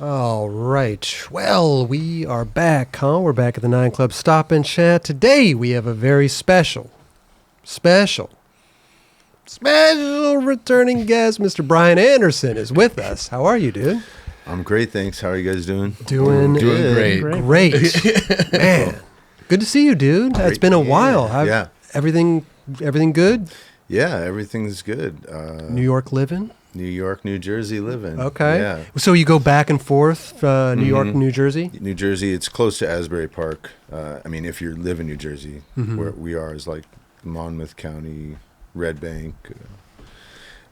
All right. Well, we are back, huh? We're back at the 9 Club Stop and Chat. Today we have a very special returning guest. Mr. Brian Anderson is with us. How are you, dude? I'm great, thanks. How are you guys doing? Doing great. Great. Man, good to see you, dude. Great. It's been a while. Yeah. Everything good? Yeah, everything's good. New York living? New York, New Jersey living. Okay. Yeah. So you go back and forth, New York, New Jersey? New Jersey, it's close to Asbury Park. If you live in New Jersey, where we are is like Monmouth County, Red Bank.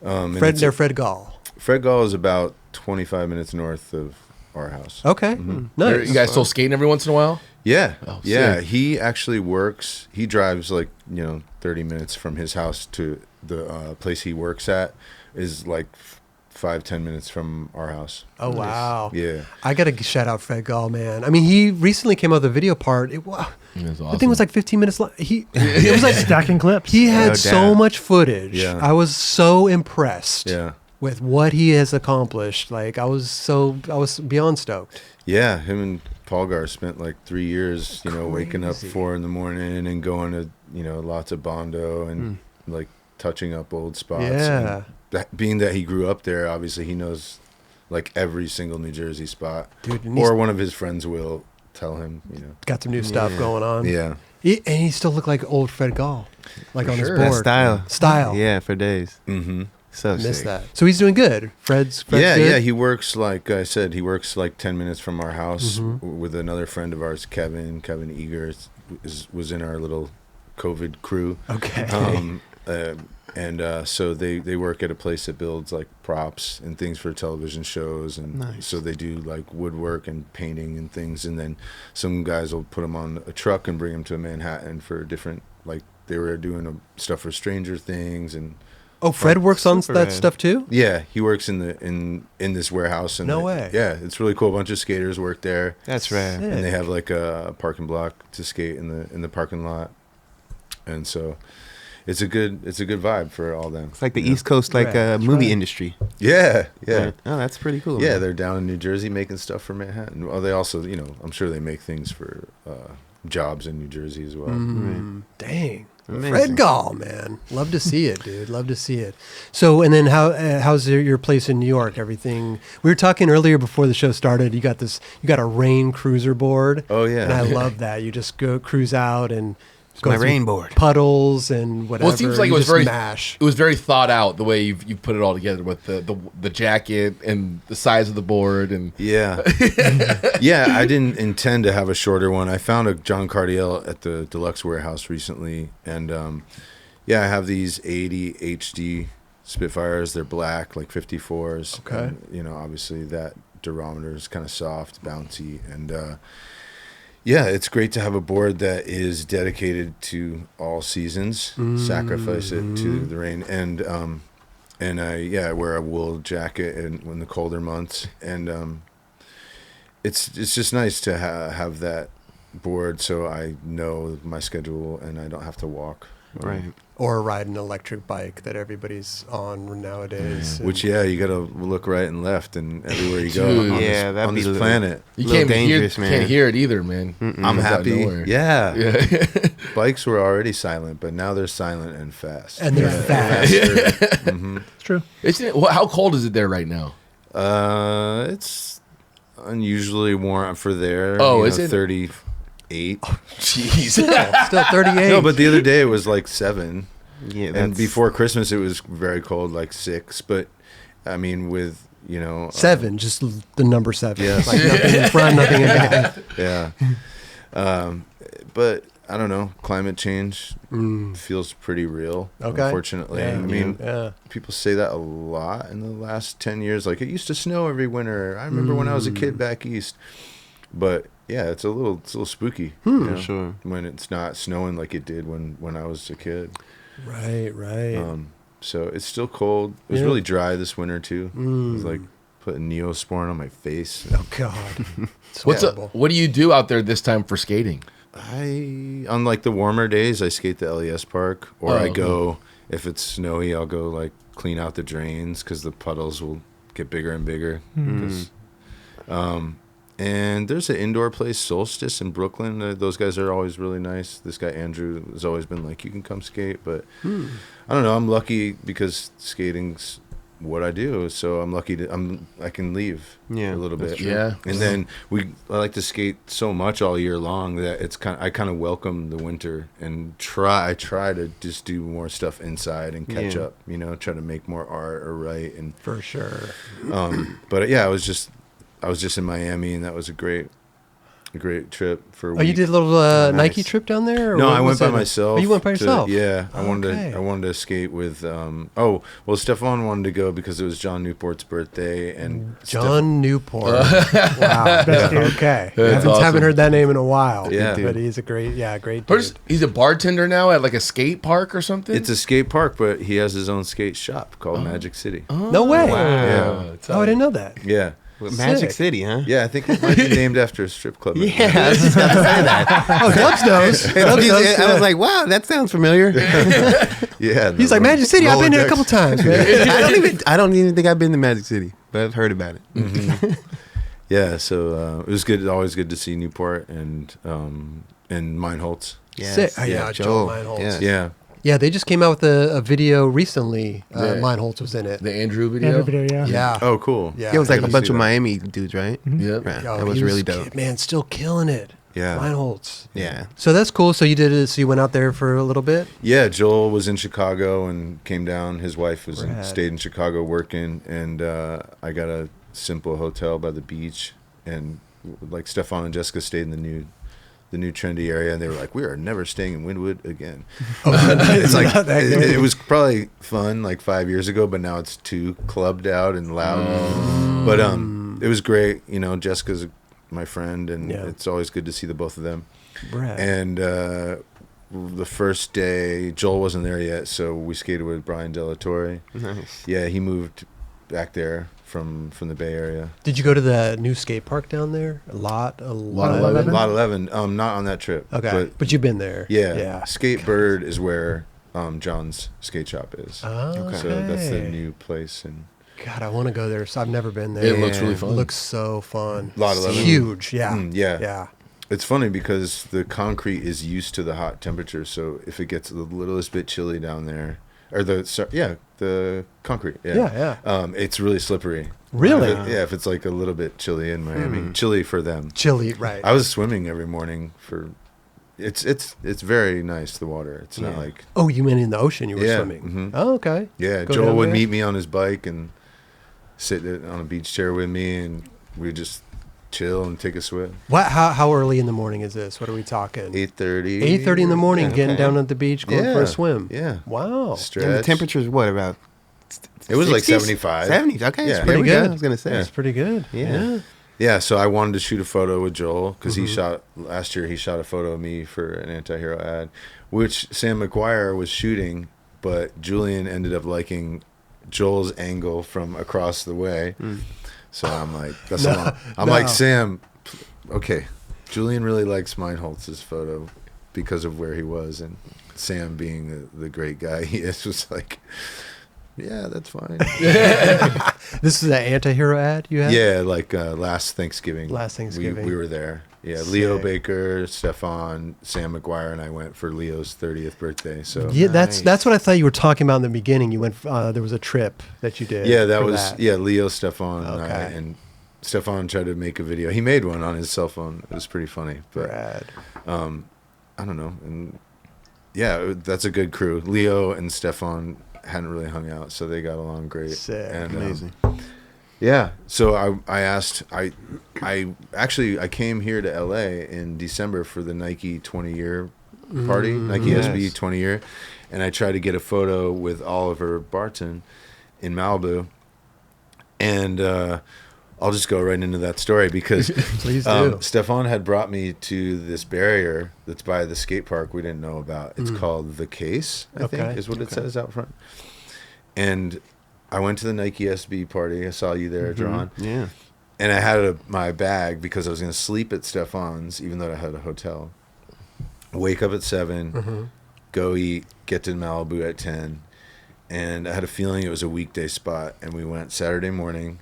Fred Gall. Fred Gall is about 25 minutes north of our house. Okay. Nice. You guys still skating every once in a while? Yeah. Oh, yeah. sick. He actually works. He drives 30 minutes from his house to the place he works at is 5-10 minutes from our house. Oh, wow. Yeah. I got to shout out Fred Gall, man. I mean, he recently came out with a video part. That's awesome. The thing was 15 minutes long. It was like stacking clips. He had No so doubt. much footage. Yeah. I was so impressed Yeah. with what he has accomplished. I was beyond stoked. Yeah. Him and Paul Gar spent 3 years, waking up Crazy. 4 a.m. and going to, lots of Bondo and touching up old spots. Yeah. And being that he grew up there, obviously he knows every single New Jersey spot. Dude, and Or one of his friends will tell him, got some new stuff going on. Yeah. And he still looked like old Fred Gall, on his sure. board. That style. Yeah, for days. Mm-hmm. So Missed sick. that. So he's doing good. Fred's Yeah, good? yeah. He works, like I said, 10 minutes from our house with another friend of ours, Kevin Eager, was in our little COVID crew. Okay. So they work at a place that builds props and things for television shows, and Nice. so they do woodwork and painting and things, and then some guys will put them on a truck and bring them to Manhattan for different, they were doing stuff for Stranger Things. And Oh, Fred works on super that rad. stuff too? yeah, he works in this warehouse. And No way. Yeah, it's really cool. A bunch of skaters work there. That's rad. Sick. And they have a parking block to skate in the parking lot, and so it's a good vibe for all them. It's like the you know? East Coast, Right. movie Right. industry. Yeah, yeah, Right. Oh, that's pretty cool. yeah. man. They're down in New Jersey making stuff for Manhattan. Well, they also, I'm sure they make things for jobs in New Jersey as well. Dang. Amazing. Fred Gall, man. Love to see it, dude. Love to see it. So, and then how's your place in New York? Everything. We were talking earlier before the show started. You got a rain cruiser board. Oh yeah, And I love that. You just go cruise out and go my through rain board. puddles and whatever. Well, it seems like You it was just very mash. It was very thought out the way you put it all together with the jacket and the size of the board and yeah, yeah. I didn't intend to have a shorter one. I found a John Cardiel at the Deluxe Warehouse recently, and I have these 80 HD Spitfires. They're black, 54s. Okay. And, obviously that durometer is kind of soft, bouncy, and yeah, it's great to have a board that is dedicated to all seasons. Sacrifice it to the rain, and I wear a wool jacket in the colder months, and it's just nice to have that board so I know my schedule and I don't have to walk. Right. Or ride an electric bike that everybody's on nowadays. Which you gotta look right and left and everywhere you go Dude. on Yeah, that'd on be this planet. you Little can't dangerous, man. can't hear it either, man. I'm Comes out of happy. nowhere. Yeah. Bikes were already silent, but now they're silent and fast. And they're fast. It's true. How cold is it there right now? It's unusually warm for there. Oh, is it? 38. Jeez. Still 38. No, but the other day it was 7. Yeah. And before Christmas it was very cold, 6. But I mean, with 7, just the number 7. Yes. Nothing in front, nothing in back. yeah. But I don't know. Climate change feels pretty real. Okay. Unfortunately, Yeah. I mean, Yeah. people say that a lot in the last 10 years. It used to snow every winter. I remember when I was a kid back east. But yeah, it's a little spooky. For sure. When it's not snowing like it did when I was a kid. Right. So it's still cold. It was Yeah. really dry this winter too. It was putting Neosporin on my face. Oh God. It's What do you do out there this time for skating? On the warmer days, I skate the LES park, or I Oh. go, if it's snowy, I'll go clean out the drains because the puddles will get bigger and bigger. 'Cause And there's an indoor place, Solstice in Brooklyn. Those guys are always really nice. This guy Andrew has always been like, you can come skate, but I don't know. I'm lucky because skating's what I do, so I'm lucky I can leave a little bit. Yeah, and then I like to skate so much all year long that I kind of welcome the winter and I try to just do more stuff inside and catch up. Try to make more art or write and For sure. But yeah, I was just in Miami, and that was a great trip for a week. Oh, you did a little Nike trip down there? Or No, what I was went by that? myself. Oh, you went by yourself? Yeah, I Okay. wanted to skate with. Stefan wanted to go because it was John Newport's birthday, and John Newport. Wow. Best dude. Okay. That's Haven't awesome. heard that name in a while. Yeah. But he's a great dude. He's a bartender now at like a skate park or something. It's a skate park, but he has his own skate shop called Magic City. No way. Yeah. Oh, I didn't know that. Yeah, Magic Sick. City, huh? yeah. I think it might be named after a strip club. Yeah, I was just about to say that. Oh, Dubs knows. Dubs knows. I was like, wow, that sounds familiar. Yeah, He's like, Magic City, I've been there a couple times, man. I don't even think I've been to Magic City, but I've heard about it. Yeah, so it was good. Always good to see Newport and Meinholz. Yes. Sick. Oh, Yeah, yeah, Joe Joe. Meinholz. Yeah. Yeah, Yeah, they just came out with a video recently. Yeah. Meinholz was in it. the Andrew video. Andrew video, yeah. Yeah. Oh, cool. Yeah. It was like I a didn't bunch see of that. Miami dudes, right? Yep. Right. Oh, That was he really dope. Man, still killing it. Yeah. Meinholz. Yeah. So that's cool. So you did it. So you went out there for a little bit. Yeah, Joel was in Chicago and came down. His wife Rad. stayed in Chicago working, and I got a simple hotel by the beach, and like Stefan and Jessica stayed in the new trendy area, and they were like, "We are never staying in Wynwood again." It's like Not that good. it was probably fun like 5 years ago, but now it's too clubbed out and loud. But it was great. Jessica's my friend, and Yeah. it's always good to see the both of them. Brad. And the first day, Joel wasn't there yet, so we skated with Brian Delatorre. Nice. Yeah, he moved back there from the Bay Area. Did you go to the new skate park down there? Lot 11? Lot 11. Not on that trip. Okay. But you've been there. Yeah. Yeah. Skatebird is where John's skate shop is. Okay. So that's the new place. And God, I want to go there. So I've never been there. It looks really It fun. looks so fun. Lot It's 11. huge. Yeah. yeah. Yeah. It's funny because the concrete is used to the hot temperature. So if it gets the littlest bit chilly down there, or the concrete. Yeah. It's really slippery. Really? If it's like a little bit chilly in Miami, chilly for them. Chilly, right. I was swimming every morning for. It's very nice, the water. It's not like Oh, you meant in the ocean you were Yeah, swimming. mhm. Oh, okay. yeah. Go Joel down would there? meet me on his bike and sit on a beach chair with me, and we'd just chill and take a swim. How early in the morning is this? What are we talking? 8:30. 8:30 in the morning, getting okay. down at the beach, going for Yeah, a swim. yeah. Wow. Stretch. And the temperature is what, about? It was like 60s? 75. 70s. Okay, Yeah. it's Pretty pretty good. good. I was gonna say. That's pretty good. Yeah. Yeah, so I wanted to shoot a photo with Joel because he shot last year. He shot a photo of me for an anti-hero ad, which Sam McGuire was shooting, but Julian ended up liking Joel's angle from across the way. So I'm like, that's a lot. I'm like, Sam, okay, Julian really likes Meinholz's photo because of where he was, and Sam being the great guy he is was like, yeah, that's fine. This is an anti-hero ad you had? Yeah, like last Thanksgiving. Last Thanksgiving. We were there. Yeah, Leo Sick. Baker, Stefan, Sam McGuire, and I went for Leo's 30th birthday. So Yeah, Nice. that's what I thought you were talking about in the beginning. You went. There was a trip that you did. yeah, that for was Leo, Stefan, and I, Okay. and Stefan tried to make a video. He made one on his cell phone. It was pretty funny, but Brad. I don't know. And yeah, that's a good crew. Leo and Stefan hadn't really hung out, so they got along great. Sick. And, Amazing. Yeah, so I asked I came here to LA in December for the Nike 20-year party, Nike Yes. SB 20 year, and I tried to get a photo with Oliver Barton in Malibu, and I'll just go right into that story because Please do. Stefan had brought me to this barrier that's by the skate park we didn't know about. It's called The Case, I think, Okay. is what it says out front, and I went to the Nike SB party. I saw you there, John. Yeah. And I had my bag because I was going to sleep at Stefan's, even though I had a hotel. Wake up at 7, go eat, get to Malibu at 10. And I had a feeling it was a weekday spot. And we went Saturday morning,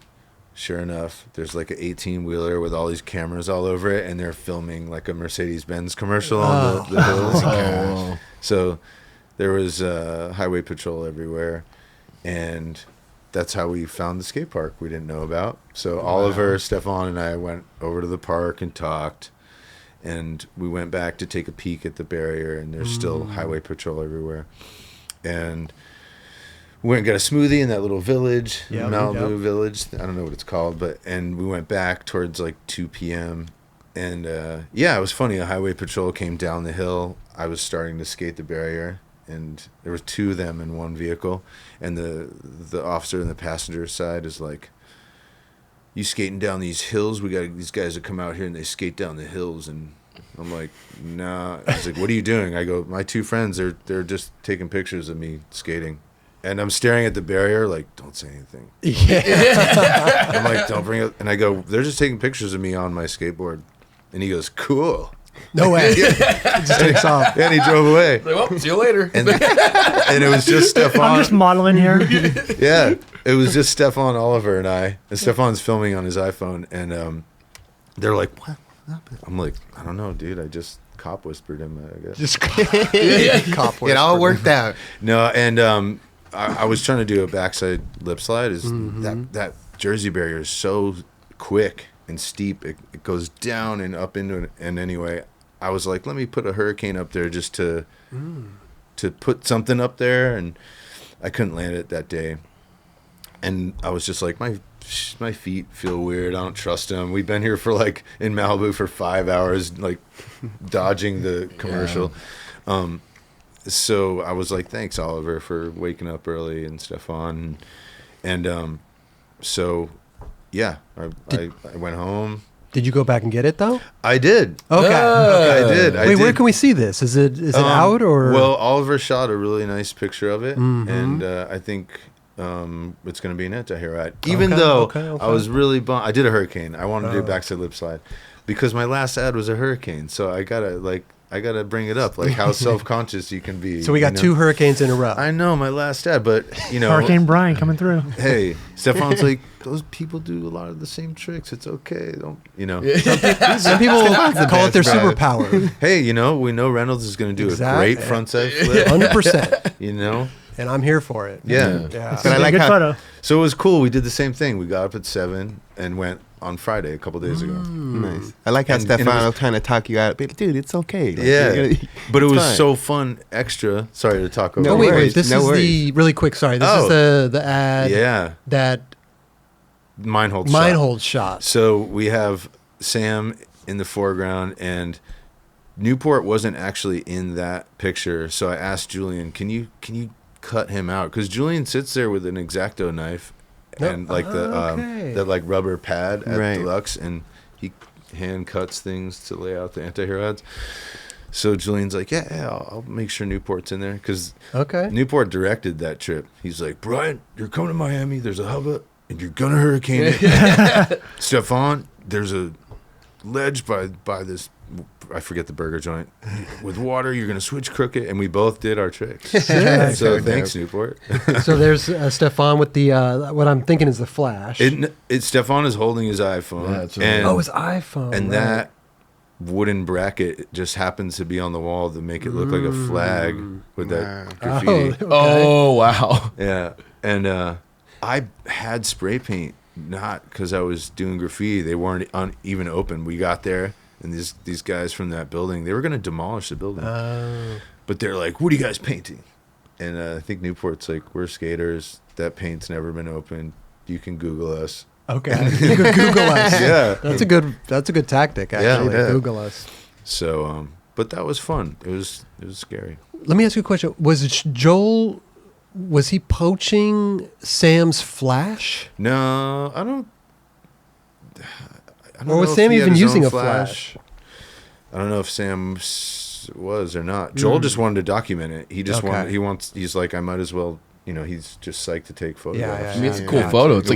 sure enough, there's like an 18-wheeler with all these cameras all over it, and they're filming like a Mercedes-Benz commercial on the hills. Oh. So there was highway patrol everywhere, and that's how we found the skate park we didn't know about. So Oliver, Stefan, and I went over to the park and talked, and we went back to take a peek at the barrier, and there's still highway patrol everywhere. And we went and got a smoothie in that little village, Malibu Village. I don't know what it's called, and we went back towards like 2 p.m. And it was funny. A highway patrol came down the hill. I was starting to skate the barrier, and there was 2 of them in one vehicle. And the officer in the passenger side is like, "You skating down these hills? We got these guys that come out here and they skate down the hills." And I'm like, "Nah." He's like, "What are you doing?" I go, "My 2 friends, they're just taking pictures of me skating." And I'm staring at the barrier like, "Don't say anything." Yeah. I'm like, "Don't bring it." And I go, "They're just taking pictures of me on my skateboard." And he goes, "Cool." No way. It just takes off. And he drove away. Like, well, see you later. And it was just Stefan. I'm just modeling here. Yeah, it was just Stefan, Oliver, and I. And Stefan's filming on his iPhone, and they're like, "What happened?" I'm like, "I don't know, dude. I just cop whispered him, I guess." Just cop It all worked out. No, and I was trying to do a backside lip slide. That Jersey barrier is so quick and steep. It goes down and up into it. And anyway, I was like, let me put a hurricane up there just to put something up there. And I couldn't land it that day. And I was just like, my feet feel weird. I don't trust them. We've been here for like in Malibu for 5 hours, like dodging the commercial. So I was like, thanks, Oliver, for waking up early, and Stefan. And so, yeah, I went home. Did you go back and get it though? I did. Okay. I did. Wait, where can we see this? Is it out or? Well, Oliver shot a really nice picture of it, Mhm. and I think it's going to be an anti-hero. Even though I was really bummed. I did a hurricane. I wanted to do backside lip slide because my last ad was a hurricane. So I gotta bring it up, like how self-conscious you can be. So we got 2 hurricanes in a row. I know, my last ad, but Hurricane Brian coming through. Hey, Stefan's like, those people do a lot of the same tricks. It's okay. Don't. Some people call it their superpower. Hey, we know Reynolds is going to do a great frontside flip. 100%. And I'm here for it. Yeah. But I like good photo. So it was cool. We did the same thing. We got up at 7 and went on Friday a couple days ago. Nice. I like how And Stefan it was- was trying to talk you out. But dude, it's okay. Like, Yeah. But it it's was fine. so fun. Extra. Sorry to talk over. No Oh, wait, worries, this no is worries. the really quick. Sorry, this is the ad. Yeah. That Mine holds. hold shot. So we have Sam in the foreground, and Newport wasn't actually in that picture. So I asked Julian, "Can you cut him out?" Because Julian sits there with an X-Acto knife and like the like rubber pad at Deluxe, and he hand cuts things to lay out the anti-hero ads. So Julian's like, yeah, I'll make sure Newport's in there, because Newport directed that trip. He's like, "Brian, you're coming to Miami. There's a hubba, and you're gonna hurricane it. Stefan, there's a ledge by this, I forget the burger joint, with water. You're gonna switch crooked," and we both did our tricks. So thanks, Newport. So there's Stefan with the what I'm thinking is the flash. Stefan is holding his iPhone. Yeah, that's right. and, his iPhone. and that wooden bracket just happens to be on the wall to make it look like a flag with that graffiti. Oh, wow. Yeah, and I had spray paint, not because I was doing graffiti. They weren't even open. We got there, and these guys from that building, they were going to demolish the building. But they're like, "What are you guys painting?" And I think Newport's like, "We're skaters. That paint's never been opened. You can Google us." Okay. You could Google us. Yeah. That's a good tactic, actually. Yeah. Google us. So, but that was fun. It was scary. Let me ask you a question. Was he poaching Sam's flash? No, I don't. Or was know if Sam he had even his using own a flash? I don't know if Sam was or not. Joel just wanted to document it. He just he's like, I might as well, he's just psyched to take photographs. Yeah. I mean, it's a cool photo. It's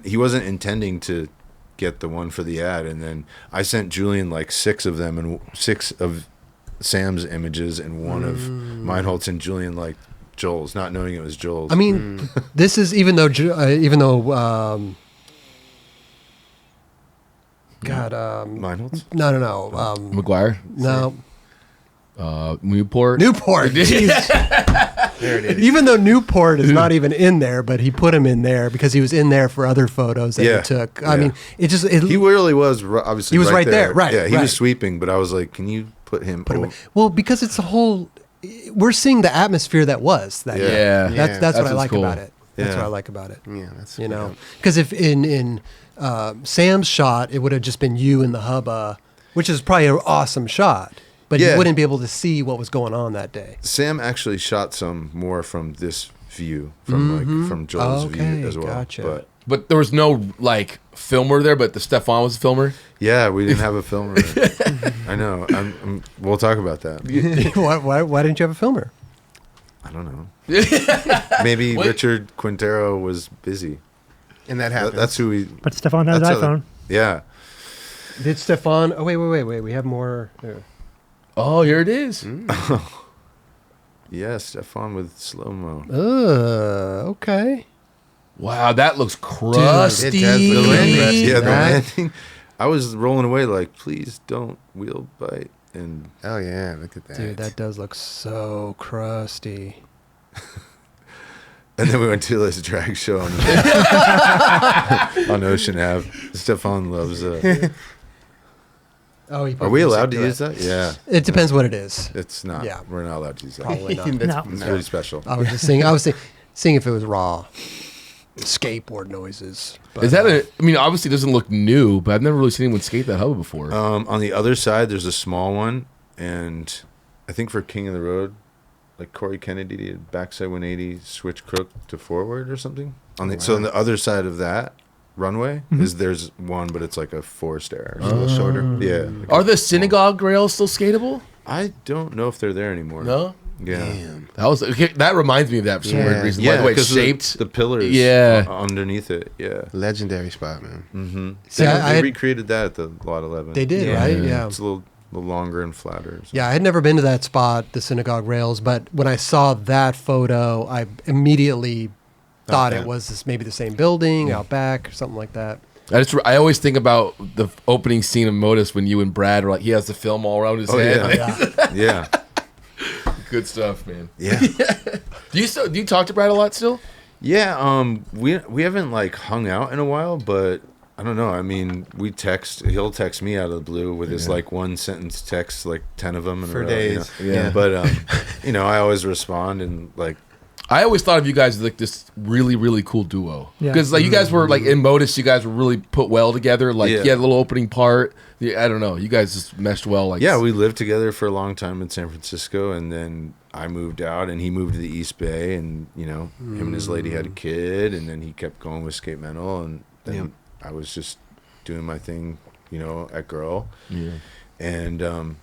He wasn't intending to get the one for the ad, and then I sent Julian like 6 of them, and 6 of Sam's images and 1 of Meinholtz, and Julian like Joel's, not knowing it was Joel's. I mean, this is even though God, Meinholz? no. McGuire, No. Newport. Jeez. There it is. Even though Newport is not even in there, but he put him in there because he was in there for other photos that Yeah. he took. Yeah. I mean, He really was obviously. He was right there, right, Yeah, he right. was sweeping, but I was like, "Can you put him?" well, because it's a whole. We're seeing the atmosphere that was that. Yeah. day. Yeah. That's That's what I what's like cool. about it. That's Yeah. what I like about it. Yeah, that's You know, because if in Sam's shot, it would have just been you in the hubba, which is probably an awesome shot, but you Yeah. wouldn't be able to see what was going on that day. Sam actually shot some more from this view, from Joel's Okay, view as well. gotcha. But there was no like filmer there, but the Stefan was a filmer. Yeah, we didn't have a filmer. I know. We'll talk about that. why didn't you have a filmer? I don't know. Maybe Wait. Richard Quintero was busy. and that happens. That's who we. But Stefan has That's his iPhone. Yeah. Did Stefan? Oh wait. We have more. There. Oh, here it is. Yeah, Stefan with slow mo. Okay. Wow, that looks crusty. it does look crusty. Yeah, the Right. landing. I was rolling away like, please don't wheel bite. And Oh yeah, look at that. Dude, that does look so crusty. then we went to this drag show on, on Ocean Ave. Stefan loves. Oh, Are we allowed to use that? Yeah, It depends what it is. it's not. Yeah. We're not allowed to use that. Probably not. No. It's really special. I was just seeing. I was seeing if it was raw skateboard noises. But, Is that a? I mean, obviously, it doesn't look new, but I've never really seen anyone skate that hubba before. On the other side, there's a small one, and I think for King of the Road, like Corey Kennedy did backside 180, switch crook to forward or something. So on the other side of that runway there's one, but it's like a 4-stair. a little shorter. Yeah. Are the synagogue rails still skatable? I don't know if they're there anymore. No. Yeah. Damn. That was okay, that reminds me of that for some Yeah. weird reason. By the way, it's 'cause of shaped. the pillars. Yeah. Underneath it. Yeah. Legendary spot, man. Mm-hmm. See, they I had- recreated that at the Lot 11. They did, Yeah. right? Yeah. It's a little longer and flatter. So. Yeah, I had never been to that spot, the synagogue rails, but when I saw that photo, I immediately thought Okay. it was maybe the same building out back or something like that. I always think about the opening scene of Modus when you and Brad were like, he has the film all around his Oh, head. yeah. Yeah. Good stuff, man. Yeah. Do you talk to Brad a lot still? Yeah, we haven't like hung out in a while, but I don't know. I mean, he'll text me out of the blue with his like one sentence text, like 10 of them in For a row, days. You know? Yeah. But I always respond and like I always thought of you guys as like this really, really cool duo. Yeah. Because like you guys were like in Modus, you guys were really put well together. Like Yeah. you had a little opening part. Yeah, I don't know. You guys just meshed well. Like yeah, we lived together for a long time in San Francisco, and then I moved out and he moved to the East Bay, and him and his lady had a kid, and then he kept going with Skate Mental, and then I was just doing my thing, at Girl. Yeah. And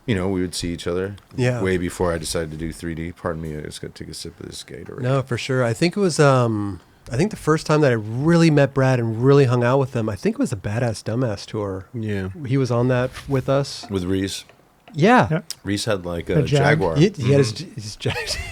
we would see each other Yeah. way before I decided to do 3D. Pardon me, I just got to take a sip of this skate already. No, for sure. I think it was I think the first time that I really met Brad and really hung out with him, I think it was a Badass Dumbass tour. Yeah. He was on that with us. With Reese. Yeah. Yeah. Reese had like A a Jag. Jaguar. He had his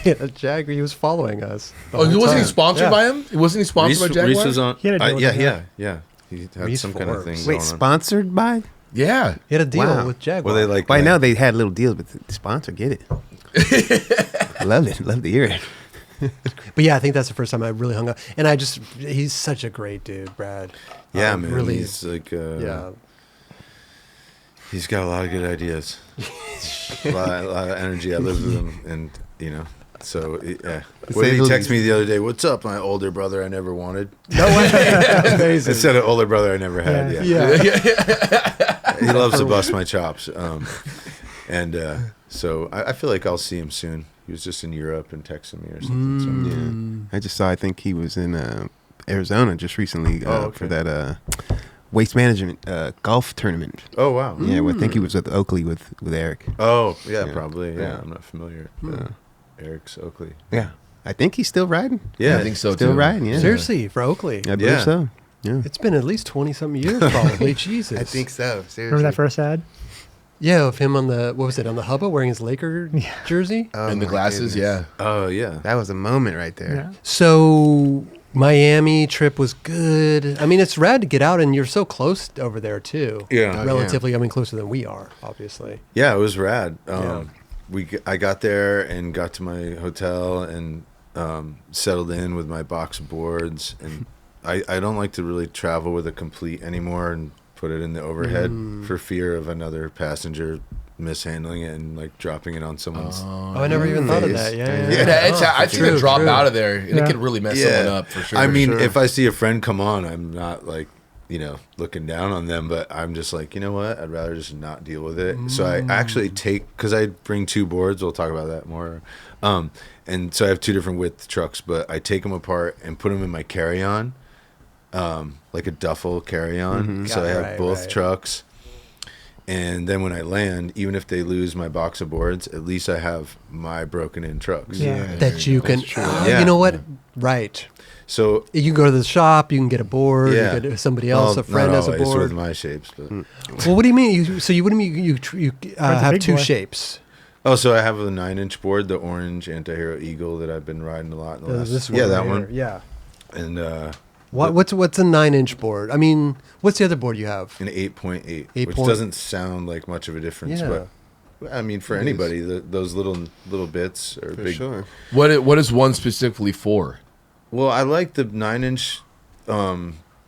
he had a Jaguar. He was following us. the Oh, whole wasn't he time. sponsored Yeah. by him? Wasn't he sponsored by Jaguar? Reese was on. He had a deal with yeah, them, yeah. He had Reese some kind of thing Forbes. going Wait, on. sponsored by? Yeah. He had a deal Wow. with Jaguar. Well, they like. Well, I know they had little deals, but the sponsor, get it. Love it. Love to hear it. But yeah, I think that's the first time I really hung out. And he's such a great dude, Brad. Yeah, man. Really. He's like. Yeah. He's got a lot of good ideas. a lot of energy. I live with him, and So yeah. What did he text me the other day? What's up, my older brother I never wanted? No way. That's amazing. Instead of older brother I never had. Yeah. Yeah. He loves to bust my chops. So I feel like I'll see him soon. He was just in Europe and texting me or something. Yeah. I just saw, I think he was in Arizona just recently for that waste management golf tournament. So. Oh wow. Yeah, well, I think he was with Oakley with Eric. Oh yeah, Yeah. probably. Yeah, Yeah. I'm not familiar. Eric's Oakley. Yeah. I think he's still riding. Yeah, I think so Still too. riding, yeah. Seriously, for Oakley. I believe Yeah. so. Yeah. It's been at least 20-something years, probably. Jesus. I think so. Seriously. Remember that first ad? Yeah, of him on the hubba wearing his Laker jersey. Oh, And the my glasses, goodness. Oh yeah. That was a moment right there. Yeah. So Miami trip was good. I mean, it's rad to get out, and you're so close over there too. Yeah. Relatively, I mean, closer than we are, obviously. Yeah, it was rad. Yeah. I got there and got to my hotel and settled in with my box of boards. And I don't like to really travel with a complete anymore and put it in the overhead for fear of another passenger mishandling it and like dropping it on someone's. Oh, I never even thought of that. Yeah. I've seen it drop out of there, and Yeah. it could really mess someone up for sure. I mean, if I see a friend come on, I'm not like, looking down on them, but I'm just like, you know what? I'd rather just not deal with it. So I actually because I bring 2 boards. We'll talk about that more. And so I have 2 different width trucks, but I take them apart and put them in my carry-on, like a duffel carry-on. So I have both trucks. And then when I land, even if they lose my box of boards, at least I have my broken in trucks. Yeah. That you can. Yeah. You know what? Right. So You can go to the shop. You can get a board. Yeah. You get somebody else. A friend not has a always board. with my shapes, but Well, what do you mean? You wouldn't you have big 2 boy. shapes? so I have a 9-inch board, the orange Anti-Hero Eagle that I've been riding a lot in the last. This Yeah, one that right one. here. Yeah. And What's a 9-inch board? I mean, what's the other board you have? an 8.8, 8 which point- doesn't sound like much of a difference, Yeah. but I mean, for It anybody, those little bits are For big. sure. what is one specifically for? Well, I like the 9-inch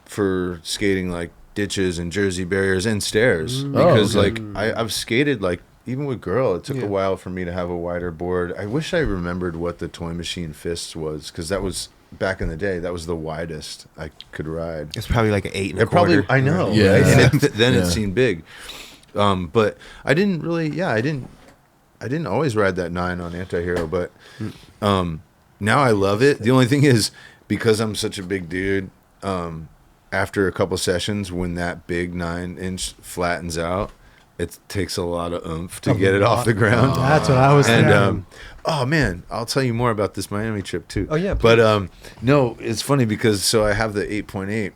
for skating like ditches and Jersey barriers and stairs because okay. like I've skated like even with girl. It took Yeah. a while for me to have a wider board. I wish I remembered what the Toy Machine Fists was because that was back in the day. That was the widest I could ride. It's probably like an 8 and a It probably quarter. I know, Yeah. right? And then Yeah. it seemed big, but I didn't really. Yeah, I didn't always ride that 9 on Anti-Hero, but now I love it. The only thing is because I'm such a big dude. After a couple sessions, when that big 9-inch flattens out, it takes a lot of oomph to get it off the ground. That's what I was thinking. And oh man, I'll tell you more about this Miami trip too. Oh, yeah, but no, it's funny because so I have the 8.8,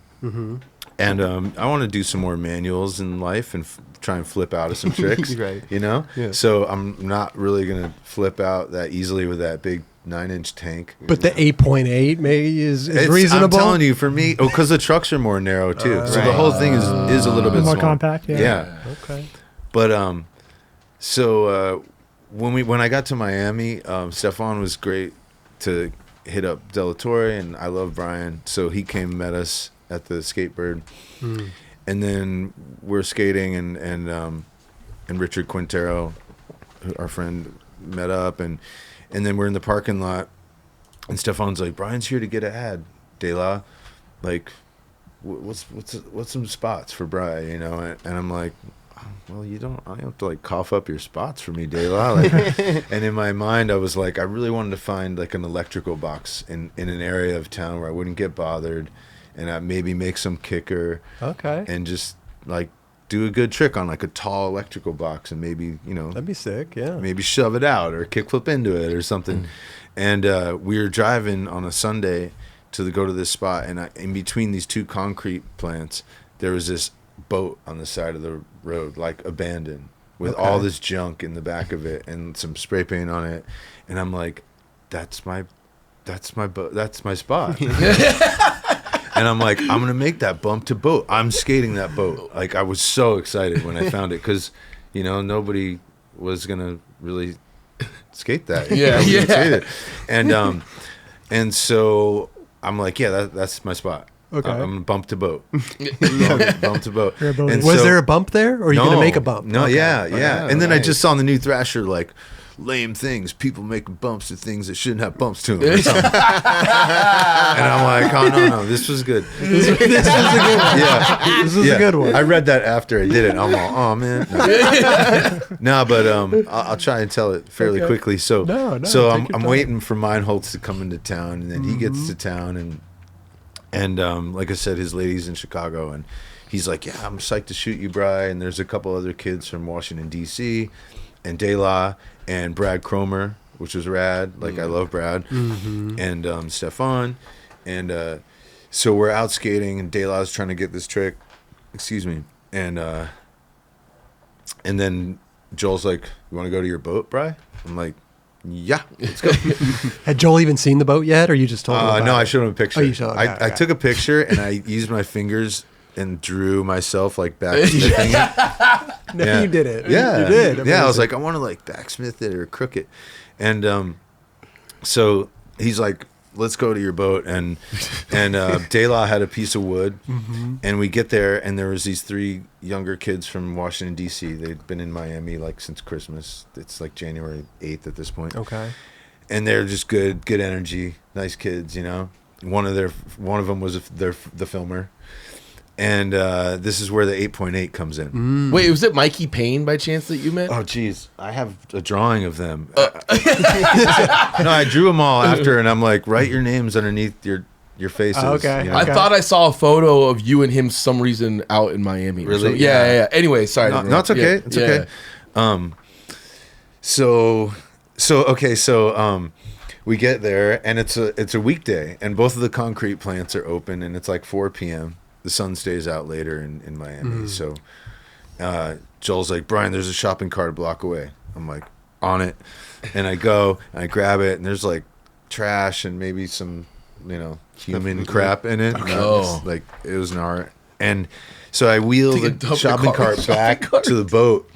and I want to do some more manuals in life and try and flip out of some tricks. Right. You know. Yeah. So I'm not really gonna flip out that easily with that big 9-inch tank. But the 8.8 maybe is It's- reasonable. I'm telling you, for me, because the trucks are more narrow too, so the Right. whole thing is a little bit More small. compact, yeah. Yeah. Okay. But so when I got to Miami, Stefan was great to hit up De La Torre, and I love Brian, so he came and met us at the Skatebird, and then we're skating, and Richard Quintero, our friend, met up, and then we're in the parking lot, and Stefan's like, Brian's here to get an ad, De La, like, what's some spots for Brian, you know? And I'm like, well, I don't have to like cough up your spots for me, De La. Like, and in my mind, I was like, I really wanted to find like an electrical box in an area of town where I wouldn't get bothered, and I maybe make some kicker, Okay. and just like do a good trick on like a tall electrical box, and maybe That'd be sick. Yeah. maybe shove it out or kickflip into it or something. And we were driving on a Sunday to go to this spot, and in between these 2 concrete plants, there was this boat on the side of the road, like abandoned, with all this junk in the back of it and some spray paint on it. And I'm like, that's my boat. That's my spot. And I'm like, I'm gonna make that bump to boat. I'm skating that boat. Like, I was so excited when I found it because, nobody was gonna really skate that. Yeah, Nobody yeah. would skate it. And so I'm like, yeah, that's my spot. Okay. I'm gonna bump to boat. Bump to boat. You're a boater. And Was so- there a bump there, or are you going to make a bump? No, Okay. yeah. yeah, And then I nice. just saw on the new Thrasher like lame things, people making bumps to things that shouldn't have bumps to them. Or something. And I'm like, oh no, this was good. This was a good one. Yeah, This was a good one. I read that after I did it. I'm all, oh man. No, but I'll try and tell it fairly Okay. quickly. So, No, I'm take your time. waiting for Meinholz to come into town, and then he gets to town, and like I said, his lady's in Chicago, and he's like, yeah, I'm psyched to shoot you, Bri. And there's a couple other kids from Washington D.C. and De La and Brad Cromer, which was rad. Like, I love Brad. And Stefan. And so we're out skating, and De La's trying to get this trick. Excuse me. And then Joel's like, you want to go to your boat, Bri? I'm like, Yeah, let's go. Had Joel even seen the boat yet, or you just told him about No, it? I showed him a picture. Oh, you showed. Okay, I okay. took a picture and I used my fingers and drew myself like backsmithing it. No, Yeah. you did it. Yeah, you did. Yeah, I was Amazing. like, I want to like backsmith it or crook it, and so he's like, let's go to your boat, and De La had a piece of wood, and we get there, and there was these 3 younger kids from Washington D.C. They'd been in Miami like since Christmas. It's like January 8th at this point. Okay. And they're just good energy, nice kids, you know. One of them was the filmer, and this is where the 8.8 comes in. Wait, was it Mikey Payne by chance that you met? Oh, geez, I have a drawing of them. No, I drew them all after, and I'm like, write your names underneath your faces. Okay. you know? I thought I saw a photo of you and him some reason out in Miami. Really? So, yeah, yeah. Anyway, sorry. No, to no, it's interrupt. okay. Yeah, It's yeah. okay. So we get there, and it's a weekday, and both of the concrete plants are open, and it's like 4 p.m. The sun stays out later in Miami. So Joel's like, Brian, there's a shopping cart a block away. I'm like, on it. And I go, and I grab it, and there's like trash and maybe some, human crap in it. Oh. Like, it was an art. And so I wheel Take a the dump your shopping car- cart back to the boat,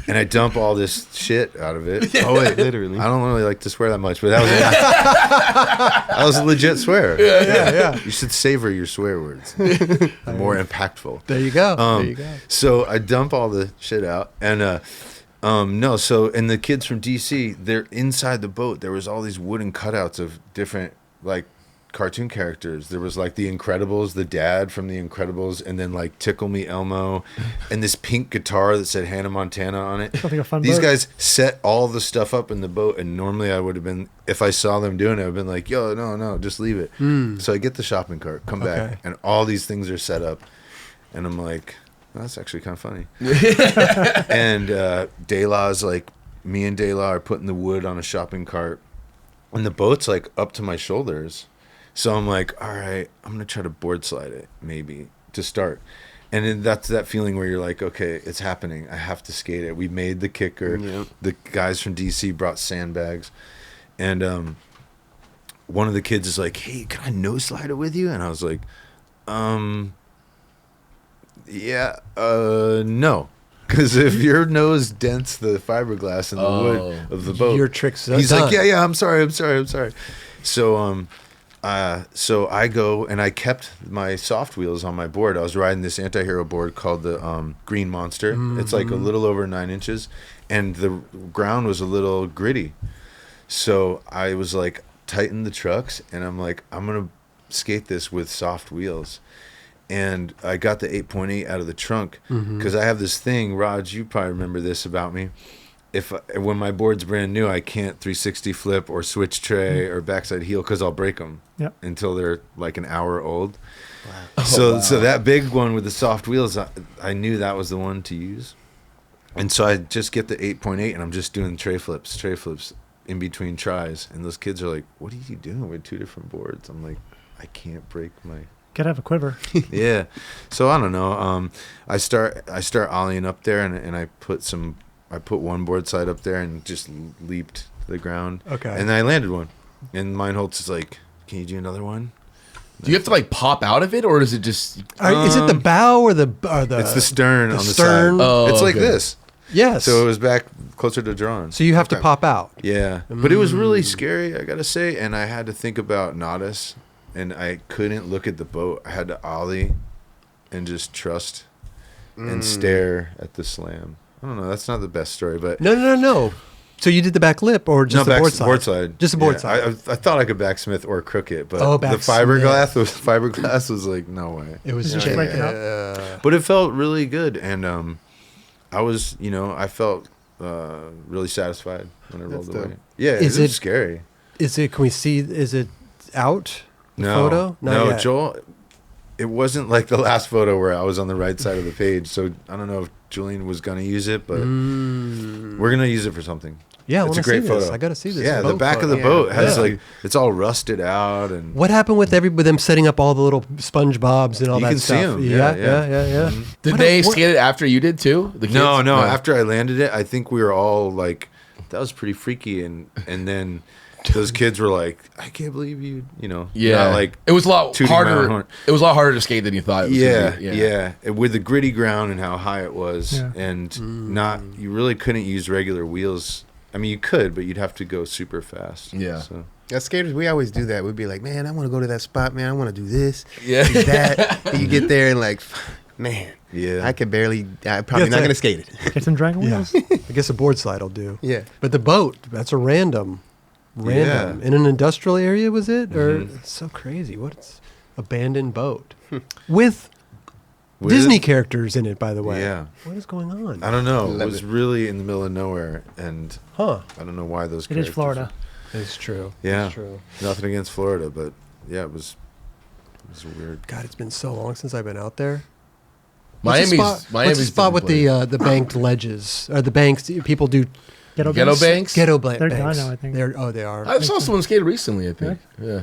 and I dump all this shit out of it. Oh wait, literally. I don't really like to swear that much, but that was a legit swear. Yeah. You should savor your swear words. They're more impactful. There you go. There you go. So I dump all the shit out, and and the kids from DC, they're inside the boat. There was all these wooden cutouts of different like cartoon characters. There was like the Incredibles, the dad from the Incredibles, and then like Tickle Me Elmo, and this pink guitar that said Hannah Montana on it. Sounds like a fun These boat. guys set all the stuff up in the boat, and normally I would have been, if I saw them doing it, I would have been like, yo, no, just leave it. So I get the shopping cart, come back, Okay. and all these things are set up, and I'm like, well, that's actually kind of funny. And De La's like, me and De La are putting the wood on a shopping cart, and the boat's like up to my shoulders. So I'm like, all right, I'm going to try to board slide it, maybe, to start. And then that's that feeling where you're like, okay, it's happening. I have to skate it. We made the kicker. Yep. The guys from DC brought sandbags. And one of the kids is like, hey, can I nose slide it with you? And I was like, no. Because if your nose dents the fiberglass in the wood of the boat, Your trick's he's done. like, yeah, I'm sorry. So so I go, and I kept my soft wheels on my board. I was riding this anti-hero board called the Green Monster. It's like a little over 9 inches, and the ground was a little gritty. So I was like, tighten the trucks, and I'm like, I'm going to skate this with soft wheels. And I got the 8.8 out of the trunk because I have this thing, Raj, you probably remember this about me. When my board's brand new, I can't 360 flip or switch tray or backside heel because I'll break them until they're like an hour old. Wow. So that big one with the soft wheels, I knew that was the one to use. And so I just get the 8.8 and I'm just doing tray flips in between tries. And those kids are like, what are you doing with 2 different boards? I'm like, I can't break my... Gotta have a quiver. Yeah. So I don't know. I start ollieing up there, and I put one board side up there and just leaped to the ground. Okay. And then I landed one. And Meinholz is like, can you do another one? Do you have to like pop out of it, or is it just? Is it the bow or the? It's the stern on the stern? side. Oh, it's like okay. this. Yes. So it was back closer to drawn. So you have to pop out. Yeah. But it was really scary, I got to say. And I had to think about Nadas. And I couldn't look at the boat. I had to ollie and just trust and stare at the slam. I don't know. That's not the best story, but No. So you did the back lip or just the board side? Just the board side. I thought I could backsmith or crook it, but the backsmith. fiberglass was like, no way. It was Just break it up. But it felt really good, and I was, I felt really satisfied when I rolled That's away. dope. Yeah, Is it was it- scary. Can we see? Is it out? The No, photo? Not no, yet. Joel. It wasn't like the last photo where I was on the right side of the page. So I don't know if Julian was gonna use it, but we're gonna use it for something. Yeah, I It's a want to great see this. photo. I got to see this. Yeah, the boat back of photo. the boat has Yeah. like it's all rusted out, and What happened with them setting up all the little SpongeBobs and all You that can see stuff? 'em. Yeah. Yeah. Did What- they what- skate it after you did too? The kids? no. After I landed it, I think we were all like that was pretty freaky. And then those kids were like, I can't believe you know. Yeah, not like it was a lot tooting my own harder. horn. It was a lot harder to skate than you thought. It was Yeah, gonna be. yeah. And with the gritty ground and how high it was, Yeah. and you really couldn't use regular wheels. I mean, you could, but you'd have to go super fast. Yeah. So. As skaters, we always do that. We'd be like, man, I want to go to that spot, man. I want to do this, Yeah. do that. And you get there and like, man, Yeah. I'm probably not going to skate it. Get some dragon Yeah. wheels. I guess a board slide will do. Yeah. But the boat, that's a random. Yeah. In an industrial area, was it? Or Mhm. it's so crazy. What's abandoned boat with With- Disney characters in it? By the way, Yeah. What is going on? I don't know. It Love was it. really in the middle of nowhere, and Huh? I don't know why those. It is characters- Florida. It's true. Yeah. It's true. Nothing against Florida, but yeah, it was weird. God, it's been so long since I've been out there. Miami's what's the spot with the banked ledges or the banks? People do Ghetto Ghetto Banks. They're They're gone banks. now, I think. They are. I saw someone skate recently. I think. Yeah.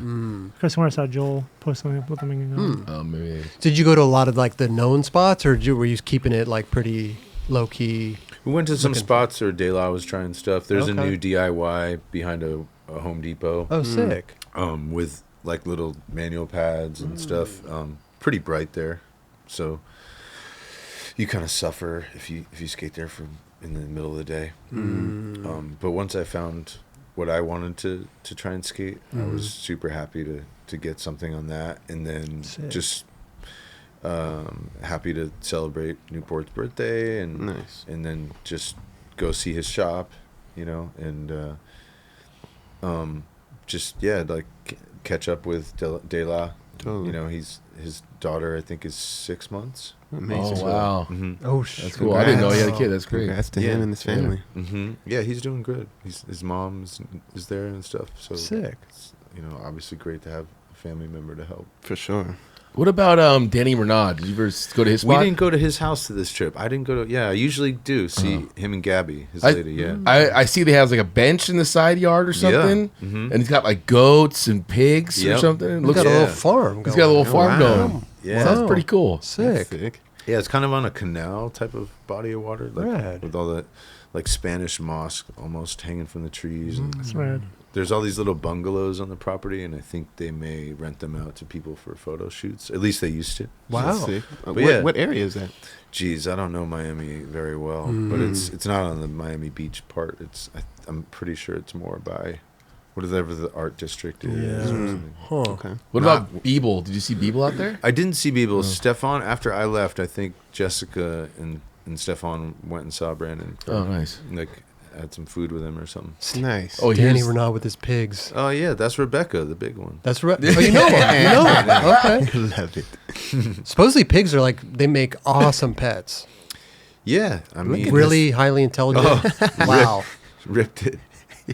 Chris Warner saw Joel post something with them. Maybe. Did you go to a lot of like the known spots, or were you keeping it like pretty low key? We went to some Looking- spots where De La was trying stuff. There's a Okay. new DIY behind a Home Depot, Oh, sick. with like little manual pads and stuff. Pretty bright there, so you kind of suffer if you skate there in the middle of the day. But once I found what I wanted to try and skate, I was super happy to get something on that, and then Sick. just happy to celebrate Newport's birthday, and Nice. and then just go see his shop, and just like catch up with De La. Totally. His daughter I think is 6 months. Amazing. Oh wow. Oh, That's cool. I didn't know he had a kid. That's great. Congrats to him and his family. Yeah, he's doing good. His mom is there and stuff. So Sick. It's, obviously great to have a family member to help. For sure. What about Danny Renaud? Did you ever go to his spot? We didn't go to his house to this trip. I didn't go to. Yeah, I usually do see him and Gabby, his I- lady. Yeah. I see they have like a bench in the side yard or something, Mhm. and he's got like goats and pigs or Yep. something. It He's looks got a Yeah. little farm. he's got a little farm wow. going. Yeah. Sounds pretty cool. Sick. Sick. Yeah, it's kind of on a canal type of body of water, like Rad. with all that like Spanish moss almost hanging from the trees. And That's rad. there's all these little bungalows on the property, and I think they may rent them out to people for photo shoots. At least they used to. Wow. Sick. But yeah. What area is that? Geez, I don't know Miami very well, but it's not on the Miami Beach part. I'm pretty sure it's more by whatever the art district is. Yeah. or something. Huh. Okay. What about Beeble? Did you see Beeble out there? I didn't see Beeble. Stefan, after I left, I think Jessica and Stefan went and saw Brandon. For, Oh, nice. Like, had some food with him or something. Nice. Oh, Danny here's- Renaud with his pigs. Oh, yeah, that's Rebecca, the big one. That's right. Oh, you know him. You know him. Okay. Love it. Supposedly pigs are like, they make awesome pets. Yeah, I mean, Really highly intelligent. Oh, Wow. ripped it.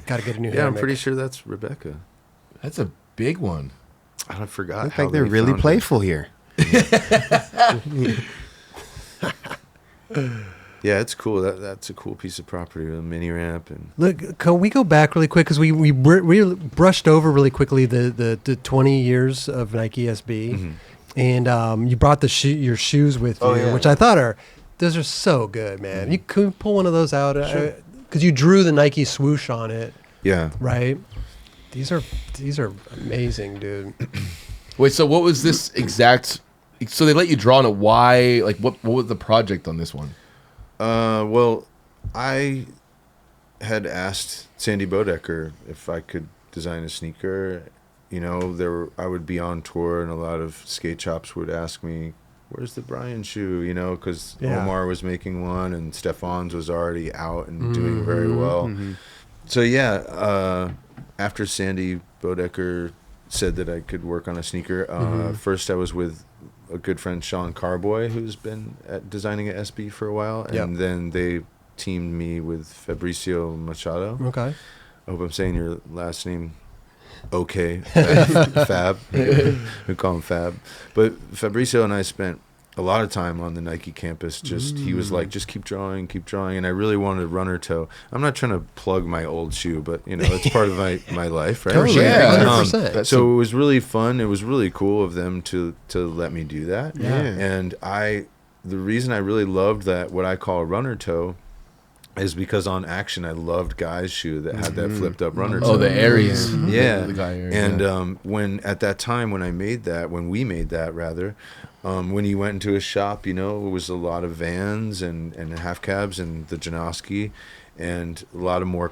Got to get a new Yeah, I'm hammock. pretty sure that's Rebecca. That's a big one. I forgot. Look how like they're they really found her. playful here. Yeah, it's cool. That's a cool piece of property with a mini ramp and. Look, can we go back really quick? Because we brushed over really quickly the 20 years of Nike SB. Mhm. And you brought your shoes with you, Oh, yeah. which I thought those are so good, man. You could pull one of those out because you drew the Nike swoosh on it, Yeah. right? These are amazing, dude. Wait, so what was this exact? So they let you draw on it. Why? Like, what was the project on this one? Well, I had asked Sandy Bodecker if I could design a sneaker. I would be on tour, and a lot of skate shops would ask me, "Where's the Brian shoe?" Because Yeah. Omar was making one, and Stefan's was already out and doing very well. Mhm. So yeah, after Sandy Bodecker said that I could work on a sneaker, first I was with a good friend, Sean Carboy, who's been designing at SB for a while, and Yep. then they teamed me with Fabricio Machado. Okay. I hope I'm saying your last name okay. Fab. We call him Fab. But Fabricio and I spent a lot of time on the Nike campus. He was like, just keep drawing. And I really wanted a runner toe. I'm not trying to plug my old shoe, but it's part of my life, right? Totally. Yeah. 100%. So it was really fun. It was really cool of them to let me do that. Yeah. And the reason I really loved that, what I call a runner toe, is because on Action I loved Guy's shoe that had that flipped up runner. Oh, toe. the Aries. Yeah. The guy Aries, And yeah. when at that time when we made that rather, when he went into his shop, it was a lot of Vans and half cabs and the Janoski, and a lot of more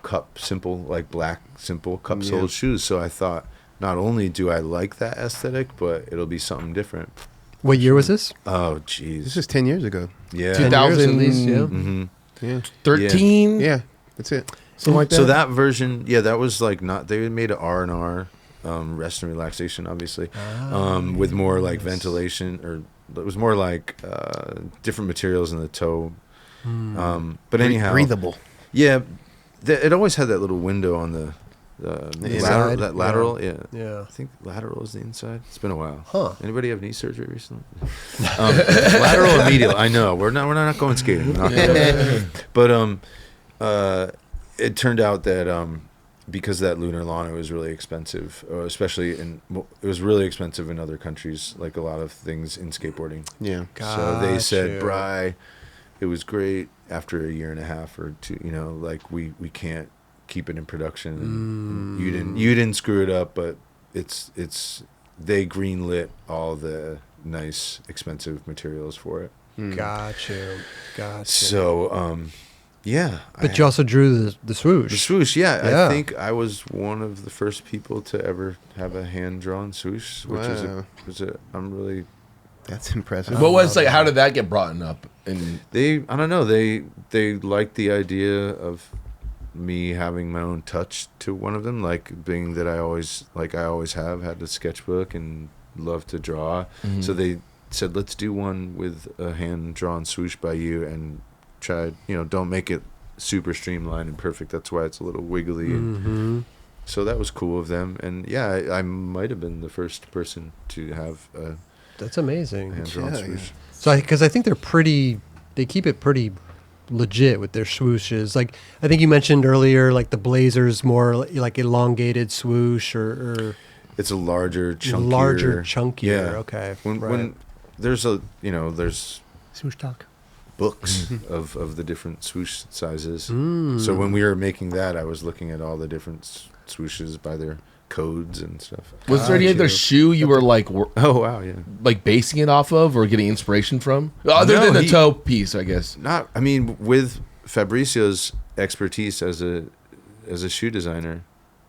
black simple cup soled shoes. So I thought, not only do I like that aesthetic, but it'll be something different. What year was this? Oh, jeez. This is 10 years ago. Yeah. 10 years at least, yeah. Mm-hmm. Yeah. 13? Yeah, that's it. Something like that. So that version, that was like they made an R&R, rest and relaxation, obviously, with more like ventilation, or it was more like different materials in the toe. But anyhow, Breathable. yeah, it always had that little window on the inside, lateral. Yeah. Yeah. I think lateral is the inside. It's been a while. Huh. Anybody have knee surgery recently? Lateral and medial. I know we're not going skating. But it turned out that because that lunar lawn, it was really expensive, especially it was really expensive in other countries, like a lot of things in skateboarding. Yeah. So they said, Gotcha. Bri, it was great. After a year and a half or two, like we can't keep it in production. And you didn't screw it up, but it's they greenlit all the nice expensive materials for it. Gotcha. So yeah. But you also drew the swoosh. The swoosh, yeah. Yeah. I think I was one of the first people to ever have a hand drawn swoosh, which I'm really. That's impressive. What was how did that get brought up? And I don't know, they liked the idea of me having my own touch to one of them, like being that I always have had a sketchbook and love to draw. So they said, let's do one with a hand drawn swoosh by you, and try, don't make it super streamlined and perfect. That's why it's a little wiggly. And so that was cool of them. And yeah, I might have been the first person to have a That's amazing. hand drawn Yeah, swoosh. So, because I think they keep it pretty legit with their swooshes. Like, I think you mentioned earlier, like the Blazer's more like elongated swoosh, or It's a larger, chunkier. Yeah. Okay. When there's there's Swoosh talk. books of the different swoosh sizes. So when we were making that, I was looking at all the different swooshes by their codes and stuff. was there any other shoe you were like Oh wow, yeah. like basing it off of or getting inspiration from? Other than the toe piece, I guess. With Fabrizio's expertise as a shoe designer,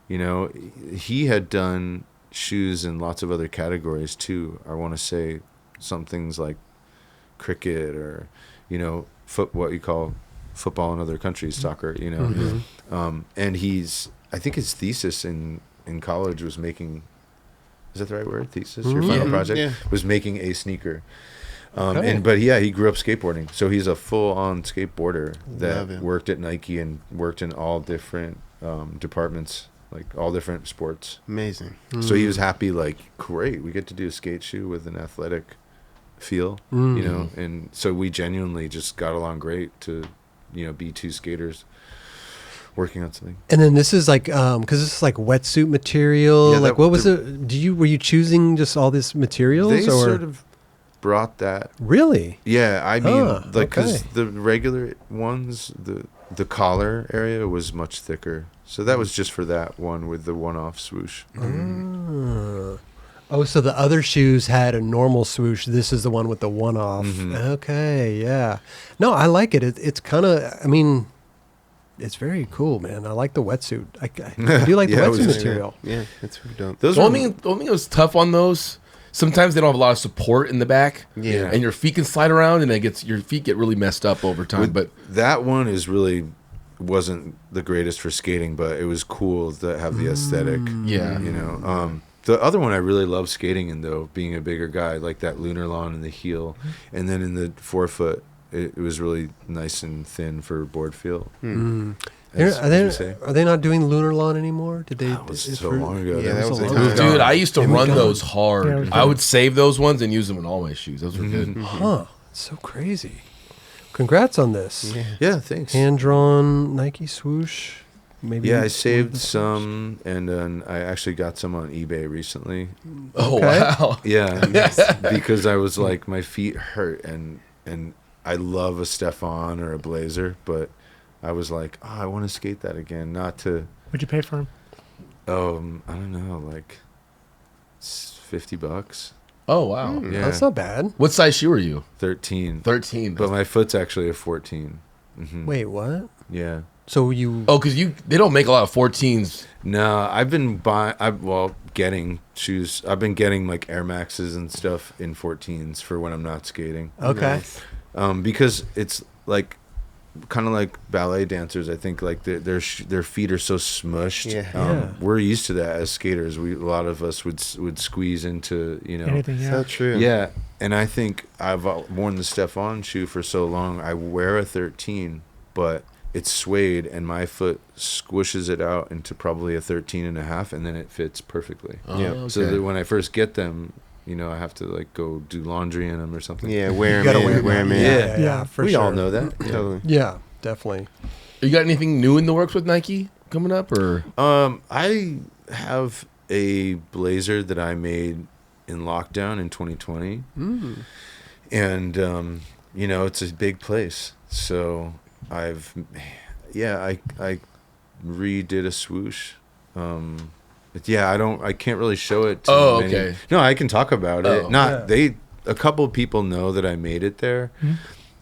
he had done shoes in lots of other categories too. I want to say some things like cricket, or what you call football in other countries, soccer, and I think his thesis in college was making, is that the right word, thesis, your final project was making a sneaker. But he grew up skateboarding, so he's a full-on skateboarder that worked at Nike and worked in all different departments, like all different sports. Amazing. So he was happy, like, great, we get to do a skate shoe with an athletic feel, and so we genuinely just got along great to be two skaters working on something. And then this is like, because this is like wetsuit material. Yeah, like, what was it? Were you choosing just all this materials? They or? sort of brought that. Really? Yeah, I mean, because okay. the regular ones, the collar area was much thicker, so that was just for that one with the one-off swoosh. Oh, so the other shoes had a normal swoosh. This is the one with the one-off. Okay, yeah. No, I like it. It's kind of, I mean, it's very cool, man. I like the wetsuit. I do like the Yeah, it was- wetsuit material. Yeah, that's really dope. Those The were only thing that was tough on those, sometimes they don't have a lot of support in the back. Yeah. And your feet can slide around, and your feet get really messed up over time. But that one wasn't the greatest for skating, but it was cool to have the aesthetic. yeah. The other one I really love skating in, though, being a bigger guy, like that lunar lawn in the heel, and then in the forefoot, it was really nice and thin for board feel. Are they not doing lunar lawn anymore? Did they? That was so long ago. Yeah, That was that was a a long time. time. Dude, I used to They were run gone. those hard. Yeah, it was I good. would save those ones and use them in all my shoes. Those were good. Huh? It's so crazy. Congrats on this. Yeah. Yeah, thanks. Hand drawn Nike swoosh. Maybe. Yeah, I saved some, and then I actually got some on eBay recently. Oh, Okay. wow. Yeah, because I was like, my feet hurt, and I love a Stefan or a Blazer, but I was like, oh, I want to skate that again. Not to, What'd you pay for him? I don't know, like $50. Oh wow. Yeah, That's not bad. What size shoe are you? 13. 13. But my foot's actually a 14. Mm-hmm. Wait, what? Yeah. So you? Oh, because they don't make a lot of 14s. No, I've been getting shoes. I've been getting like Air Maxes and stuff in 14s for when I'm not skating. Okay. Because it's like kind of like ballet dancers. I think like their feet are so smushed. Yeah. We're used to that as skaters. A lot of us would squeeze into Anything, yeah. So true. Yeah, and I think I've worn the Stefan shoe for so long. I wear a 13, but it's suede, and my foot squishes it out into probably a 13 and a half, and then it fits perfectly. Oh, Yeah. okay. So that when I first get them, I have to like go do laundry in them or something. Yeah, wear You them gotta in, wear them in. Yeah. Yeah. For we sure. all know that. Totally. Yeah, definitely. You got anything new in the works with Nike coming up, or? I have a blazer that I made in lockdown in 2020, and it's a big place, so I redid a swoosh. I can't really show it to many. Okay. No, I can talk about it. Oh. A couple people know that I made it there.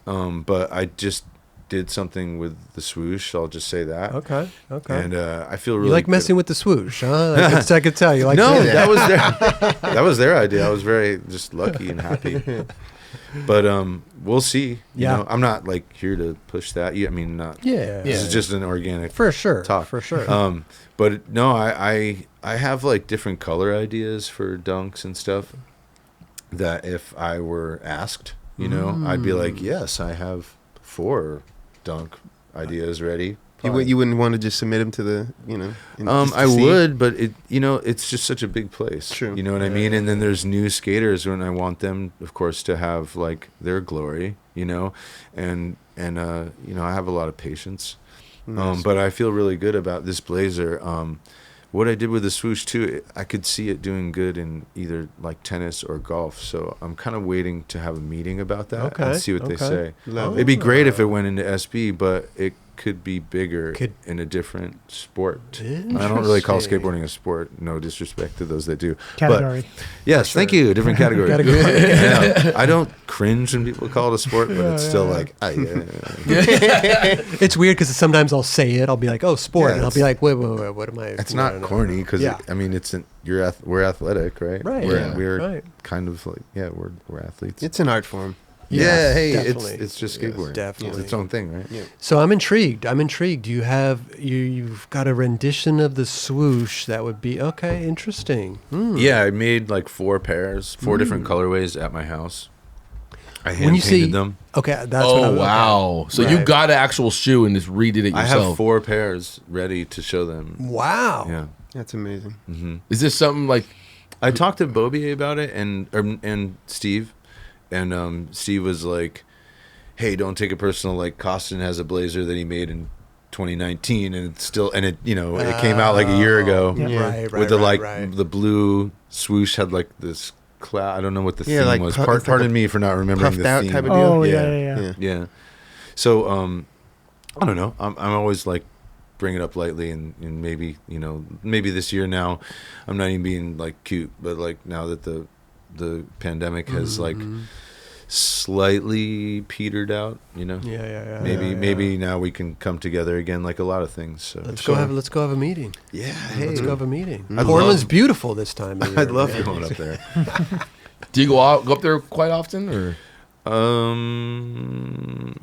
Mhm. But I just did something with the swoosh. I'll just say that. Okay. And I feel really You like good. messing with the swoosh, huh? I could tell you like. No, that. that was their idea. I was very just lucky and happy. But we'll see. Yeah. I'm not like here to push that. I mean, not. Yeah. This is just an organic For sure. talk. For sure. But no, I have like different color ideas for dunks and stuff that if I were asked, I'd be like, yes, I have 4 dunk ideas ready. You wouldn't want to just submit them to the, just to I see? would, but it's just such a big place. True. You know what I mean? And then there's new skaters, and I want them, of course, to have like their glory, and I have a lot of patience. Nice. But I feel really good about this blazer. What I did with the swoosh too, I could see it doing good in either like tennis or golf. So I'm kind of waiting to have a meeting about that Okay, and see what they okay. say. Love It'd be great if it went into SB, but it could be bigger Could- in a different sport. I don't really call Interesting. skateboarding a sport. No disrespect to those that do. Category. Yes, thank you. Different category. Yeah. I don't cringe when people call it a sport, but it's still like, It's weird because sometimes I'll say it. I'll be like, "Oh, sport," Yeah, and I'll be like, "Wait, what am I?" it's no, not no, no. corny because Yeah. we're athletic, right? Right, We're right. kind of like we're athletes. It's an art form. Yeah, hey, definitely. it's just skateboarding. definitely. It's its own thing, right? Yeah. So I'm intrigued. Do you have you've got a rendition of the swoosh that would be okay? Interesting. Yeah, I made like 4 pairs, 4 different colorways at my house. I hand When you painted say them. okay, that's what Oh I'm, wow! So you Right. got an actual shoe and just redid it I yourself. have 4 pairs ready to show them. Wow. Yeah. That's amazing. hmm Is this something like? I talked to Bobier about it and Steve, and Steve was like, "Hey, don't take it personal. Like Costin has a blazer that he made in 2019, and it's still it came out like a year ago Yeah. Yeah. Right, right, with the right. the blue swoosh had like this cloud. I don't know what the Yeah, theme like was. it's like Pardon a me for not remembering puffed the out theme. type of deal. Oh, Yeah. yeah. Yeah. So I don't know. I'm always like bring it up lightly and maybe maybe this year now I'm not even being like cute, but like now that the pandemic has like slightly petered out, Yeah. maybe now we can come together again like a lot of things. So Let's go have a meeting. yeah, Let's go have a meeting. I'd Portland's love- beautiful this time of year. I'd love man. going up there. Do you go up there quite often, or?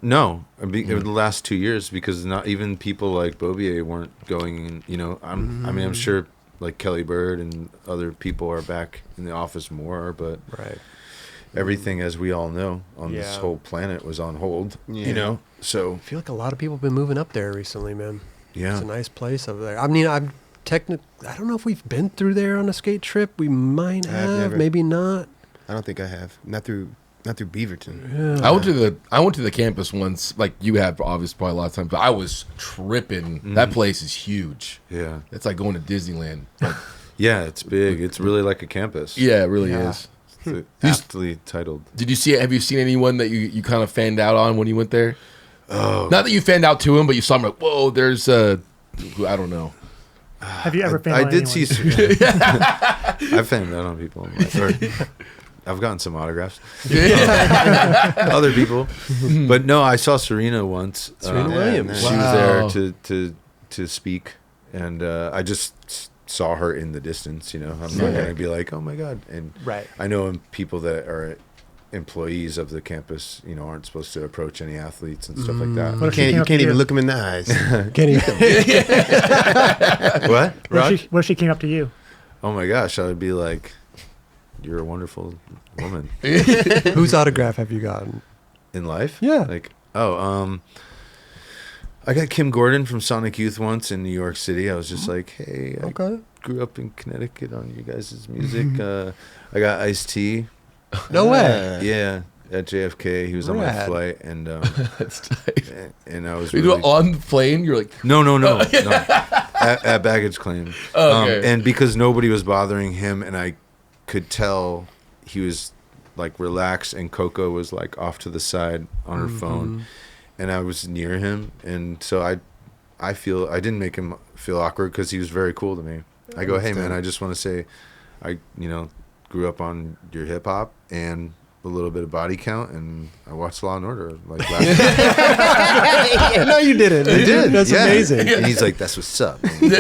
No, over the last 2 years, because not even people like Bobier weren't going in, I mean, I'm sure like Kelly Bird and other people are back in the office more, but Right. everything, as we all know, on this Yeah. whole planet was on hold, Yeah. so I feel like a lot of people have been moving up there recently, man. yeah. It's a nice place over there. I mean, I don't know if we've been through there on a skate trip. We might I've have, never. maybe not. I don't think I have. Not through Beaverton. Yeah. I went to the campus once, like you have, obviously, probably a lot of times. But I was tripping. That place is huge. Yeah. It's like going to Disneyland. Like, Yeah, it's big. It's really like a campus. yeah, it really Yeah. is. It's aptly titled. Did you see it? Have you seen anyone that you kind of fanned out on when you went there? Oh, Not that you fanned out to him, but you saw him like, whoa, there's I don't know. Have you ever fanned I out did anyone? see. I've fanned out on people. I've gotten some autographs. Other people, but no, I saw Serena once. Serena Williams. She Wow. was there to speak, and I just saw her in the distance. I'm not gonna be like, oh my god. And Right. I know people that are employees of the campus, aren't supposed to approach any athletes and stuff like that. What if she came You up can't to even you? look them in the eyes. Kenny. What? Raj? What if she came up to you? Oh my gosh, I would be like, you're a wonderful woman Whose autograph have you gotten? in life. Yeah. I got Kim Gordon from Sonic Youth once in New York City. I was just like, hey, I Okay. grew up in Connecticut on you guys' music. I got Ice-T. No way. Yeah, at JFK. He was on my Rad. flight, and That's tight. and I was You really... do it on the plane, you're like, No. At baggage claim. Okay. And because nobody was bothering him, and I could tell he was like relaxed, and Coco was like off to the side on her phone, and I was near him, and so I didn't make him feel awkward because he was very cool to me. I go, hey man, I just want to say, I grew up on your hip hop and a little bit of Body Count, and I watched Law and Order like last No, you didn't. I did. That's yeah. amazing. And he's like, "That's what's up." and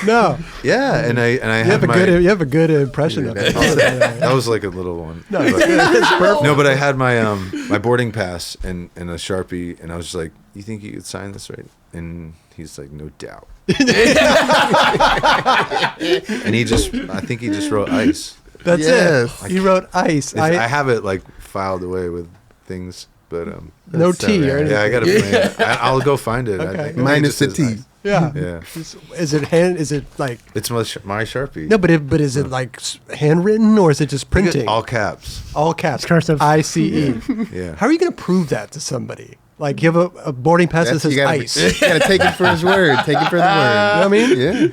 No, yeah, and I you have a good impression of it. that was like a little one. No, But- it's perfect. no, but I had my my boarding pass and a Sharpie, and I was just like, "You think you could sign this, right?" And he's like, "No doubt." And I think he just wrote ice. That's Yes. it. He wrote ice. I have it like filed away with things, but No That's so T or rad. anything. yeah, I gotta find it. I'll go find it. I Okay. think. Minus the It just says T. ice. Yeah. Yeah, Is it like it's my Sharpie. no? But is it like handwritten or is it just printing? All caps. All caps. It's cursive. ICE. Yeah. How are you going to prove that to somebody? Like you have a boarding pass that says you gotta, ice. You gotta take it for his word. Take it for the word. You know what I mean? Yeah.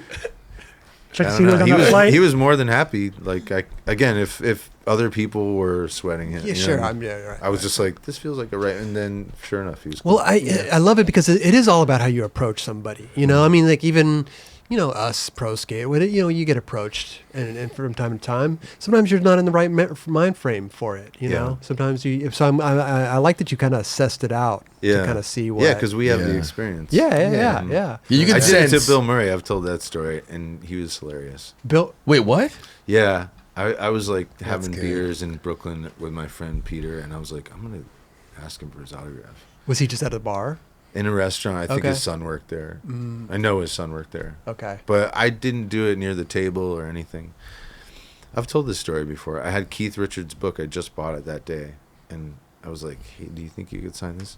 Check I to don't see who was know. on He that was, flight. he was more than happy. Like if other people were sweating it, Yeah, you sure. know, Right. I was just like, this feels like a right. And then sure enough, he was cool. Well, I love it because it is all about how you approach somebody. You know, I mean, like even us pro skate, when you get approached, and from time to time, sometimes you're not in the right mind frame for it. You know, sometimes I like that you kind of assessed it out to kind of see what. Yeah, because we have the Yeah. experience. Yeah. you can I did it sense. to Bill Murray. I've told that story, and he was hilarious. Bill, Wait, what? Yeah, I was like having good. beers in Brooklyn with my friend Peter, and I was like, I'm gonna ask him for his autograph was he just at a bar? in a restaurant. I think Okay. his son worked there. I know his son worked there. Okay. But I didn't do it near the table or anything. I've told this story before. I had Keith Richards' book. I just bought it that day. And I was like, hey, do you think you could sign this?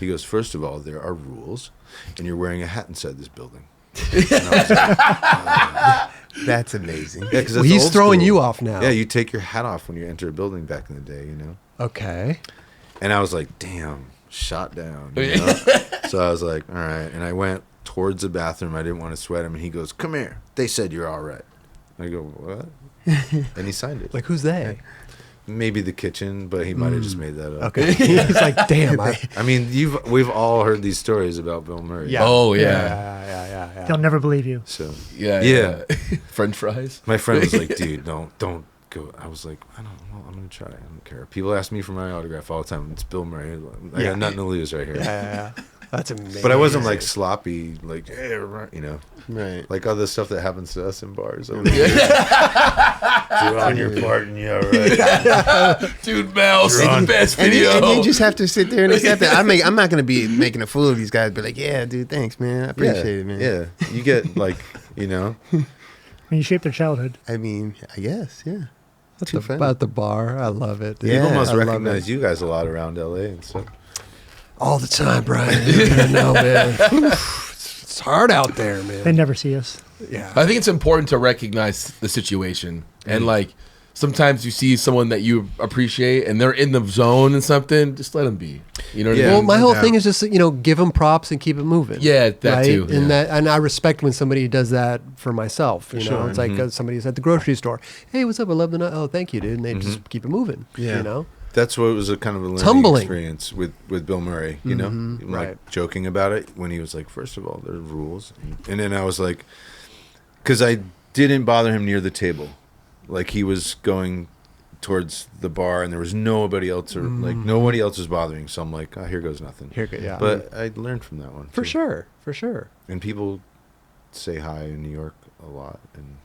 He goes, first of all, there are rules. And you're wearing a hat inside this building. And I was like, That's amazing. yeah, 'cause Well, that's he's old throwing school. you off now. Yeah, you take your hat off when you enter a building back in the day, Okay. And I was like, damn, shot down. So I was like, all right. And I went towards the bathroom. I didn't want to sweat him. And he goes, come here. They said you're all right. I go, what? And he signed it. Like who's they? Maybe the kitchen, but he might have just made that up. Okay. He's like, damn. I mean, we've all heard these stories about Bill Murray. Yeah. Oh, yeah. Yeah. They'll never believe you. So Yeah. French fries. my friend was like, dude, don't go. I was like, I don't know. I'm gonna try. I don't care. People ask me for my autograph all the time. It's Bill Murray. I got nothing to lose right here. Yeah. That's amazing. But I wasn't like sloppy, like Right. like other stuff that happens to us in bars. Over You're on your part, and yeah, right. Dude, Mouse, the best And video. you just have to sit there and accept it. I'm not gonna be making a fool of these guys. Be like, yeah, dude, thanks, man. I appreciate it, man. Yeah, you get like I mean, you shaped their childhood. I mean, I guess, yeah. about the bar. I love it. dude. people must I love recognize it. you guys a lot around LA and stuff. all the time, Brian. I know, man. It's hard out there, They man. never see us. Yeah. I think it's important to recognize the situation. And like sometimes you see someone that you appreciate and they're in the zone and something, just let them be. You know what Yeah. I Well, mean? my whole doubt. thing is just give them props and keep it moving. Yeah, that too, And yeah. and I respect when somebody does that for myself. You know, sure. it's like somebody's at the grocery store. Hey, what's up? I love the night. Oh, thank you, dude. And they just keep it moving. Yeah. You know. that's what was a kind of a learning Tumbling. experience with Bill Murray, you know, like right. joking about it when he was like, first of all, there are rules. And then I was like, because I didn't bother him near the table. Like he was going towards the bar and there was nobody else or like nobody else was bothering. So I'm like, oh, here goes nothing. Yeah. But I learned from that one. For too. sure. And people say hi in New York a lot and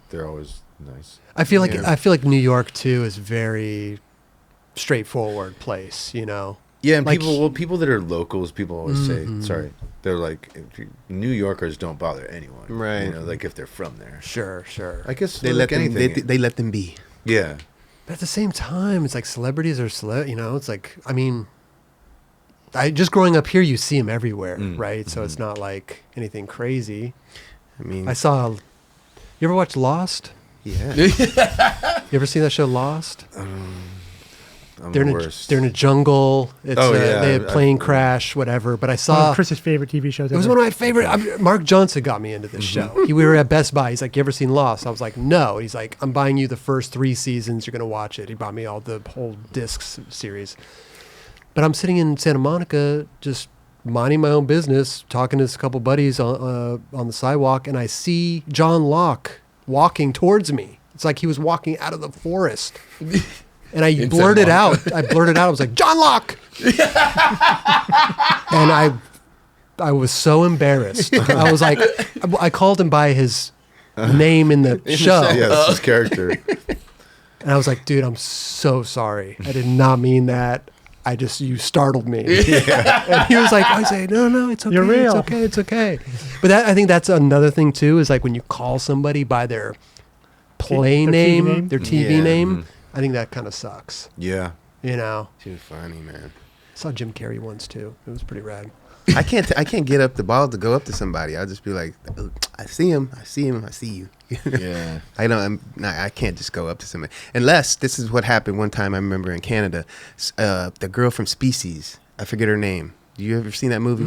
they're always nice. I feel like New York too is very straightforward place, you know. Yeah, and like, people that are locals, people always say, sorry, they're like, New Yorkers don't bother anyone, right? You know, like if they're from there. Sure. I guess they let them. They let them be. Yeah, but at the same time, it's like celebrities are you know. It's like, I mean, I just growing up here, you see them everywhere, right? So it's not like anything crazy. I mean, you ever watch Lost? Yeah. You ever see that show Lost? I'm They're the in worst. they're in a jungle. It's they had plane crash, whatever. But I One saw of Chris's favorite TV shows. it was one of my favorite. Mark Johnson got me into this show. We were at Best Buy. He's like, "You ever seen Lost?" I was like, "No." He's like, "I'm buying you the first 3 seasons. You're gonna watch it." He bought me all the whole discs series. But I'm sitting in Santa Monica, just minding my own business, talking to a couple buddies on the sidewalk, and I see John Locke walking towards me. It's like he was walking out of the forest. And I blurted out. I was like, "John Locke!" And I was so embarrassed. I was like, I called him by his name in the show. Yeah, that's his character. And I was like, "Dude, I'm so sorry. I did not mean that. You startled me." And he was like, I say, no, it's okay. You're real. It's okay. But I think that's another thing too, is like when you call somebody by their play Their TV name, name? their TV name, I think that kind of sucks. Yeah. You know? Too funny, man. I saw Jim Carrey once too. It was pretty rad. I can't get up the ball to go up to somebody. I'll just be like, I see him, I see you. Yeah. I can't just go up to somebody unless this is what happened one time. I remember in Canada, the girl from Species. I forget her name. You ever seen that movie?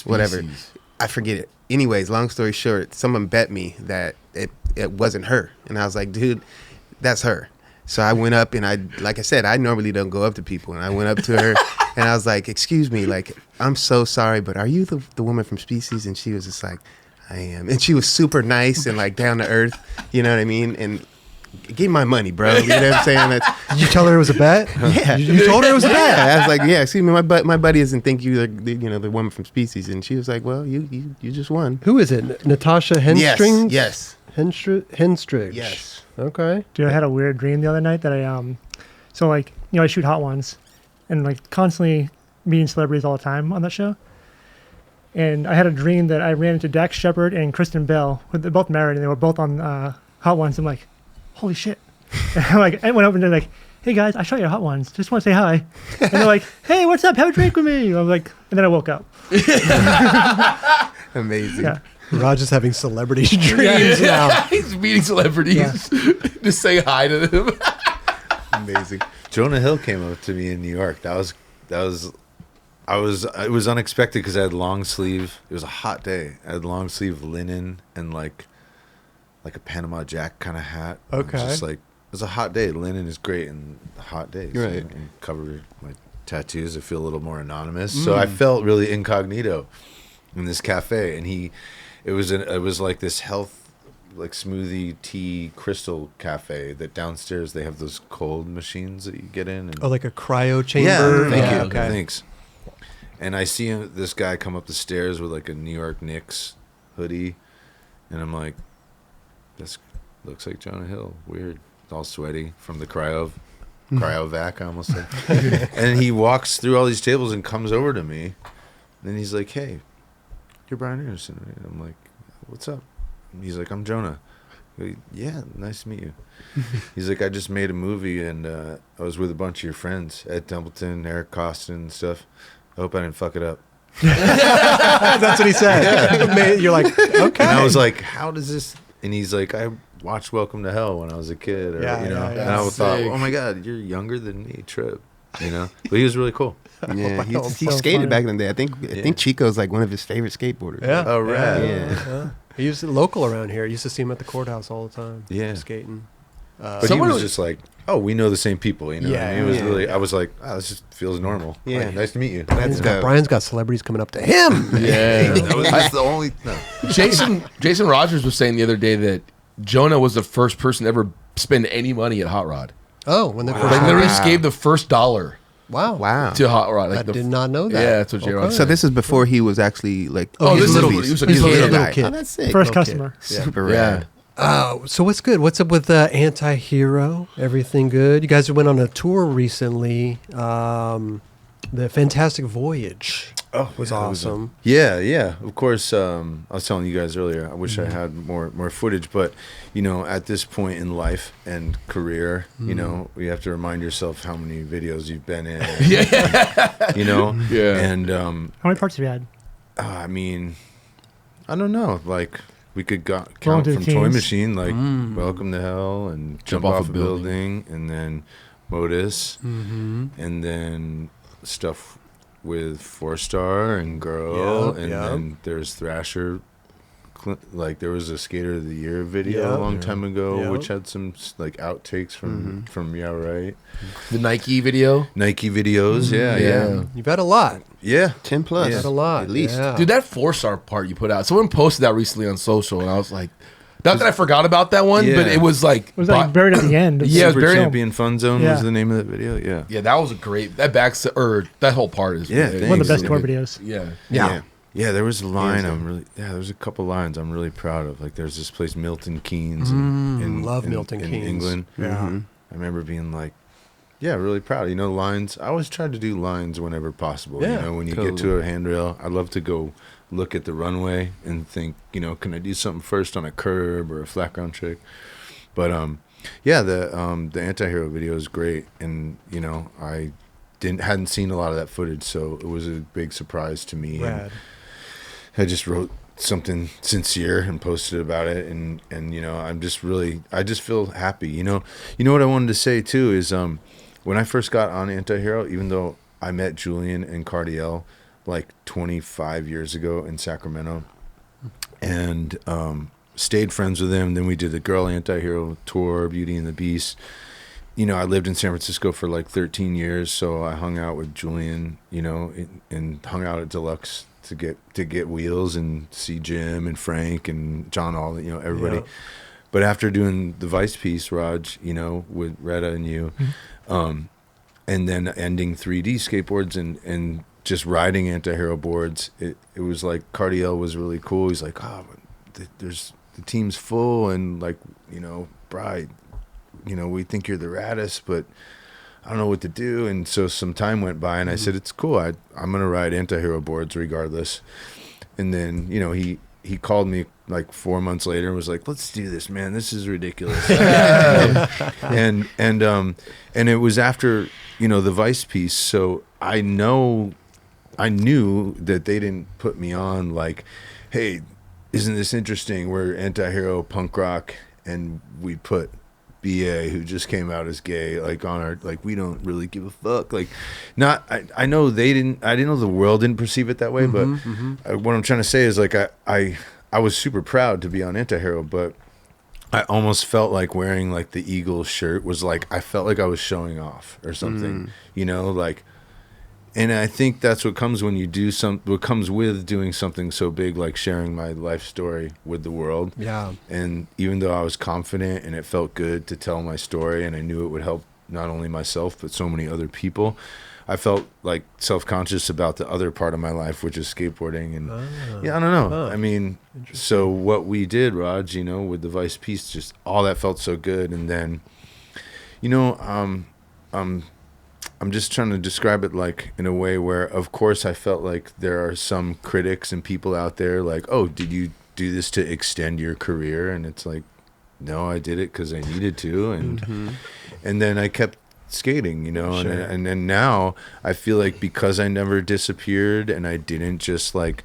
Whatever. I forget it. Anyways, long story short, someone bet me that it wasn't her, and I was like, dude, that's her. So I went up and like I said, I normally don't go up to people, and I went up to her and I was like, excuse me, like, I'm so sorry, but are you the woman from Species? And she was just like, I am. And she was super nice and like down to earth, you know what I mean? And give me my money, bro. You know what I'm saying? Did you tell her it was a bet? Yeah. You told her it was a bet? Yeah, I was like, yeah, excuse me, my buddy doesn't think you're the woman from Species. And she was like, well, you just won. Who is it? Natasha Henstridge? Yes. Henstridge. Yes. Okay. Dude, I had a weird dream the other night that I shoot Hot Ones, and like constantly meeting celebrities all the time on that show. And I had a dream that I ran into Dax Shepard and Kristen Bell. They're both married, and they were both on Hot Ones. I'm like, holy shit! And I went up and they're like, hey guys, I shot you Hot Ones. Just want to say hi. And they're like, hey, what's up? Have a drink with me. I was like, and then I woke up. Amazing. Yeah. Raj is having celebrity dreams now. He's meeting celebrities. Just say hi to them. Amazing. Jonah Hill came up to me in New York. It was unexpected because I had long sleeve. It was a hot day. I had long sleeve linen and like a Panama Jack kind of hat. Okay. Just like, it was a hot day. Linen is great in hot days. Right. And cover my tattoos. I feel a little more anonymous. So I felt really incognito in this cafe, and it was like this health, like smoothie tea crystal cafe that downstairs they have those cold machines that you get in. And, Oh, like a cryo chamber? thank Yeah, you. okay. Thanks. And I see this guy come up the stairs with like a New York Knicks hoodie, and I'm like, this looks like Jonah Hill. Weird. It's all sweaty from the cryovac, I almost said. And he walks through all these tables and comes over to me, and he's like, hey, you're Brian Anderson, right? I'm like, what's up? And he's like, I'm Jonah. I go, yeah, nice to meet you. He's like, I just made a movie, and I was with a bunch of your friends, Ed Templeton, Eric Costin, and stuff. I hope I didn't fuck it up. That's what he said. You're like, okay. And I was like, how does this? And he's like, I watched Welcome to Hell when I was a kid, or, Yeah, you know. yeah, And I thought, Sick. oh my God, you're younger than me, Trip. You know, but he was really cool. Yeah, he Wow, he so skated funny. back in the day. I think Chico's like one of his favorite skateboarders. Yeah. Oh, rad. Yeah. He was local around here. I used to see him at the courthouse all the time. Yeah. Skating. But Someone he was was- just like, oh, we know the same people. You know, Yeah, and it was yeah, really. yeah. I was like, oh, this just feels normal. Yeah. Like, nice to meet you. Brian's got celebrities coming up to him. Yeah. That's the only. No. Jason Rogers was saying the other day that Jonah was the first person to ever spend any money at Hot Rod. Oh, when they first Like literally Wow. gave the first $1 wow. Wow. to Hot Rod. Like I did not know that. Yeah, that's what J. Rod Okay. So said. this is before he was actually like. Oh, his this is movies. when he was a He's kid. little Little guy. kid. Oh, that's sick. First Okay. customer. Super Yeah. rad. So what's good? What's up with Anti-Hero? Everything good? You guys went on a tour recently. The Fantastic Voyage was awesome. Yeah. Of course, I was telling you guys earlier. I wish I had more footage, but you know, at this point in life and career, you know, you have to remind yourself how many videos you've been in. Yeah. You know. Yeah. And How many parts have you had? I mean, I don't know. Like we could count to the from Toy Teens. Machine, like Welcome to Hell, and Jump Off a Building, and then Modus, and then stuff with 4-Star and Girl, Yep, and yep. then there's Thrasher. Like there was a Skater of the Year video Yep. a long time ago, Yep. which had some like outtakes from Yeah Right, The Nike video. Nike videos. Yeah. You've had a lot. 10 plus. You've had a lot. At least. Yeah. Dude, that 4-Star part you put out. Someone posted that recently on social, and I was like, not that I forgot about that one, but Yeah. it was like, It was like buried at the end. Yeah, it was Super buried- Champion Fun Zone Yeah. was the name of that video. Yeah. yeah, that was a great. That that whole part is Yeah, really- one of the Thanks. best tour videos. Yeah, Yeah. Yeah, there was a line Hands down. there's a couple lines I'm really proud of. Like there's this place Milton Keynes love Milton in Keynes. England. Yeah. I remember being like, yeah, really proud. You know, lines. I always try to do lines whenever possible. Yeah, You know, when you totally. get to a handrail, I love to go look at the runway and think, you know, can I do something first on a curb or a flat ground trick? But yeah, the Anti-Hero video is great, and you know, I hadn't seen a lot of that footage, so it was a big surprise to me. And Rad. I just wrote something sincere and posted about it, and you know, I just feel happy. You know what I wanted to say too is when I first got on Anti-Hero, even though I met Julian and Cardiel like 25 years ago in Sacramento, and stayed friends with them. Then we did the Girl Anti-Hero tour, Beauty and the Beast. You know, I lived in San Francisco for like 13 years, so I hung out with Julian, you know, and hung out at Deluxe to get wheels and see Jim and Frank and John, all, you know, everybody. Yeah. But after doing the Vice piece, Raj, you know, with Retta and you, and then ending 3D skateboards and just riding Anti-Hero boards, it was like Cardiel was really cool. He's like, there's the team's full, and like, you know, Bride, you know, we think you're the raddest, but I don't know what to do. And so some time went by, and I said, it's cool. I'm gonna ride Anti-Hero boards regardless. And then, you know, he called me like 4 months later and was like, let's do this, man. This is ridiculous. and it was after, you know, the Vice piece. So I knew that they didn't put me on like, hey, isn't this interesting? We're Anti-Hero punk rock, and we put BA, who just came out as gay, like on our, like, we don't really give a fuck. Like, not, I know I didn't know the world didn't perceive it that way, but what I'm trying to say is like, I was super proud to be on Anti-Hero, but I almost felt like wearing like the Eagles shirt was like, I felt like I was showing off or something, you know, like, and I think that's what comes when you do what comes with doing something so big, like sharing my life story with the world. Yeah. And even though I was confident and it felt good to tell my story, and I knew it would help not only myself, but so many other people, I felt like self-conscious about the other part of my life, which is skateboarding. And yeah, I don't know. I mean, so what we did, Raj, you know, with the Vice piece, just all that felt so good. And then, you know, I'm just trying to describe it like in a way where, of course, I felt like there are some critics and people out there like, oh, did you do this to extend your career? And it's like, no, I did it because I needed to. And then I kept skating, you know, Sure. and then now I feel like because I never disappeared and I didn't just like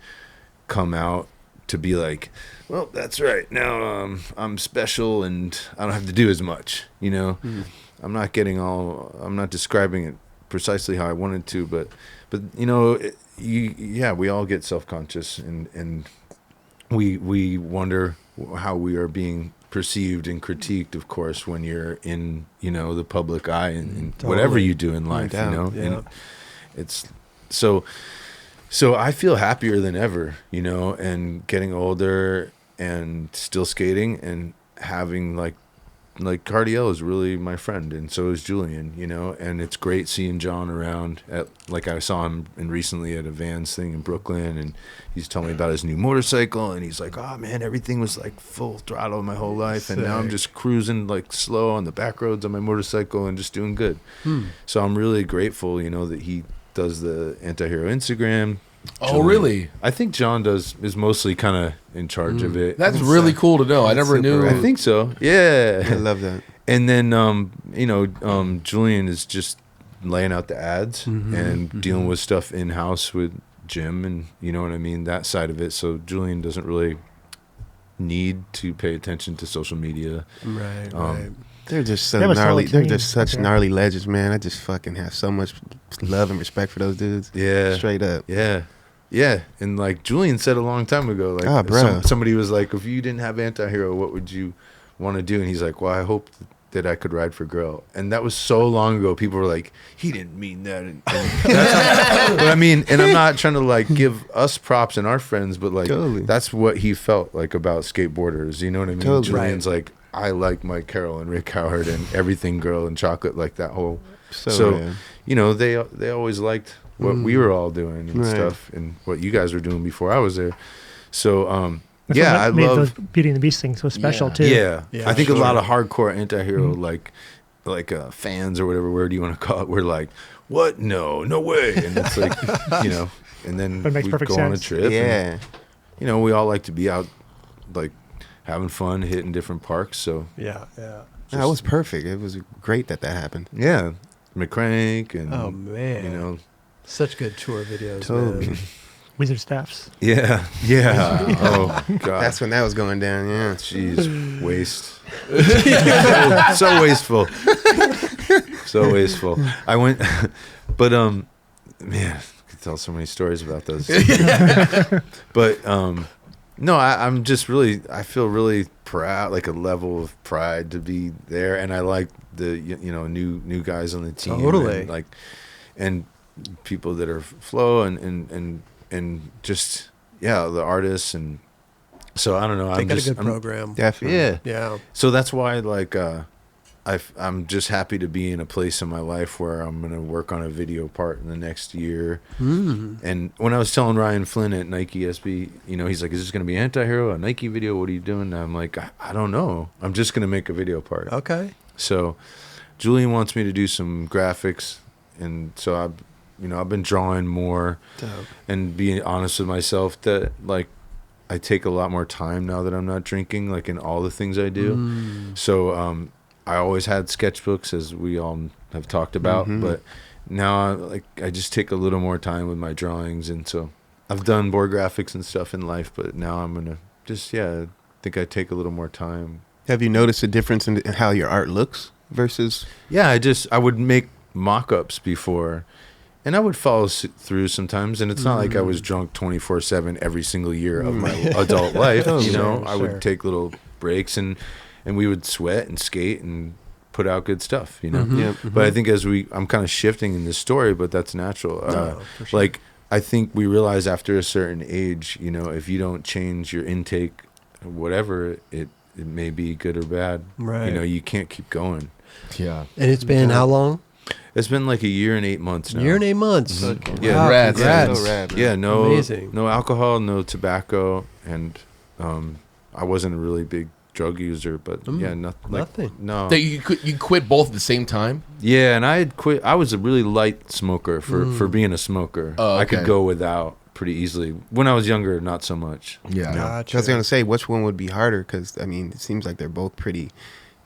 come out to be like, well, that's right, now I'm special and I don't have to do as much, you know. I'm not describing it precisely how I wanted to, but you know, we all get self-conscious, and we wonder how we are being perceived and critiqued, of course, when you're in, the public eye and whatever you do in life, Yeah. and it's so I feel happier than ever, and getting older and still skating and having like Cardiel is really my friend, and so is Julian, and it's great seeing John around like I saw him recently at a Vans thing in Brooklyn, and he's telling me about his new motorcycle, and he's like, oh man, everything was like full throttle my whole life, and now I'm just cruising like slow on the back roads on my motorcycle and just doing good. So I'm really grateful, that he does the Anti-Hero Instagram. Oh, Julian. really? I think John is mostly kind of in charge of it. That's really cool to know. I never knew. super I think so. Yeah. I love that. And then, Julian is just laying out the ads and dealing with stuff in-house with Jim and, you know what I mean, that side of it. So Julian doesn't really need to pay attention to social media. Right. They're just They so have a solid gnarly. They're team just such out there. gnarly legends, man. I just fucking have so much love and respect for those dudes. Yeah. Straight up. Yeah. Yeah. And like Julian said a long time ago, like Oh, bro. somebody was like, if you didn't have Anti-Hero, what would you want to do? And he's like, well, I hope that I could ride for Girl. And that was so long ago. People were like, he didn't mean that. And that's but I mean, and I'm not trying to like give us props and our friends, but like Totally. that's what he felt like about skateboarders. You know what I mean? Totally. Julian's like, I like Mike Carroll and Rick Howard and everything Girl and Chocolate, like that whole. So rad. they always liked what we were all doing and Right. stuff, and what you guys were doing before I was there. So That's yeah, what I made love. those Beauty and the Beast things so special too. Yeah. Yeah, I think sure. a lot of hardcore Anti-Hero like fans or whatever word you want to call it, were like, what? No way. And it's like, and then That makes we perfect go on a sense. trip. Yeah. And, we all like to be out, like having fun, hitting different parks. So Yeah. That was perfect. It was great that happened. yeah, McCrank and Oh man. Such good tour videos. Totally. Man. Wizard staffs. yeah. Oh God. That's when that was going down. Yeah. Jeez, waste. so wasteful. So wasteful. I went, but man, I could tell so many stories about those. But no, I'm just really, I feel really proud, like a level of pride to be there, and I like the new guys on the team. Totally. And people that are Flo and just the artists, and so I don't know. They got a good program. Definitely. Yeah. Yeah. So that's why I'm just happy to be in a place in my life where I'm going to work on a video part in the next year. And when I was telling Ryan Flynn at Nike SB, he's like, is this going to be Anti-Hero, a Nike video? What are you doing? And I'm like, I don't know. I'm just going to make a video part. Okay. So Julian wants me to do some graphics. And so I've been drawing more. Dope. And being honest with myself that like I take a lot more time now that I'm not drinking, like in all the things I do. So I always had sketchbooks, as we all have talked about, but now I just take a little more time with my drawings, and so I've done board graphics and stuff in life, but now I'm gonna just I think I take a little more time. Have you noticed a difference in how your art looks versus? Yeah, I would make mock-ups before, and I would follow through sometimes, and it's not like I was drunk 24/7 every single year of my adult life. I would take little breaks, and we would sweat and skate and put out good stuff. But I think I'm kind of shifting in this story, but that's natural. For sure. Like I think we realize after a certain age, if you don't change your intake, whatever it may be good or bad, Right. You can't keep going. Yeah. And it's been how long? It's been like a year and 8 months now. Year and 8 months. Yeah. Wow, Congrats. congrats. So rad, man. Yeah, no, Amazing. no alcohol, no tobacco, and I wasn't a really big drug user, but Nothing. No. That you quit both at the same time? Yeah, and I had quit. I was a really light smoker for being a smoker. Oh, I could okay. go without pretty easily. When I was younger, not so much. Yeah. Gotcha. I was gonna say which one would be harder because it seems like they're both pretty,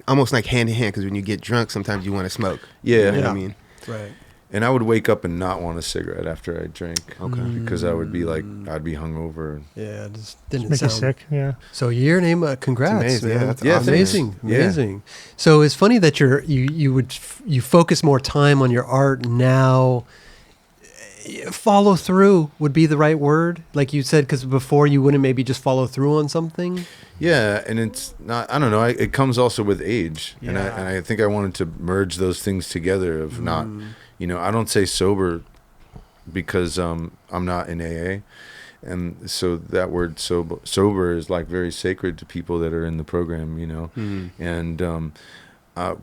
almost like hand in hand. Because when you get drunk, sometimes you want to smoke. Yeah. You know what Yeah. I mean. Right. And I would wake up and not want a cigarette after I drank. Okay. Because I would be like, I'd be hungover. Yeah, it just didn't Make you sound sick. Yeah. So year and 8 months, congrats, It's amazing. man. Yeah, that's Yeah, awesome. amazing, Yeah. amazing. So it's funny that you focus more time on your art now. follow through would be the right word, like you said, because before you wouldn't maybe just follow through on something. Yeah, and it's not. I don't know. It comes also with age, and I think I wanted to merge those things together. Of not, I don't say sober because I'm not in AA, and so that word sober is like very sacred to people that are in the program. And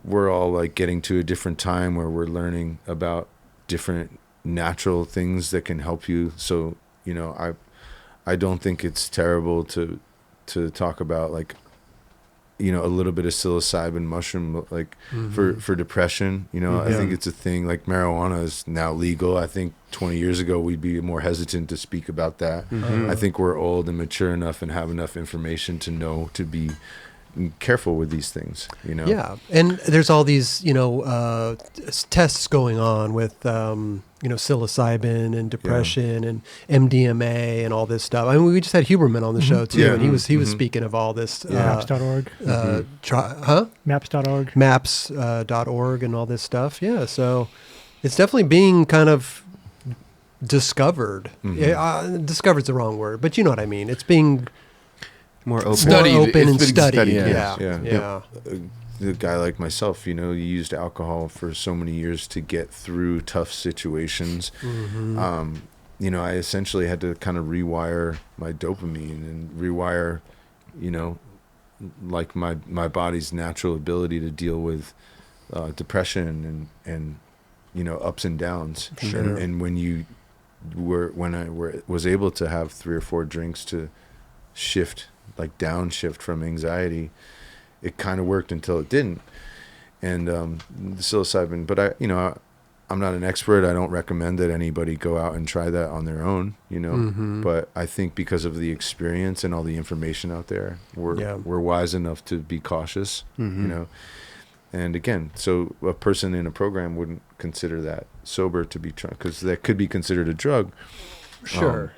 we're all like getting to a different time where we're learning about different natural things that can help you. So I don't think it's terrible to talk about like a little bit of psilocybin mushroom like for depression. I think it's a thing. Like marijuana is now legal. I think 20 years ago we'd be more hesitant to speak about that. I think we're old and mature enough and have enough information to know to be careful with these things. Yeah, and there's all these tests going on with psilocybin and depression and MDMA and all this stuff. I mean, we just had Huberman on the show too, and he was speaking of all this. Maps.org. Maps.org. Maps.org and all this stuff. Yeah, so it's definitely being kind of discovered. Discovered's the wrong word, but you know what I mean. It's being more open, and studied. Yeah. A guy like myself, he used alcohol for so many years to get through tough situations. I essentially had to kind of rewire my dopamine and rewire, like my body's natural ability to deal with depression and ups and downs. Sure. And when I was able to have 3 or 4 drinks to downshift from anxiety, it kind of worked until it didn't. And the psilocybin, but I'm not an expert. I don't recommend that anybody go out and try that on their own, but I think because of the experience and all the information out there, we're wise enough to be cautious, and again, so a person in a program wouldn't consider that sober to be because that could be considered a drug. Sure.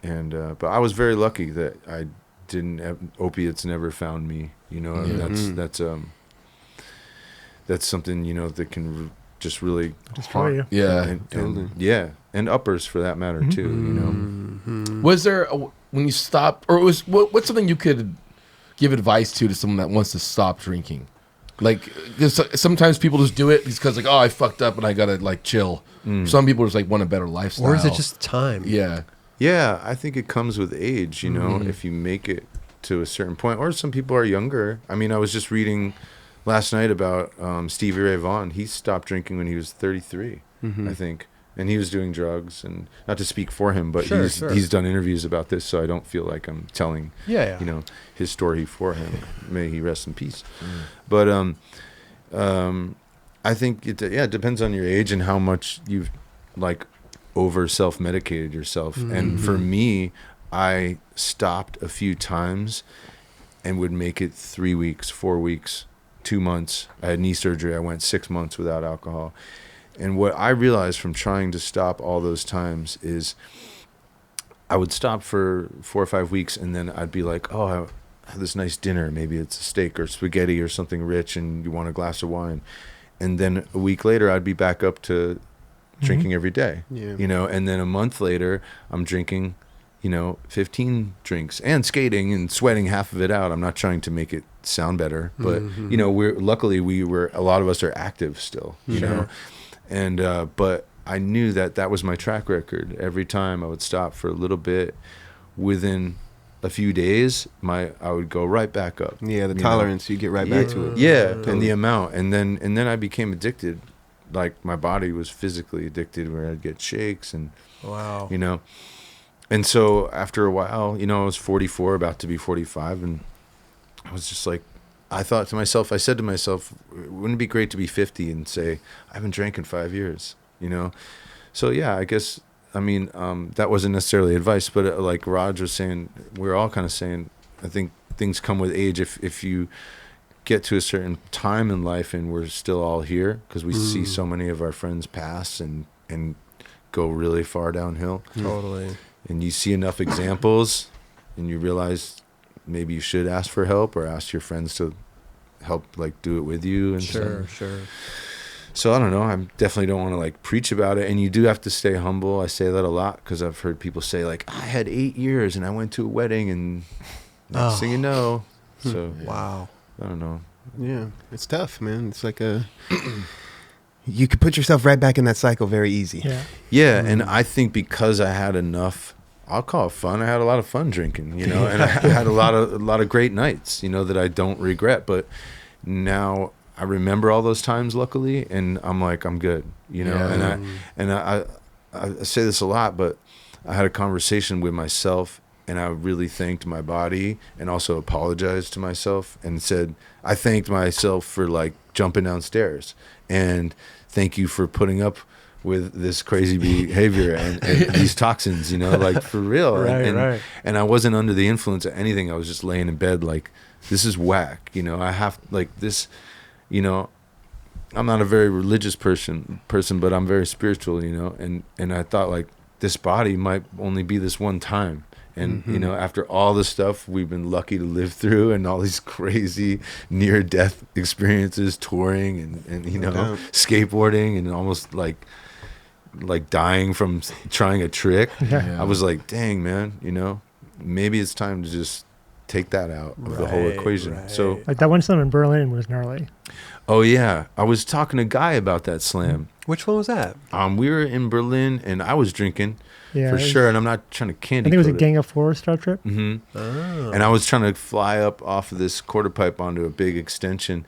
But I was very lucky that I didn't have, opiates never found me, that's something, that can just really destroy you. Yeah. And uppers for that matter too, Was there, when you stopped, or what's something you could give advice to someone that wants to stop drinking? Like, 'cause sometimes people just do it because like, oh, I fucked up and I gotta like chill. Some people just like want a better lifestyle. Or is it just time? Yeah. Yeah, I think it comes with age, if you make it to a certain point. Or some people are younger. I mean, I was just reading last night about Stevie Ray Vaughan. He stopped drinking when he was 33, I think. And he was doing drugs. And not to speak for him, but he's done interviews about this, so I don't feel like I'm telling, his story for him. May he rest in peace. But I think it depends on your age and how much you've like over self-medicated yourself. And for me, I stopped a few times and would make it 3 weeks, 4 weeks, 2 months. I had knee surgery. I went 6 months without alcohol. And what I realized from trying to stop all those times is I would stop for 4 or 5 weeks, and then I'd be like, oh, I had this nice dinner. Maybe it's a steak or spaghetti or something rich, and you want a glass of wine. And then a week later, I'd be back up to drinking every day, and then a month later I'm drinking, 15 drinks and skating and sweating half of it out. I'm not trying to make it sound better, but a lot of us are active still, and but I knew that was my track record. Every time I would stop for a little bit, within a few days I would go right back up. The tolerance, you get right back to it. And the amount, and then I became addicted. Like my body was physically addicted, where I'd get shakes and and so after a while, I was 44, about to be 45, and I was just like, I said to myself, wouldn't it be great to be 50 and say I haven't drank in 5 years, So yeah, I guess that wasn't necessarily advice, but like Raj was saying, we're all kind of saying, I think things come with age. If you get to a certain time in life and we're still all here because we see so many of our friends pass and go really far downhill. Totally. And you see enough examples and you realize maybe you should ask for help or ask your friends to help like do it with you. And Sure. So I don't know. I definitely don't want to like preach about it. And you do have to stay humble. I say that a lot because I've heard people say like, I had 8 years and I went to a wedding and next thing you know. So Wow. I don't know. Yeah, it's tough, man. It's like you could put yourself right back in that cycle very easy. Yeah. Yeah, and I think because I had enough, I'll call it fun. I had a lot of fun drinking, you know, and I had a lot of great nights, you know, that I don't regret. But now I remember all those times, luckily, and I'm like, I'm good, you know. And I say this a lot, but I had a conversation with myself, and I really thanked my body, and also apologized to myself, and said I thanked myself for like jumping downstairs, and thank you for putting up with this crazy behavior and these toxins, you know, like for real. Right. And I wasn't under the influence of anything. I was just laying in bed like, this is whack, you know. I have like this, you know. I'm not a very religious person, but I'm very spiritual, you know. And I thought like this body might only be this one time. And, you know, after all the stuff we've been lucky to live through and all these crazy near-death experiences, touring and you know, skateboarding and almost like dying from trying a trick, I was like, dang, man, you know, maybe it's time to just take that out of the whole equation. Right. So Like that one slam in Berlin was gnarly. oh, yeah. I was talking to Guy about that slam. Which one was that? We were in Berlin, and I was drinking Yeah. for it was- sure, and I'm not trying to I candy think it was a coat Gang of Four Star trip. hmm Oh. And I was trying to fly up off of this quarter pipe onto a big extension,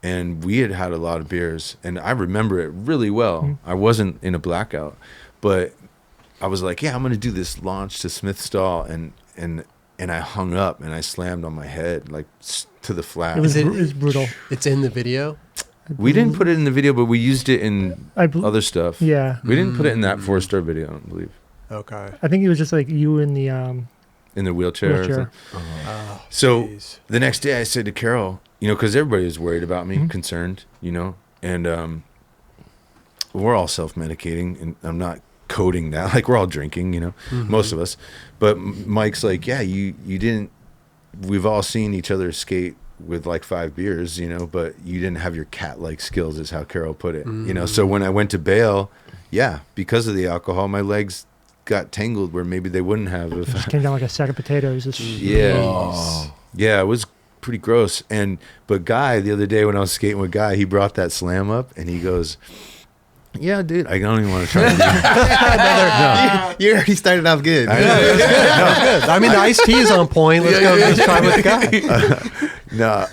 and we had a lot of beers, and I remember it really well. I wasn't in a blackout, but I was like, yeah, I'm going to do this launch to Smith Stall, and I hung up, and I slammed on my head, like, to the flat. It was, Is it- it was brutal. It's in the video? We didn't put it in the video, but we used it in other stuff. Yeah. We didn't put it in that 4-star video, I don't believe. Okay. I think it was just like you in the In the wheelchair. or wheelchair. something. Oh, So geez. the next day I said to Carol, you know, because everybody was worried about me, concerned, you know, and we're all self-medicating, and I'm not coding that. Like, we're all drinking, you know, most of us. But Mike's like, yeah, you didn't, we've all seen each other skate with like 5 beers, you know, but you didn't have your cat-like skills, is how Carol put it, you know. So when I went to bail, yeah, because of the alcohol, my legs got tangled where maybe they wouldn't have It if just came down like a sack of potatoes. Just, yeah, it was pretty gross. But Guy, the other day when I was skating with Guy, he brought that slam up, and he goes, yeah, dude, I don't even want to try to do it. You already started off good. Good. I mean, the iced tea is on point. Let's try with the guy. No,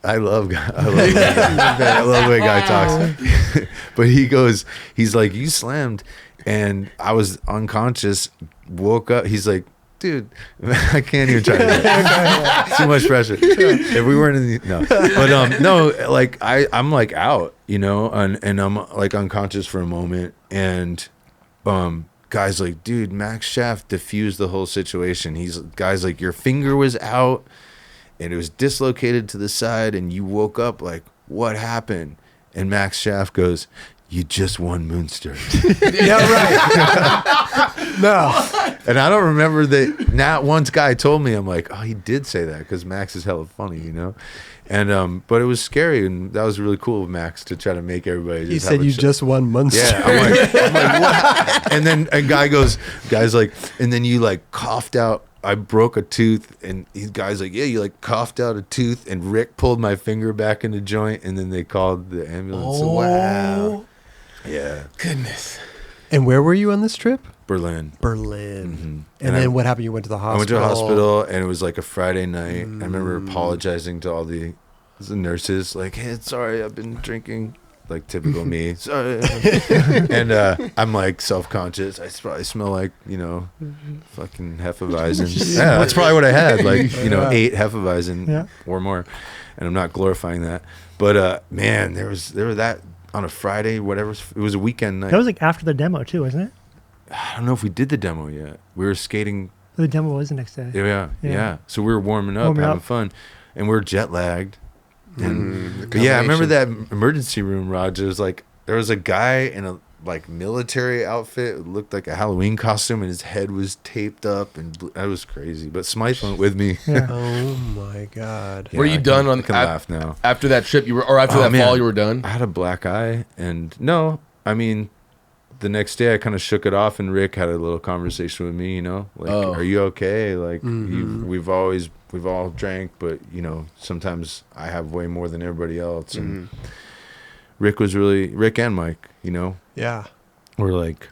I love Guy. I love the way Guy talks. But he's like, you slammed, and I was unconscious, woke up. He's like, dude, I can't even try to do it. Too much pressure. If we weren't in the, no. But no, like I'm like out, you know, and I'm like unconscious for a moment, and Guy's like, dude, Max Shaft diffused the whole situation. Guy's like, your finger was out and it was dislocated to the side, and you woke up like, what happened? And Max Shaft goes, you just won Moonster. Yeah, right. No. And I don't remember that. Not once Guy told me, I'm like, oh, he did say that, because Max is hella funny, you know. And but it was scary, and that was really cool of Max to try to make everybody. Just He have said a you sh- just won Munster. Yeah, I'm like, what? And then a guy's like, and then you like coughed out. I broke a tooth, and guy's like, yeah, you like coughed out a tooth, and Rick pulled my finger back in the joint, and then they called the ambulance. Oh. Wow. Yeah, Goodness. And where were you on this trip? Berlin. Berlin. Mhm. And And then I- what happened? You went to the I hospital. went to a hospital, and it was like a Friday night. I remember apologizing to all the nurses, like, hey, sorry, I've been drinking, like typical me. Sorry. And I'm like self-conscious. I probably smell like, you know, fucking Hefeweizen. Yeah, that's probably what I had, like, you know, 8 Hefeweizen or more. And I'm not glorifying that. But man, there was that on a Friday, whatever. It was a weekend night. that was like after the demo too, wasn't it? I don't know if we did the demo yet. We were skating. The demo was the next day. Yeah. So we were warming up, Warming having up. fun, and we were jet lagged. And The but yeah, I remember combination. that emergency room, Roger. Was like there was a guy like military outfit. It looked like a Halloween costume, and his head was taped up, and that was crazy. But Smythe went with me. Yeah. Oh my God. Were you done on I can laugh now. after that trip? You were, or after that man. fall, you were done. I had a black eye, and no, I mean, the next day I kind of shook it off, and Rick had a little conversation with me. You know, like, are you okay? Like, we've all drank, but you know, sometimes I have way more than everybody else, and Rick and Mike, you know. Yeah. Were like,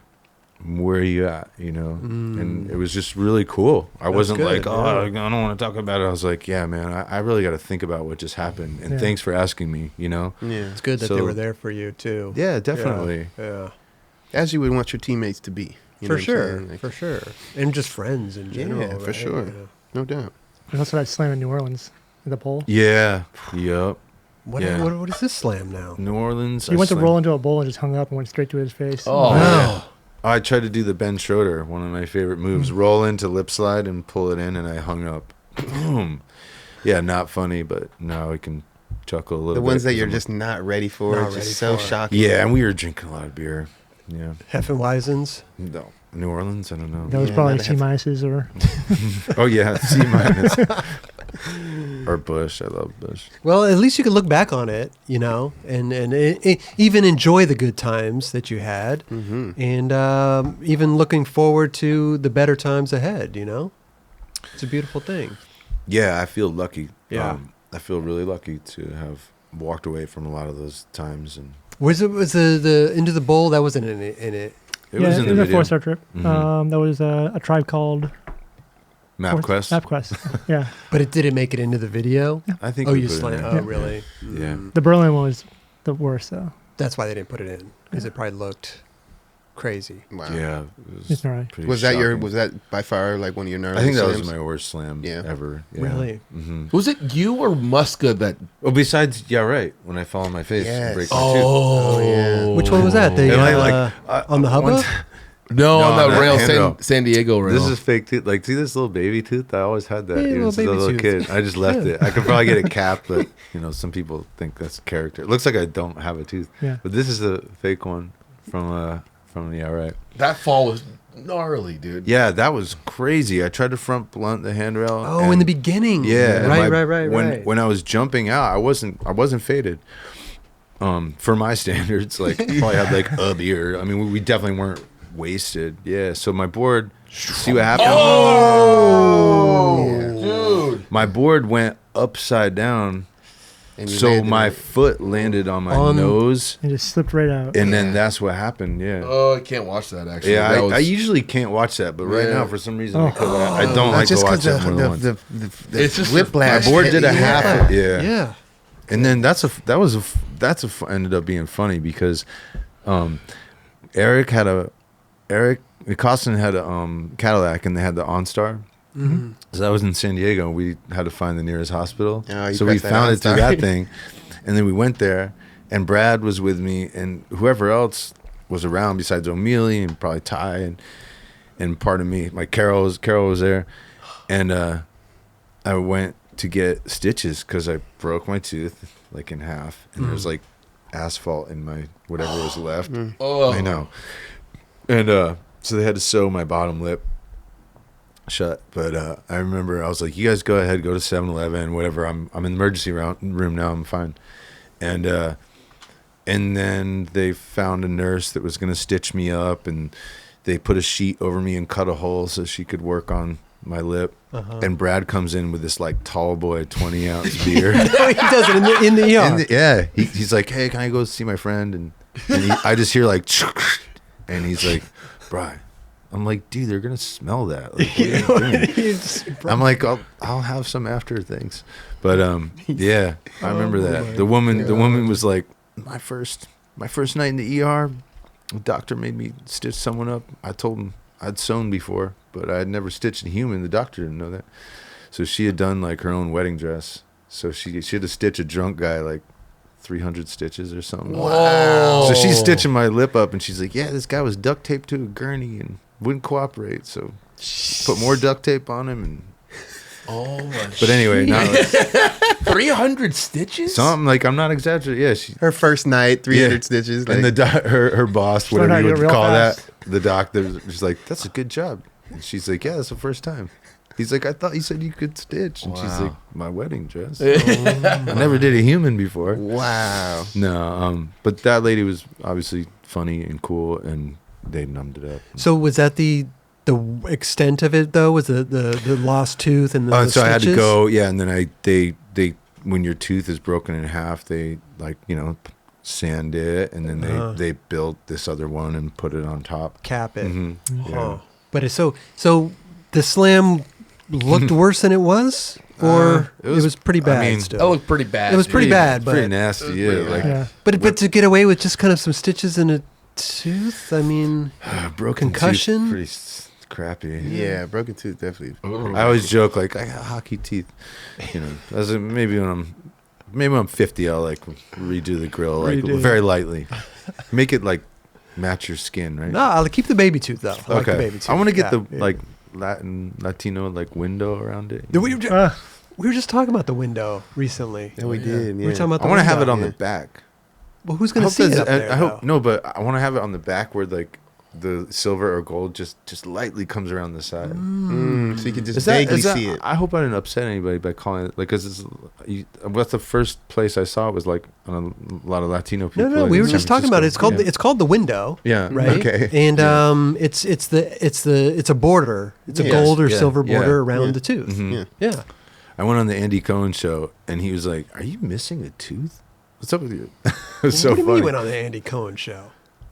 where are you at, you know? And it was just really cool. I wasn't good, like, oh, yeah. I don't want to talk about it. I was like, yeah, man, I really got to think about what just happened. And thanks for asking me, you know? Yeah. It's good that they So- were there for you too. Yeah, definitely. Yeah. As you would want your teammates to be. You know For what I'm sure. saying? Like, For sure. And just friends in general. Yeah, for right? sure. Yeah. No doubt. There's also that slam in New Orleans in the pole. Yeah. Yep. What, Yeah. what is this slam now? New Orleans. He went to roll into a bowl and just hung up and went straight to his face. Oh, Wow. I tried to do the Ben Schroeder, one of my favorite moves. Roll into lip slide and pull it in, and I hung up. Boom. Yeah, not funny, but now I can chuckle a little The bit. ones that 'cause you're I'm- just not ready for. Not It's ready just so for. shocking. Yeah, and we were drinking a lot of beer. Yeah. Heffenweisens. No. New Orleans? I don't know. That was Yeah, probably not a C minuses or Oh yeah, C minus. Or Bush. I love Bush. Well, at least you can look back on it, you know, and even enjoy the good times that you had, and even looking forward to the better times ahead. You know, it's a beautiful thing. Yeah, I feel lucky. Yeah. I feel really lucky to have walked away from a lot of those times, and Was the Into the Bowl that wasn't in it? it was in the a video. 4-star trip. Mhm. That was a tribe called MapQuest. MapQuest. Yeah, But it didn't make it into the video. I think. Oh, we you put it slam. in. Oh, really? Yeah. the Berlin one was the worst though. That's why they didn't put it in, because it probably looked crazy. Wow. Yeah. It It's all right. pretty Was that shocking. was that by far like one of your nerves? I think that was my worst slam Yeah. ever. Yeah. Really? hmm was it you or Muska that? Well, besides, yeah, right. When I fall on my face Yes. and break my tooth. Oh, yeah. Which one was that? The And I, on the one hubba? ti- No, on No, that that rail, handrail. San Diego rail. This is fake tooth. Like, see this little baby tooth? I always had that. Yeah, even little since I was a baby little tooth. kid. I just left Yeah. it. I could probably get it capped, but you know, some people think that's character. It looks like I don't have a tooth, Yeah. but this is a fake one from yeah, right. that fall was gnarly, dude. Yeah, that was crazy. I tried to front blunt the handrail. Oh, and- in the beginning. Yeah, and Right. When I was jumping out, I wasn't faded. For my standards, like probably had like a beer. I mean, we definitely weren't wasted. Yeah. So my board, see what happened? Oh, dude. My board went upside down, And you so landed my on it. foot landed on my On- nose, It just slipped right out. and then that's what happened. Yeah. Oh, I can't watch that actually. Yeah, That was- I usually can't watch that, but right Yeah. now for some reason Oh. I don't Not like to just watch because it more than once. the It's just whiplash. My board hit did a you. half. Yeah. Yeah. Yeah. And then ended up being funny because Eric Costin had a Cadillac, and they had the OnStar. Mm-hmm. So I was in San Diego, and we had to find the nearest hospital. Oh, you So we pressed that found it through OnStar. that thing, and then we went there, and Brad was with me, and whoever else was around besides O'Mealy and probably Ty and part of me, like Carol was there, and I went to get stitches because I broke my tooth like in half, and there was like asphalt in my whatever was left. Oh, I know. And so they had to sew my bottom lip shut. But I remember I was like, you guys go ahead, go to 7-Eleven, whatever. I'm in the emergency room now. I'm fine. And then they found a nurse that was going to stitch me up, and they put a sheet over me and cut a hole so she could work on my lip. And Brad comes in with this like tall boy 20-ounce beer. he does it in the ER. Yeah, he's like, hey, can I go see my friend? And I just hear like, and he's like, Brian. I'm like, dude, they're gonna smell that. Like, what are you doing? I'm like, I'll have some after things, but yeah, I remember that. The woman was like, my first night in the ER, the doctor made me stitch someone up. I told him I'd sewn before, but I had never stitched a human. The doctor didn't know that, so she had done like her own wedding dress. So she had to stitch a drunk guy like 300 stitches or something. Wow. So she's stitching my lip up, and she's like, yeah, this guy was duct taped to a gurney and wouldn't cooperate. So put more duct tape on him, and Oh my. But anyway, not like, 300 stitches. something like I'm not exaggerating. Yeah, she, Her first night, 300 stitches. and Like, her boss, Learn how whatever to you do it would real call fast. that, the doctor was like, "That's a good job." And she's like, "Yeah, that's the first time." He's like, "I thought you said you could stitch," and she's Wow. like, "My wedding dress. I never did a human before." wow. No, but that lady was obviously funny and cool, and they numbed it up. So was that the extent of it though? Was the lost tooth and the So I had to stitches? go, yeah, and then they when your tooth is broken in half, they sand it, and then they built this other one and put it on top. Cap it. Mhm. Huh. Yeah. But it's so the slam looked worse than it was, or It it was- was pretty bad I mean, still. That looked pretty bad. It was pretty dude. bad, Pretty but nasty, yeah. pretty Like Yeah. but to get away with just kind of some stitches in a tooth, I mean, broken concussion? tooth, pretty crappy. Yeah, broken tooth definitely. I always joke like I got hockey teeth. As maybe when I'm 50, I'll like redo the grill like Redo. very lightly, make it like match your skin, right? no, I'll keep the baby tooth though. I like the Okay. baby tooth. I want to get Yeah. the like Latino like window around it. We were just talking about the window recently. Yeah, we did. We Yeah. were talking about I the want to have it window. on yeah. the back. Well, who's I going to hope see it that's- up there? I hope though? no, but I want to have it on the back where like the silver or gold just lightly comes around the side. So you can just vaguely see it. I hope I didn't upset anybody by calling it like because what's the first place I saw it was like on a lot of Latino people. No, like, we in were San just talking about it. It's Francisco. called it's called the window. Yeah. Right. Okay. And Yeah. it's a border. It's a Yes. gold or Yeah. silver Yeah. border around Yeah. the tooth. Mhm. Yeah. Yeah. I went on the Andy Cohen show and he was like, "Are you missing a tooth? What's up with you?" It was so what do you mean funny. you went on the Andy Cohen show?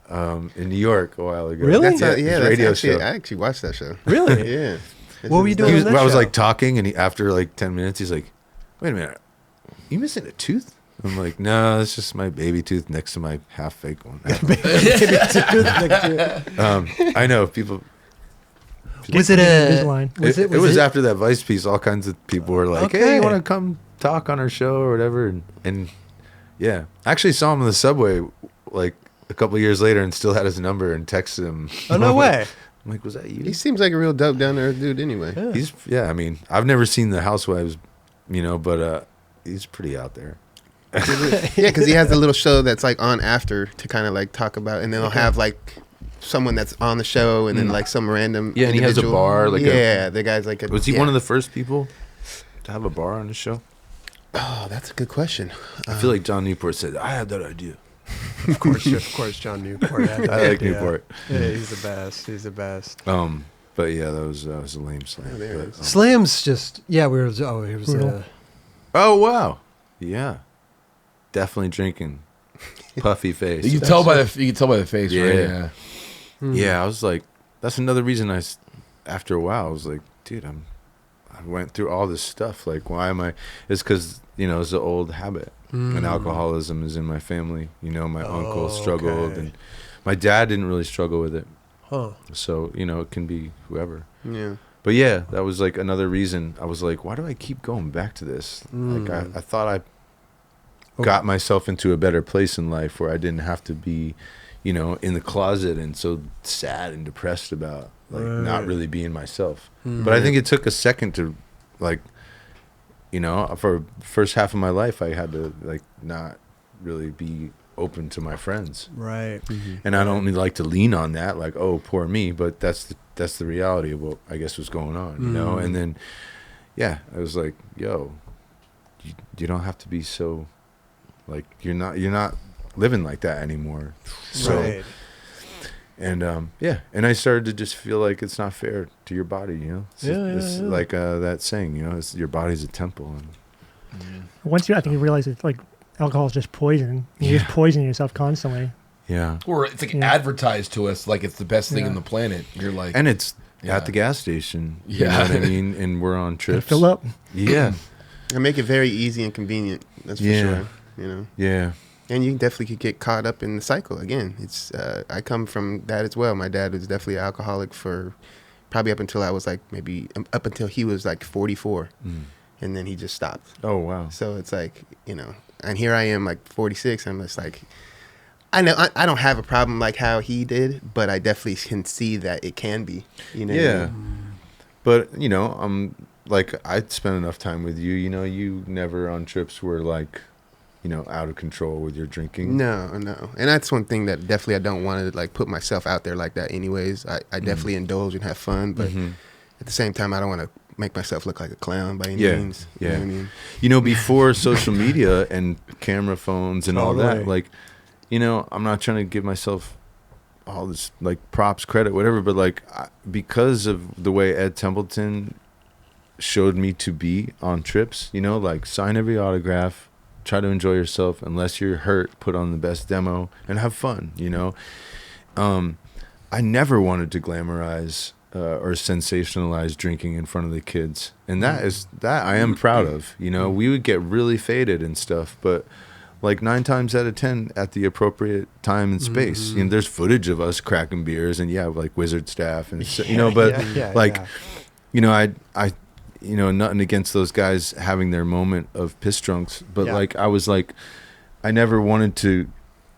In New York a while ago. Really? That's his that's radio actually, show. I actually watched that show. Really? Yeah. What were you doing? He was, on that I was show? like talking, and after like 10 minutes, he's like, "Wait a minute, you missing a tooth?" I'm like, "No, it's just my baby tooth next to my half fake one." I know people. Was it Invisalign. It was after that Vice piece. All kinds of people were like, "Hey, Okay. you want to come talk on our show or whatever?" And yeah, I actually saw him on the subway like a couple of years later, and still had his number and texted him. Oh no way! I'm like, "Was that you?" He seems like a real dope down there dude anyway. I mean, I've never seen the Housewives, but he's pretty out there. Yeah, because he has a little show that's like on after to kind of like talk about, and then they'll have like someone that's on the show, and then like some random Yeah, and he has a individual. bar, like a- the guy's like a, Was he yeah. one of the first people to have a bar on the show? Oh, that's a good question. I feel like John Newport said, "I had that idea." Of course, John Newport. Had I that like idea. Newport. Yeah, he's the best. He's the best. But yeah, that was a lame slam. Oh, there it But, is. Slam's just yeah. We were. Oh, it was. Brutal. oh wow, yeah, definitely drinking, puffy face. You can tell by the face, Yeah. right? Yeah. Yeah, I was like, that's another reason after a while, I was like, dude, I went through all this stuff. Like, why am I? It's because it's an old habit, and alcoholism is in my family. My uncle struggled, okay. and my dad didn't really struggle with it. Huh. So it can be whoever. Yeah. But yeah, that was like another reason. I was like, why do I keep going back to this? Like, I thought I got myself into a better place in life where I didn't have to be, in the closet and so sad and depressed about like not really being myself. But I think it took a second to like, for first half of my life, I had to like not really be open to my friends. Right. And I don't like to lean on that, like, oh, poor me. But that's the reality of what I guess was going on, And then, yeah, I was like, yo, you don't have to be so, like, you're not living like that anymore. So, Right. and and I started to just feel like it's not fair to your body, It's Yeah. like that saying, it's, your body's a temple. And Once I think you realize it's like alcohol is just poison. You're just poisoning yourself constantly. yeah, Or it's like Yeah. advertised to us like it's the best thing Yeah. on the planet. You're like, and it's Yeah. at the gas station. Yeah. You know what I mean? And we're on Gotta trips. fill up. Yeah. And make it very easy and convenient. That's for Yeah. sure. Yeah. And you definitely could get caught up in the cycle again. It's I come from that as well. My dad was definitely an alcoholic for probably up until I was like maybe up until he was like 44, and then he just stopped. Oh wow. So it's like and here I am like 46. I'm just like, I know I don't have a problem like how he did, but I definitely can see that it can be. Yeah. But like I spent enough time with you. You know, you never on trips were like, you know, out of control with your drinking. No, and that's one thing that definitely I don't want to like put myself out there like that. Anyways, I definitely indulge and have fun, but at the same time, I don't want to make myself look like a clown by any means. Yeah. You know what I mean? You know, before social media and camera phones and all Totally. that, like, you know, I'm not trying to give myself all this like props, credit, whatever, but like because of the way Ed Templeton showed me to be on trips, you know, like sign every autograph, try to enjoy yourself. Unless you're hurt, put on the best demo and have fun, you know. I never wanted to glamorize or sensationalize drinking in front of the kids, and that I am proud of. You know, we would get really faded and stuff, but like 9 times out of 10 at the appropriate time and space. You know, there's footage of us cracking beers and like Wizard staff and you know, but you know, I you know, nothing against those guys having their moment of piss drunks, but like I was like, I never wanted to,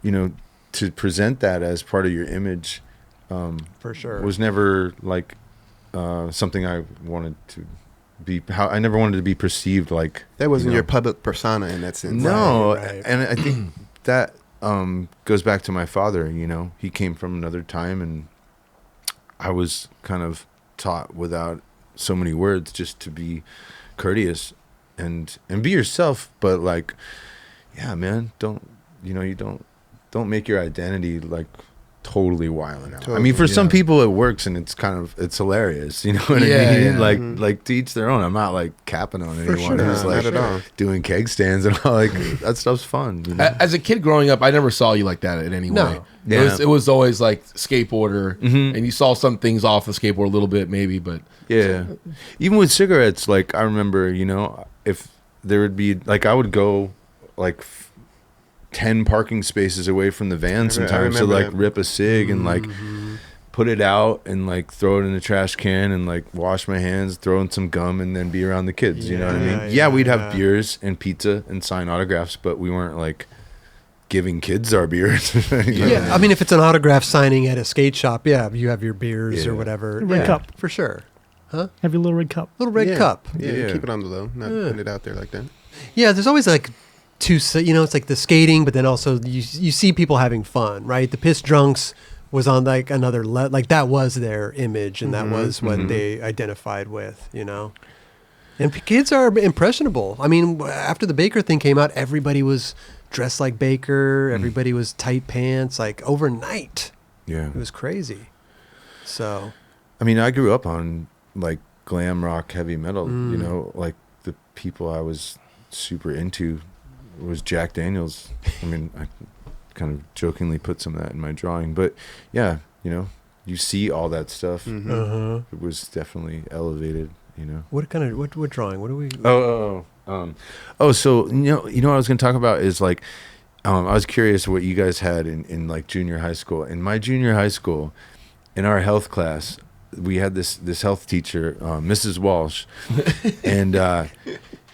you know, to present that as part of your image. For sure. Was never like something I wanted to be. How I never wanted to be perceived like That wasn't you know, your public persona in that sense. No, Right. and I think that goes back to my father. You know, he came from another time, and I was kind of taught without so many words just to be courteous and be yourself. But like, yeah, man, don't make your identity like totally wilding out. I mean, for some people it works and it's hilarious. You know what I mean? Yeah. Like to each their own. I'm not like capping on anyone. sure. Who's No, like not at all. doing keg stands and all like that stuff's fun. You know? As a kid growing up, I never saw you like that in any No. way. Yeah. It was always like skateboarder, and you saw some things off the skateboard a little bit, maybe, but Yeah. Even with cigarettes, like I remember, you know, if there would be like I would go like 10 parking spaces away from the van sometimes to remember like that. rip a cig and like put it out and like throw it in the trash can and like wash my hands, throw in some gum and then be around the kids. You know what I mean? Yeah, we'd have beers and pizza and sign autographs, but we weren't like giving kids our beers. You know? Yeah, I mean, if it's an autograph signing at a skate shop, yeah, you have your beers Yeah. or whatever. Red yeah, cup. for sure. Have your little red cup. Little red Yeah. cup. Yeah, Yeah. keep it on the low, not putting it out there like that. Yeah, there's always like you know, it's like the skating, but then also you see people having fun, right? The piss drunks was on like another like that was their image, and that was what they identified with, you know. And kids are impressionable. I mean, after the Baker thing came out, everybody was dressed like Baker. Everybody was tight pants, like overnight. Yeah. It was crazy. So, I mean, I grew up on like glam rock, heavy metal, you know, like the people I was super into was Jack Daniels. I mean, I kind of jokingly put some of that in my drawing, but yeah, you know, you see all that stuff. It was definitely elevated, you know. what kind of what drawing? What are we? So you know what I was going to talk about is like, I was curious what you guys had in like junior high school. In my junior high school, in our health class, we had this health teacher, Mrs. Walsh, and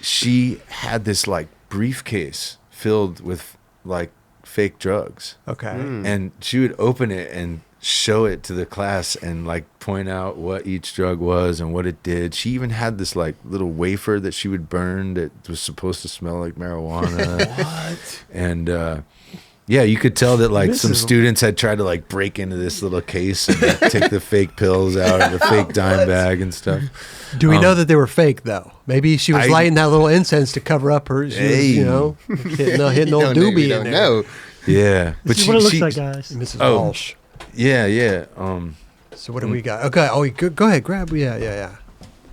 she had this like briefcase filled with like fake drugs. Okay. And she would open it and show it to the class and like point out what each drug was and what it did. She even had this like little wafer that she would burn that was supposed to smell like marijuana. What? And yeah, you could tell that like some students had tried to like break into this little case and like, take the fake pills out of the fake dime bag and stuff. Do we know that they were fake though? Maybe she was I- lighting that little incense to cover up her, she was, you know, hitting old doobie in there. No. Yeah, but This is what it looks like, guys. Mrs. Oh. Walsh. Yeah. So what do we got? Okay. Oh, go ahead. Grab. Yeah.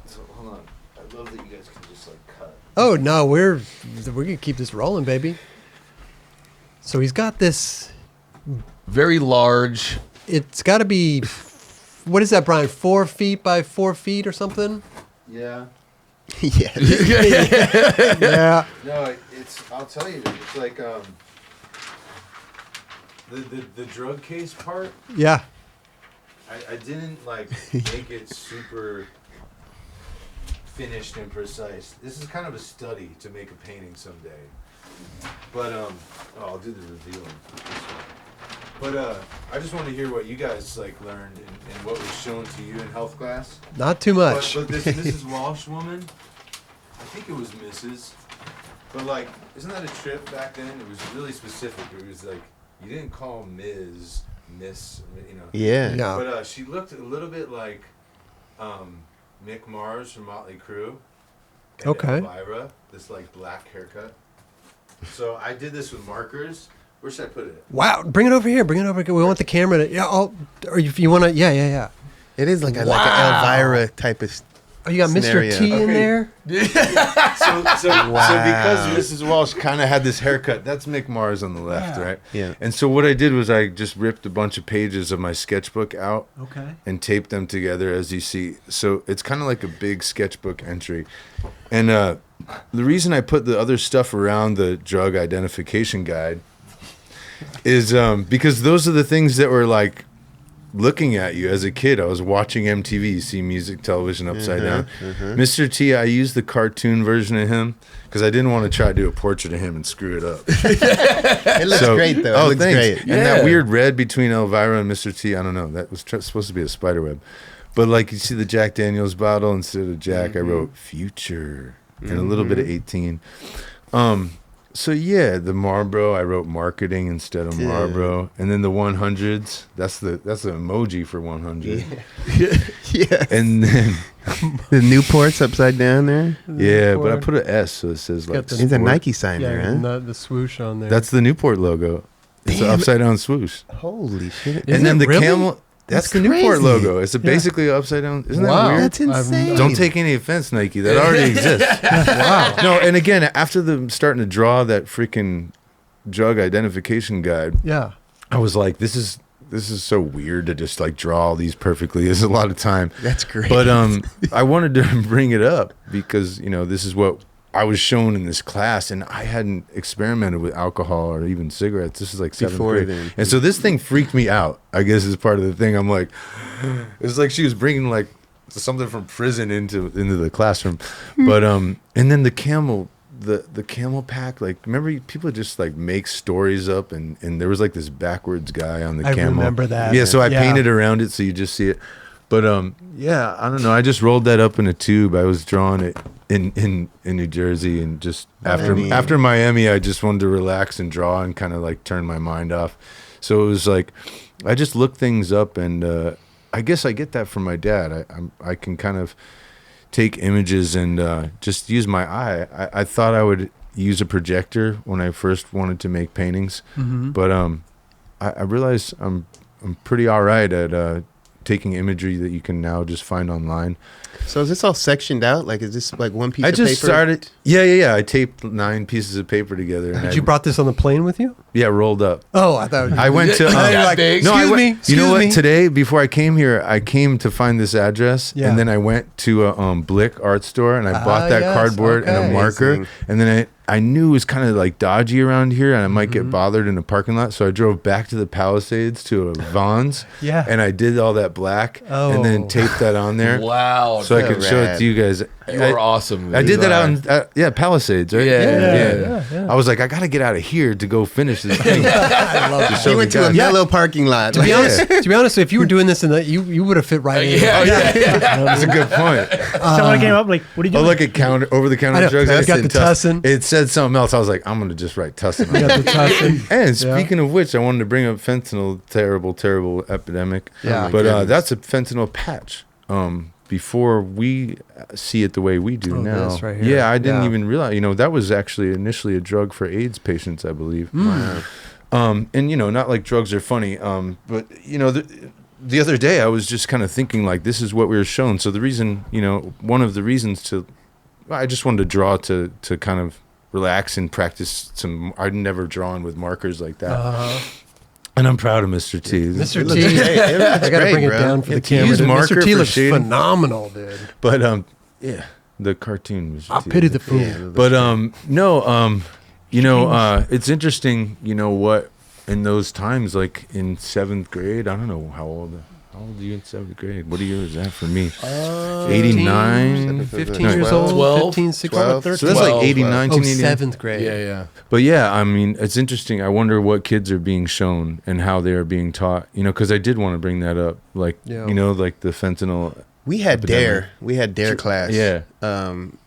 So hold on. I love that you guys can just like cut. Oh no, we're gonna keep this rolling, baby. So he's got this. very large. It's got to be. What is that, Brian? 4 feet by 4 feet or something? Yeah. Yeah. Yeah. No, it's. I'll tell you, it's like the drug case part. Yeah. I didn't like make it super finished and precise. This is kind of a study to make a painting someday. But I'll do the revealing. But I just want to hear what you guys like learned and what was shown to you in health class. Not too much. But this Mrs. Walsh woman, I think it was Mrs. But like, isn't that a trip back then? It was really specific. It was like you didn't call Ms. Miss, you know. Yeah. No. But she looked a little bit like Mick Mars from Motley Crue. And Okay. Elvira, this like black haircut. So I did this with markers. Where should I put it? Wow, bring it over here. Bring it over here. We want the camera to. Yeah, or if you want to. Yeah. It is like a Wow. Elvira type of. Oh, you got Scenario. Mr. T in Okay. there. So Wow. because Mrs. Walsh kind of had this haircut, that's Mick Mars on the left, Yeah. right? Yeah. And so what I did was I just ripped a bunch of pages of my sketchbook out Okay. and taped them together, as you see. So it's kind of like a big sketchbook entry. And the reason I put the other stuff around the drug identification guide is because those are the things that were like looking at you as a kid. I was watching MTV, you see music television upside down. Mr. T, I used the cartoon version of him because I didn't want to try to do a portrait of him and screw it up. It looks great though. Oh, It looks thanks. great. And Yeah. that weird red between Elvira and Mr. T, I don't know. That was supposed to be a spider web. But like you see the Jack Daniels bottle, instead of Jack, I wrote future and a little bit of 18. So yeah, the Marlboro, I wrote marketing instead of Yeah. Marlboro. And then the 100s, that's the emoji for 100. Yeah. And then The Newport's upside down there. yeah, but I Newport. put an S, so it says Got like the- It's a sport. Nike sign Yeah, there, huh? not the swoosh on there. That's the Newport logo. It's an Damn it. upside down swoosh. Holy shit. Is And then it the really? camel, that's That's the Newport crazy. logo. It's basically upside down. Isn't Wow. that weird? That's insane. Don't take any offense, Nike. That already exists. wow. No, and again, after the starting to draw that freaking drug identification guide, Yeah. I was like, this is so weird to just like draw all these perfectly. It's a lot of time. That's great. But I wanted to bring it up because, you know, this is what I was shown in this class, and I hadn't experimented with alcohol or even cigarettes. This is like seventh Before grade. then. And so this thing freaked me out, I guess, is part of the thing. I'm like, it's like she was bringing like something from prison into the classroom. But and then the camel pack, like, remember people just like make stories up, and there was like this backwards guy on the I camel. remember that. Yeah, so I Yeah. painted around it so you just see it. But yeah, I don't know. I just rolled that up in a tube. I was drawing it in New Jersey, and just after Miami, I just wanted to relax and draw and kind of like turn my mind off. So it was like I just looked things up, and I guess I get that from my dad. I can kind of take images and just use my eye. I thought I would use a projector when I first wanted to make paintings, but I realized I'm pretty all right at taking imagery that you can now just find online. So is this all sectioned out? Like, is this like one piece I of just paper? started. Yeah. I taped 9 pieces of paper together. And Did you brought this on the plane with you? Yeah, rolled up. Oh, I thought I went to. You're like, excuse No, I went, me. You know excuse what? me. Today, before I came here, I came to find this address, Yeah. and then I went to a Blick art store, and I bought that yes, cardboard and okay. a marker, Amazing. and then I knew it was kind of like dodgy around here, and I might get bothered in the parking lot, so I drove back to the Palisades to a Vaughn's, Yeah. and I did all that black, and then Oh. taped that on there, Wow. so I so could show it rad. to you guys. you are awesome. I did that out Dude. in Palisades, right? Yeah. I was like, I got to get out of here to go finish this thing. I love To that. show He the went to a guys. mellow parking lot. To be Yeah. honest, if you were doing this in that, you would have fit right in. That's a good point. Someone came up like, "What are you Oh, doing?" look at over the I counter know. drugs. I It got said the Tussin. It said something else. I was like, I'm gonna just write Tussin. You got the Tussin. And speaking of which, I wanted to bring up fentanyl, terrible epidemic. Yeah. But goodness. that's a fentanyl patch. Before we see it the way we do Oh, now. this right here. Yeah, I didn't Yeah. even realize. You know, that was actually initially a drug for AIDS patients, I believe. Mm. And you know, not like drugs are funny. But you know, the other day I was just kind of thinking like, this is what we were shown. So the reason, you know, one of the reasons I just wanted to draw to kind of relax and practice some. I'd never drawn with markers like that. And I'm proud of Mr. T. Mr. It looks T. great. It looks I got to great, bring it bro. down for the Yeah, to camera. use dude. marker Mr. T for looks shading. phenomenal, dude. But yeah, the cartoon Mr. I T. pity the fool. Yeah. But no, you know, it's interesting. You know what? In those times, like in 7th grade, I don't know how old. How old are you in 7th grade? What year is that for me? 15, 89? 15 No, years 12. old, 12. 15, 16. 12. So that's like 12. 89, Oh, 1989. 7th grade. Yeah, yeah. But yeah, I mean, it's interesting. I wonder what kids are being shown and how they are being taught. You know, because I did want to bring that up. Like, Yeah. you know, like the fentanyl. We had Epidemic. DARE. We had DARE class. Yeah. Um,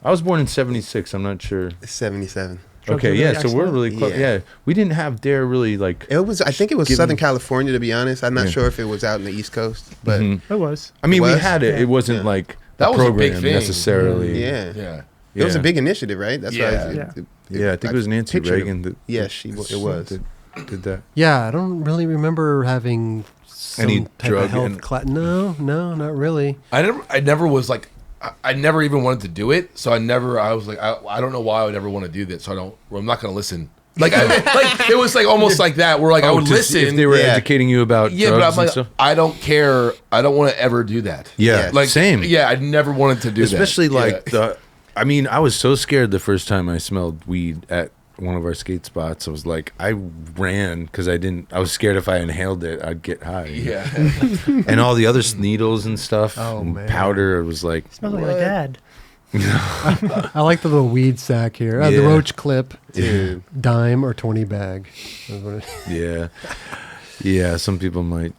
I was born in 76. I'm not sure. 77. Drugs Okay, are yeah, really so we're excellent. really close. Yeah. Yeah. We didn't have DARE really like. It was. I think it was Given- Southern California, to be honest. I'm not Yeah. sure if it was out in the East Coast, but Mhm. It was. I mean, we was? had it. Yeah. It wasn't Yeah. like That a was a big program thing. necessarily. yeah. Yeah. It was a Yeah. big initiative, right? That's Yeah. why. Yeah. Yeah, I think it was Nancy pictured Reagan that. Yes, it was. Did that. Yeah, I don't really remember having some Any type drug of health and- class. No, not really. I never was like, I never even wanted to do it. So I was like, I don't know why I would ever want to do this. So I'm not going to listen. Like, like it was like almost like that where like I would to listen. see if they were Yeah. educating you about Yeah, drugs but I'm and like, stuff. I don't care. I don't want to ever do that. Yeah, Like, same. Yeah, I never wanted to do Especially that. like Yeah. I mean, I was so scared the first time I smelled weed at one of our skate spots. I was like, I ran because I was scared if I inhaled it, I'd get high. Yeah. And all the other needles and stuff, Oh, and man. powder. It was like, Smells like my dad. I like the little weed sack here. The Yeah. roach clip, Dude. dime or 20 bag. That's what it- yeah, yeah. Some people might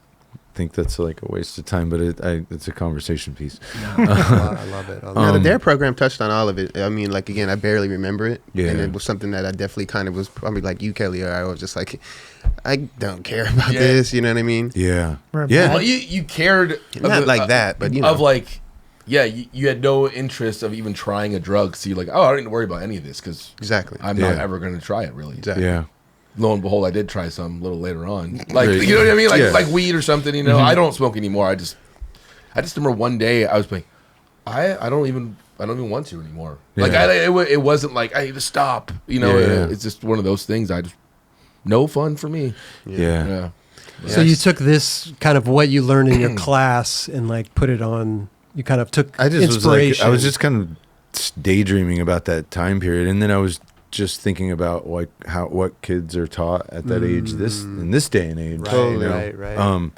think that's like a waste of time, but it's a conversation piece. I love it. I love Now, the Um, DARE program touched on all of it. I mean, like, again, I barely remember it. Yeah. And it was something that I definitely kind of was probably like you, Kelly, or I was just like, I don't care about Yeah. this. You know what I mean? Yeah, Remember yeah. Well, you cared. of Not the- like that, but, you know. Of like, yeah, you had no interest of even trying a drug. So you're like, oh, I don't need to worry about any of this because Exactly. I'm not Yeah. ever going to try it really. Exactly. yeah. Lo and behold, I did try some a little later on. Like, Right. you know what I mean? Like, Yeah. like weed or something, you know? I don't smoke anymore. I just remember one day I was like, I don't even want to anymore. Like, Yeah. it wasn't like I need to stop. You know, Yeah. it's just one of those things. No fun for me. Yeah. Yeah. So you took this kind of what you learned in your class and like put it on. You kind of took I just was like, inspiration. I was just kind of daydreaming about that time period, and then I was just thinking about like what kids are taught at that age in this day and age. Right, you know? right.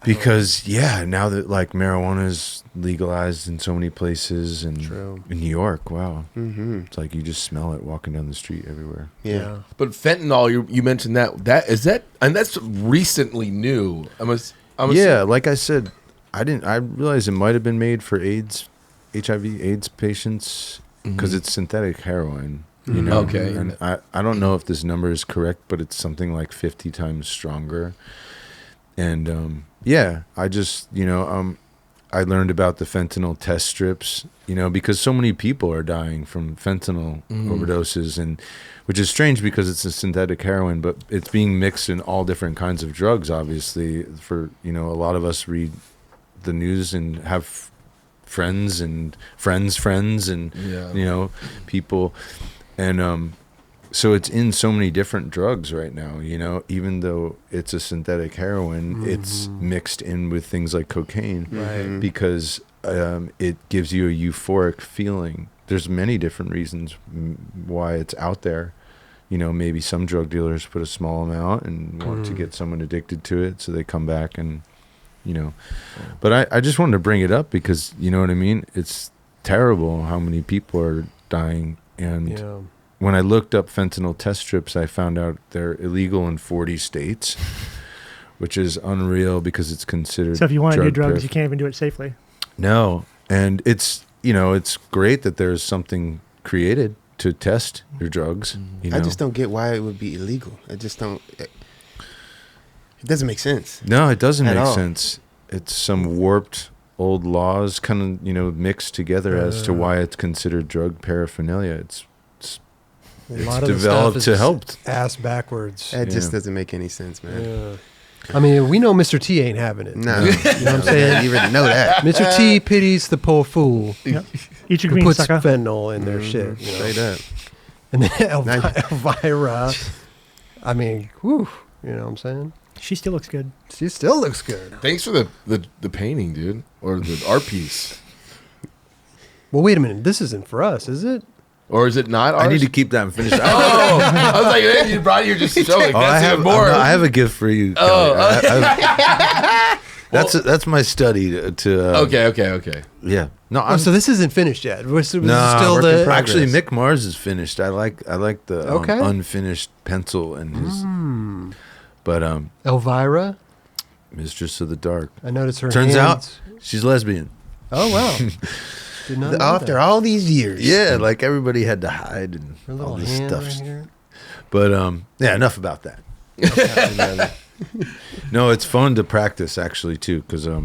Because now that like marijuana is legalized in so many places, and True. in New York, wow, Mm-hmm. it's like you just smell it walking down the street everywhere. Yeah. But fentanyl, you mentioned that, and that's recently new. Yeah, like I said, I realized it might have been made for HIV/AIDS patients because it's synthetic heroin. You know, Okay. and I don't know if this number is correct, but it's something like 50 times stronger. And I just I learned about the fentanyl test strips, because so many people are dying from fentanyl overdoses, and which is strange because it's a synthetic heroin, but it's being mixed in all different kinds of drugs. Obviously, for a lot of us read the news and have friends and friends and people, and so it's in so many different drugs right now. Even though it's a synthetic heroin, it's mixed in with things like cocaine, Right. because it gives you a euphoric feeling. There's many different reasons why it's out there. Maybe some drug dealers put a small amount and want to get someone addicted to it, so they come back and, But I just wanted to bring it up because, you know what I mean? It's terrible how many people are dying. And Yeah. when I looked up fentanyl test strips, I found out they're illegal in 40 states, which is unreal because it's considered So if you want to do drug drugs, you can't even do it safely. No. And it's great that there's something created to test your drugs. I just don't get why it would be illegal. I just don't. It doesn't make sense. No, it doesn't At make all. sense. It's some warped old laws kind of, mixed together as to why it's considered drug paraphernalia. It's A lot of the developed stuff to is help. ass backwards. It just Yeah. doesn't make any sense, man. Yeah. I mean, we know Mr. T ain't having it. No, You know what I'm saying? You already know that. Mr. T pities the poor fool Yep. Eat your who green puts sucker. fentanyl in their shit. Straight up. And then Elvira, I mean, whew, you know what I'm saying? She still looks good. She still looks good. Thanks for the painting, dude, or the art piece. Well, wait a minute. This isn't for us, is it? Or is it not ours? I need to keep that and finish. Oh, I was like, hey, you brought it, you're just showing. Oh, That's even more. I have a gift for you. That's my study to Okay. yeah. No, So this isn't finished yet. This is no, still work in the. progress. actually Mick Mars is finished. I like the Okay. unfinished pencil and his. But Elvira. Mistress of the Dark. I noticed her. Turns hands. out she's lesbian. Oh wow. Did not know After that. all these years. Yeah, like everybody had to hide and Her all little this hand stuff. right here. But yeah, enough about that. No, it's fun to practice actually too, because I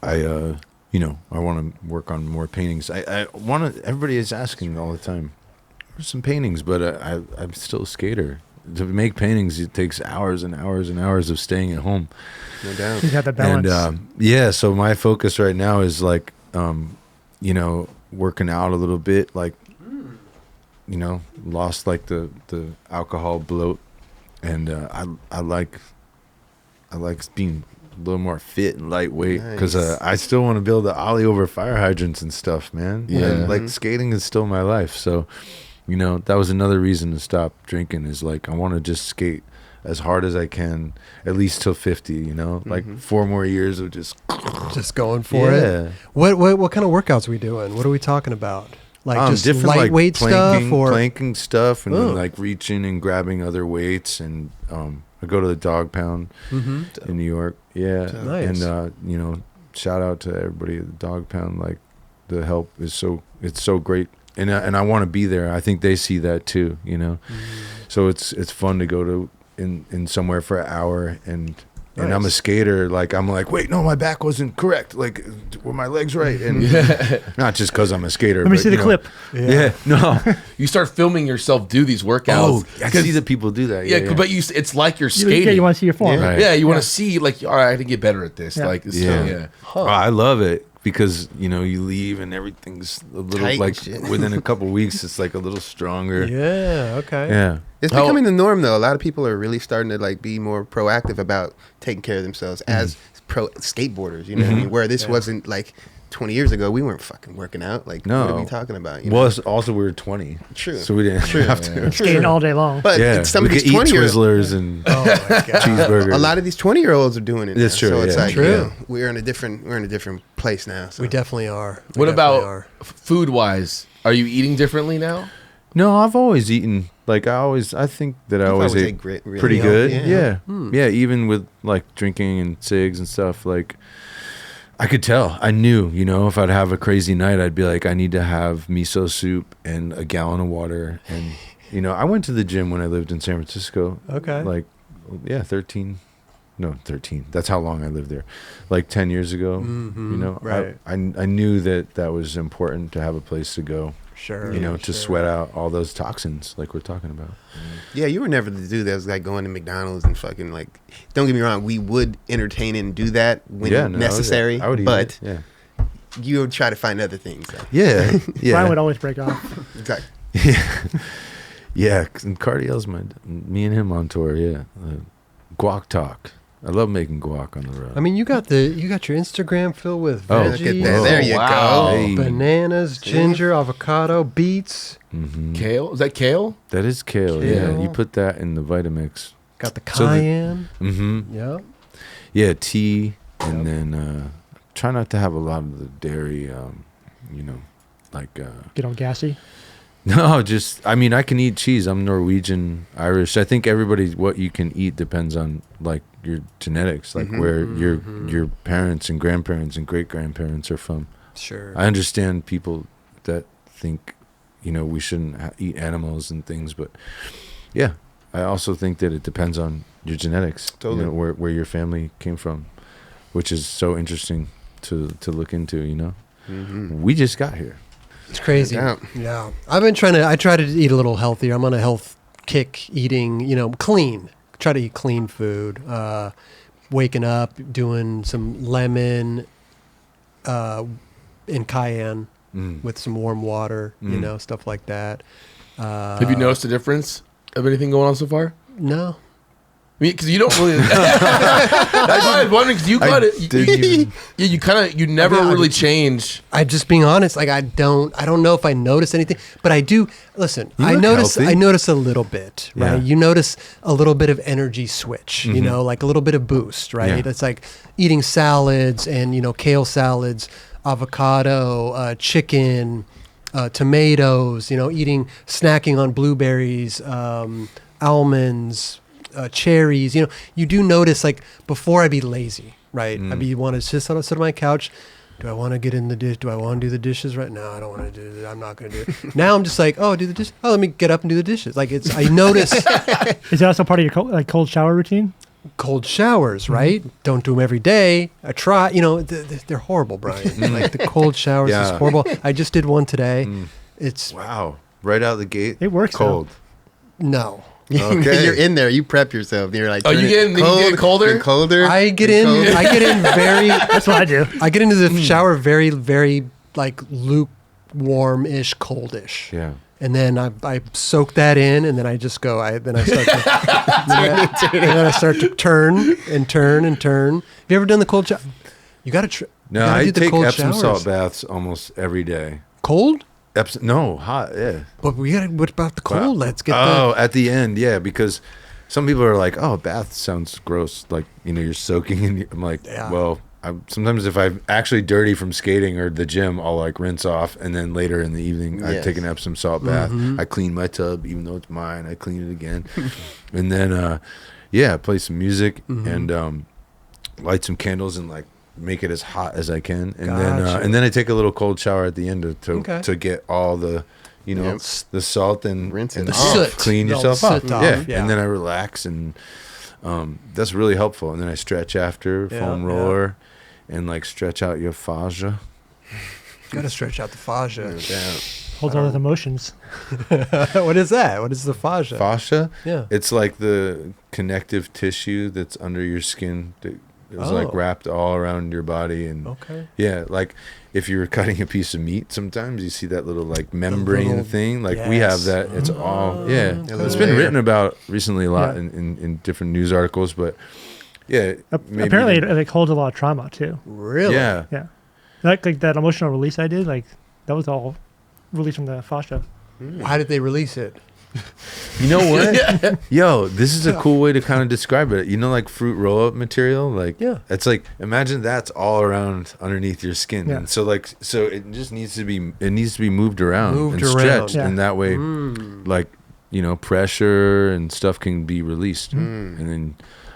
want to work on more paintings. I want to. Everybody is asking all the time, "Where's some paintings?" But I'm still a skater. To make paintings, it takes hours and hours and hours of staying at home. No doubt. You got the balance. And yeah, so my focus right now is like, working out a little bit, like, lost like the alcohol bloat, and I like being a little more fit and lightweight, because Nice. I still want to be able to ollie over fire hydrants and stuff, man. Yeah. And, like skating is still my life, so that was another reason to stop drinking, is like I want to just skate as hard as I can, at least till 50, like 4 more years of just Just going for it. What kind of workouts are we doing? What are we talking about? Like just different lightweight like stuff, or planking stuff, and Oh. then like reaching and grabbing other weights, and I go to the dog pound in New York. Yeah, Nice. and shout out to everybody at the dog pound. Like the help is it's so great, and I want to be there. I think they see that too. So it's fun to go to in somewhere for an hour, and I'm a Nice. skater. Like I'm like, wait, no, my back wasn't correct. Like, were my legs right? And not just because I'm a skater. Let me but, see the clip. Yeah, no. You start filming yourself do these workouts. Oh, I see that people do that. Yeah, but it's like you're Yeah, skating. you want to see your form. Yeah. Yeah, you want to see, like, all right, I can get better at this. Yeah. Like, it's Yeah. Oh, I love it, because you leave and everything's a little Tight like shit. within a couple weeks it's like a little stronger. yeah, okay. Yeah. It's How- becoming the norm, though. A lot of people are really starting to like be more proactive about taking care of themselves as pro skateboarders. You know what I mean? Where this wasn't like 20 years ago, we weren't fucking working out. Like, No. what are we talking about? Well, also we were 20, True. so we didn't have to. Skating all day long. But Yeah, some we of these could eat 20-year-olds, Twizzlers and Oh my god. cheeseburgers. a lot of these 20-year-olds are doing it. That's now. true, So it's yeah. like, True. we're in a different place now. So. We definitely are. We What definitely about are. food wise? Are you eating differently now? No, I've always eaten. Like I think that I You've always always ate ate great- really pretty healthy, good. yeah. Yeah, even with like drinking and cigs and stuff. Like I could tell. I knew. If I'd have a crazy night, I'd be like, I need to have miso soup and a gallon of water. And I went to the gym when I lived in San Francisco. Okay. Like, yeah, 13. No, 13. That's how long I lived there. Like 10 years ago. right. I knew that was important to have a place to go. Sure. To sure. sweat out all those toxins like we're talking about. Yeah, you were never the dude that was like going to McDonald's and fucking like. Don't get me wrong, we would entertain and do that when necessary. I would eat but it. Yeah. you would try to find other things. Like, Yeah. Brian would Yeah. always break off. exactly. Yeah. And Cardiel's me and him on tour. Yeah. Guac talk. I love making guac on the road. I mean, you got your Instagram filled with Oh, veggies, Look at that. There you wow. go. Hey. bananas, ginger, avocado, beets. Kale? Is that kale? That is kale. Yeah. Kale. You put that in the Vitamix. Got the So the- cayenne. Mm-hmm. Yep. Yeah. Tea. And then try not to have a lot of the dairy, like. Get all gassy. No, I mean, I can eat cheese. I'm Norwegian, Irish. I think what you can eat depends on like your genetics, like where your parents and grandparents and great grandparents are from. Sure. I understand people that think, we shouldn't eat animals and things, but yeah, I also think that it depends on your genetics, Totally. where your family came from, which is so interesting to look into. We just got here. It's crazy. Yeah. Yeah. I try to eat a little healthier. I'm on a health kick, eating, clean. Try to eat clean food. Waking up, doing some lemon and cayenne with some warm water, stuff like that. Have you noticed a difference of anything going on so far? No. mean, because you don't really. That's why I was wondering, because you got it. You never really change. I'm just being honest. Like I don't know if I notice anything, but I do. Listen, I look notice. healthy. I notice a little bit, right? Yeah. You notice a little bit of energy switch. You know, like a little bit of boost, right? Yeah. It's like eating salads and kale salads, avocado, chicken, tomatoes. Snacking on blueberries, almonds. Cherries, you do notice, like, before I'd be lazy, right? I'd be want to sit on my couch. Do I want to get in the dish? Do I want to do the dishes right now? I don't want to do that. I'm not going to do it. Now I'm just like, oh, do the dishes. Oh, let me get up and do the dishes. Like I notice Is that also part of your cold shower routine? cold showers, right? Don't do them every day. I try, they're horrible, Brian. Like the cold showers is Yeah. horrible. I just did one today. It's Wow. Right out the gate. It works, cold. no. Okay. You're in there. You prep yourself. You're like, Oh, you turn it get colder? and colder. I get and in. colder. I get in very. That's what I do. I get into the shower very, very like lukewarm-ish, coldish. Yeah. And then I soak that in, and then I just go. Then I start to, and then I start to turn and turn and turn. Have you ever done the cold shower? You got to. No, I take Epsom salt baths almost every day. Cold? No, hot. Yeah. But we got. What about the cold? Let's get. At the end, yeah, because some people are like, "Oh, bath sounds gross." Like you're soaking, and I'm like, Yeah. well, sometimes if I'm actually dirty from skating or the gym, I'll like rinse off, and then later in the evening, I Yes. take an Epsom salt bath. I clean my tub, even though it's mine. I clean it again, and then play some music and light some candles and like make it as hot as I can, and Gotcha. then I take a little cold shower at the end Okay. to get all the Yep. the salt and Rinse it and off. soot. clean All the yourself off. soot off, Yeah. yeah. And then I relax, and that's really helpful. And then I stretch after foam yeah. roller, and like stretch out your fascia. Got to stretch out the fascia. No doubt. Holds all those emotions. What is that? What is the fascia? Fascia. Yeah. It's like the connective tissue that's under your skin. It's like Oh. wrapped all around your body, and Okay. yeah, like if you're cutting a piece of meat, sometimes you see that little like membrane little- thing. Like we have yes. that. It's all yeah. Okay. It's been written about recently a lot Yeah. in different news articles, but yeah, maybe Apparently, it holds a lot of trauma too. Really? yeah. Yeah, like that emotional release I did, like that was all released from the fascia. How did they release it? You know what? Yo, this is a cool way to kind of describe it. Like fruit roll-up material. Like, Yeah. it's like imagine that's all around underneath your skin, Yeah. and so it just needs to be moved around Moved and around. stretched, Yeah. and that way, like pressure and stuff can be released, Mm. and then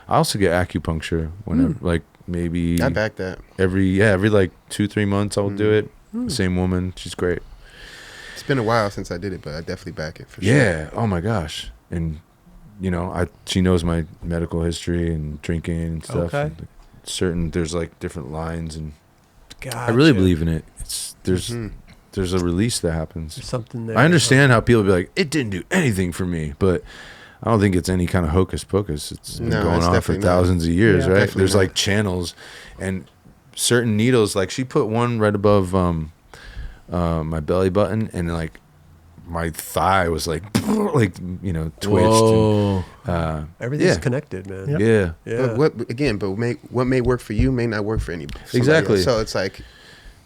I also get acupuncture whenever, like maybe I back that. every like 2-3 months I'll do it. Same woman, she's great. It's been a while since I did it, but I definitely back it for sure. Yeah. Oh my gosh. And she knows my medical history and drinking and stuff. Okay. And there's like different lines, and Gotcha. I really believe in it. There's Mhm. there's a release that happens. There's something there. I understand how people be like, it didn't do anything for me, but I don't think it's any kind of hocus pocus. It's been No, going it's on for definitely not. thousands of years, Yeah. right? Definitely There's not. like channels and certain needles. Like she put one right above my belly button, and like my thigh was like twitched. Whoa. And, Everything's yeah. connected, man. Yep. yeah. Yeah. But what may work for you may not work for anybody. Exactly. So it's like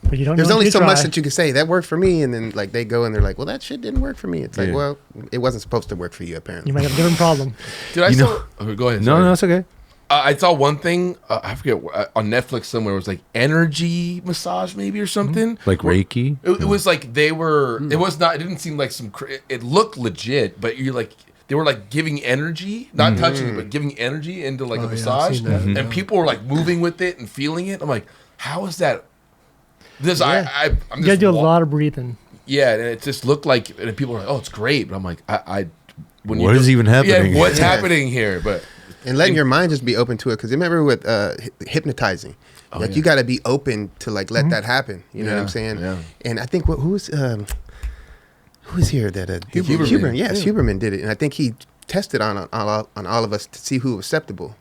But you don't. there's know only until so you much try. that you can say that worked for me, and then like they go and they're like, well, that shit didn't work for me. It's like, Yeah. well, it wasn't supposed to work for you apparently. You might have a different problem. Dude, I You saw. know- Okay, go ahead. No, sorry. no, it's okay. I saw one thing. I forget on Netflix somewhere. It was like energy massage, maybe or something. Like Reiki. It was like they were. It was not. It didn't seem like some. It looked legit, but you're like they were like giving energy, not touching it, but giving energy into like Oh, a yeah, I've massage, seen that, and people were like moving with it and feeling it. I'm like, how is that? This Yeah. I'm You gotta just do a lot of breathing. Yeah, and it just looked like, and people were like, oh, it's great, but I'm like, when What is even happening? Yeah, what's Yeah. happening here? But And letting your mind just be open to it, because remember with hypnotizing, like yeah. you got to be open to like let that happen. You know what I'm Yeah, saying? yeah. And I think who was here that Huberman. Huberman? Yes, Huberman did it, and I think he tested on all of us to see who was acceptable.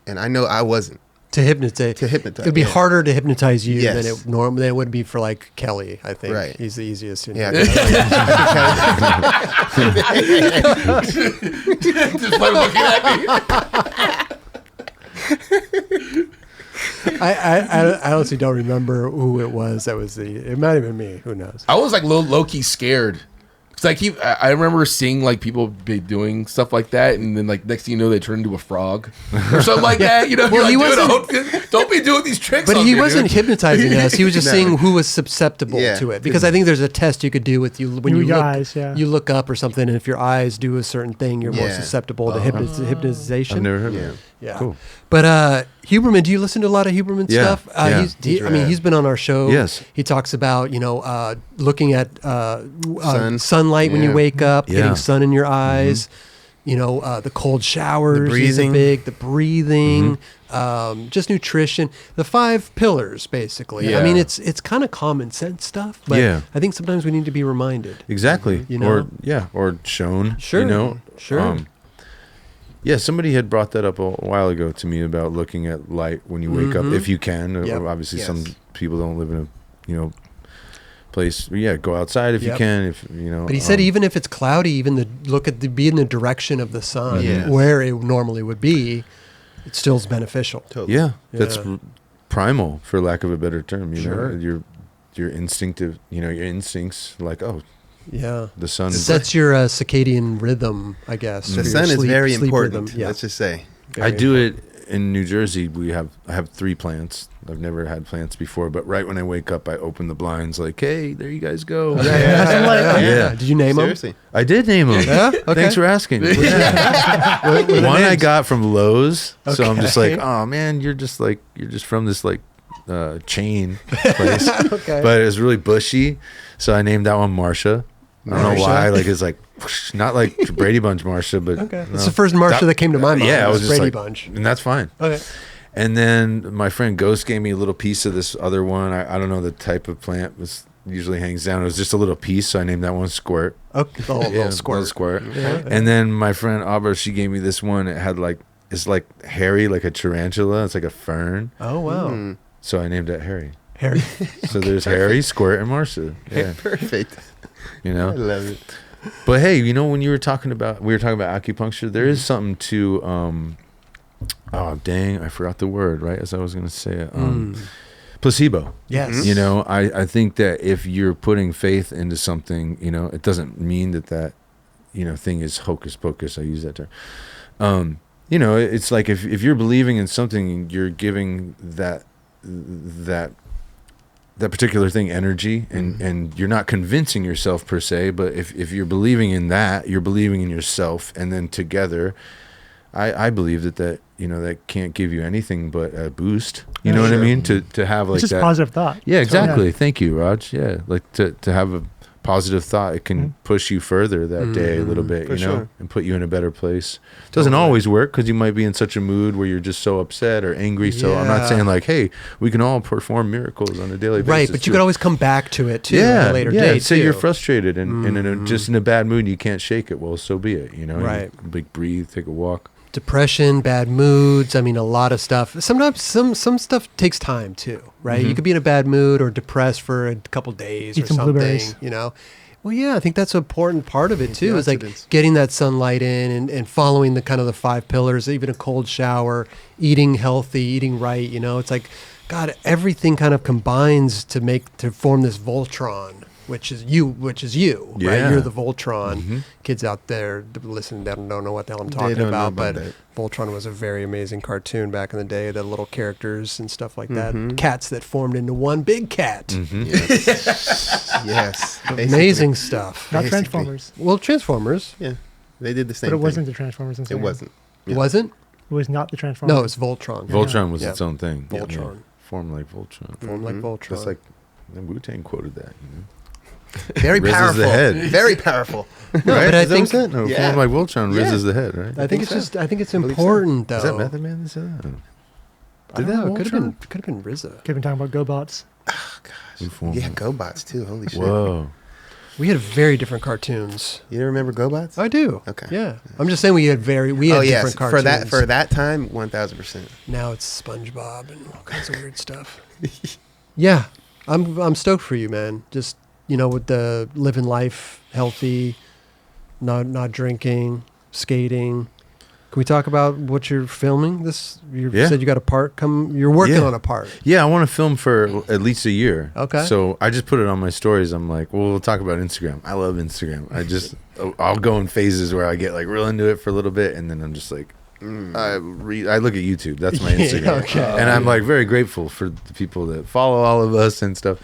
And I know I wasn't. To hypnotize. It'd be yeah. harder to hypnotize you Yes. than it would be for like Kelly. I think Right. he's the easiest. Yeah. Just by looking at me. I honestly don't remember who it was. It might have been me. Who knows? I was like low key scared. Cause I remember seeing like people be doing stuff like that, and then like next thing you know, they turn into a frog or something like that. You know, Well, you're he like, dude, don't be doing these tricks. But on he me, wasn't dude. hypnotizing us. He was just No. seeing who was susceptible Yeah. to it. Because I think there's a test you could do with you when Your you look, eyes, yeah. you look up or something, and if your eyes do a certain thing, you're more Yeah. susceptible to hypnotization. I've never heard of Yeah. it. Yeah. Cool. But Huberman, do you listen to a lot of Huberman Yeah. stuff? Yeah. He's been on our show. Yes. He talks about looking at sunlight when you Yeah. wake up, Yeah. getting sun in your eyes. The cold showers, breathing. the breathing, just nutrition, the 5 pillars, basically. Yeah. I mean, it's kind of common sense stuff, but Yeah. I think sometimes we need to be reminded. Exactly. You know? Or shown. Sure. You know. Sure. Yeah, somebody had brought that up a while ago to me about looking at light when you wake up, if you can. Yep. Obviously, Yes. some people don't live in a place. Yeah, go outside if you Yep. can. But he said even if it's cloudy, even be in the direction of the sun, Yes. where it normally would be, it still is beneficial. Totally. Yeah, that's Yeah. primal, for lack of a better term. Sure. Your instinctive. Your instincts, like Yeah. the sun. Sets your circadian rhythm, I guess. The or your sun is very sleep important. rhythm. Yeah. Let's just say. I do it in New Jersey. I have 3 plants. I've never had plants before, but right when I wake up, I open the blinds. Like, hey, there you guys go. Yeah. Did you name Seriously. I did name them. Yeah? Okay. Thanks for asking. Yeah. What are the One I names? got from Lowe's, so I'm just Okay. like, oh man, you're just from this chain place. Okay. But it was really bushy, so I named that one Marsha. I don't know Marsha. why. Like it's like not like Brady Bunch Marsha, but Okay. no. It's the first Marsha that came to my mind. Yeah, I was just Brady like, Bunch. and that's fine. Okay. And then my friend Ghost gave me a little piece of this other one. I don't know the type of plant. It usually hangs down. It was just a little piece, so I named that one Squirt. Okay. The whole Yeah, little squirt. little squirt. Yeah. And then my friend Aubrey, she gave me this one. It had it's like hairy, like a tarantula. It's like a fern. Oh, wow. Mm. So I named it Harry. Harry. So there's Harry, Squirt, and Marcia. Yeah, Perfect. I you know. love it. But hey, when we were talking about acupuncture, there is something to oh dang, I forgot the word, right? As I was going to say it. Placebo. Yes. I think that if you're putting faith into something, it doesn't mean that thing is hocus pocus. I use that term. It's like if you're believing in something, you're giving that particular thing energy, and you're not convincing yourself per se, but if you're believing in that, you're believing in yourself, and then together, I believe that can't give you anything but a boost. You know what I mean? To have like It's just that positive thought. Yeah, exactly. Yeah. Thank you, Raj. Yeah, like to have a positive thought, it can push you further that day a little bit, For sure. and put you in a better place. Doesn't always work because you might be in such a mood where you're just so upset or angry. So I'm not Yeah. saying like, hey, we can all perform miracles on a daily basis. Right, but you too. could always come back to it too yeah, at a later yeah. date. Say too. you're frustrated and just in a bad mood, you can't shake it. Well, so be it. Right. Like breathe, take a walk. Depression, bad moods. I mean, a lot of stuff. Sometimes some stuff takes time too, right? You could be in a bad mood or depressed for a couple days Eat or some something. blueberries. Well, yeah, I think that's an important part of it too. Is like Antioxidants. getting that sunlight in and following the kind of the 5 pillars. Even a cold shower, eating healthy, eating right. It's like, God, everything kind of combines to form this Voltron. Which is you, right? Yeah. You're the Voltron. Kids out there listening, they don't know what the hell I'm talking don't know about, but that. Voltron was a very amazing cartoon back in the day. The little characters and stuff like that, cats that formed into one big cat. Yes. Amazing stuff. Not Basically. Transformers. Well, Transformers, Yeah. They did the same But it thing. wasn't the Transformers. It wasn't. Yeah. wasn't? It was not the Transformers. No, it's Voltron. Voltron was Yeah. its own thing. Voltron. Formed like Voltron. Formed like Voltron. That's like Wu-Tang quoted that. Very Riz is powerful. the head. Very powerful. No, Right? but I Is that what think it said? No, Yeah. formed like Voltron. Riz Yeah. is the head, right? I think it's believe so. important though. Is that Method Man that said that? I don't Did that know. Could Voltron? have been RZA. Could have been talking about GoBots. Who formed Yeah, it? GoBots too. Holy shit. Whoa. We had very different cartoons. You don't remember GoBots? I do. Okay. Yeah. I'm just saying we had different cartoons. For that time, 1000%. Now it's SpongeBob and all kinds of weird stuff. Yeah. I'm stoked for you, man. Just, with the living life healthy, not drinking, skating. Can we talk about what you're filming? You said you got a part you're working on a part. Yeah, I want to film for at least a year. Okay. So I just put it on my stories. I'm like, well, we'll talk about Instagram. I love Instagram. I'll go in phases where I get like real into it for a little bit, and then I'm just like, I look at YouTube. That's my Instagram. Okay. And I'm like very grateful for the people that follow all of us and stuff.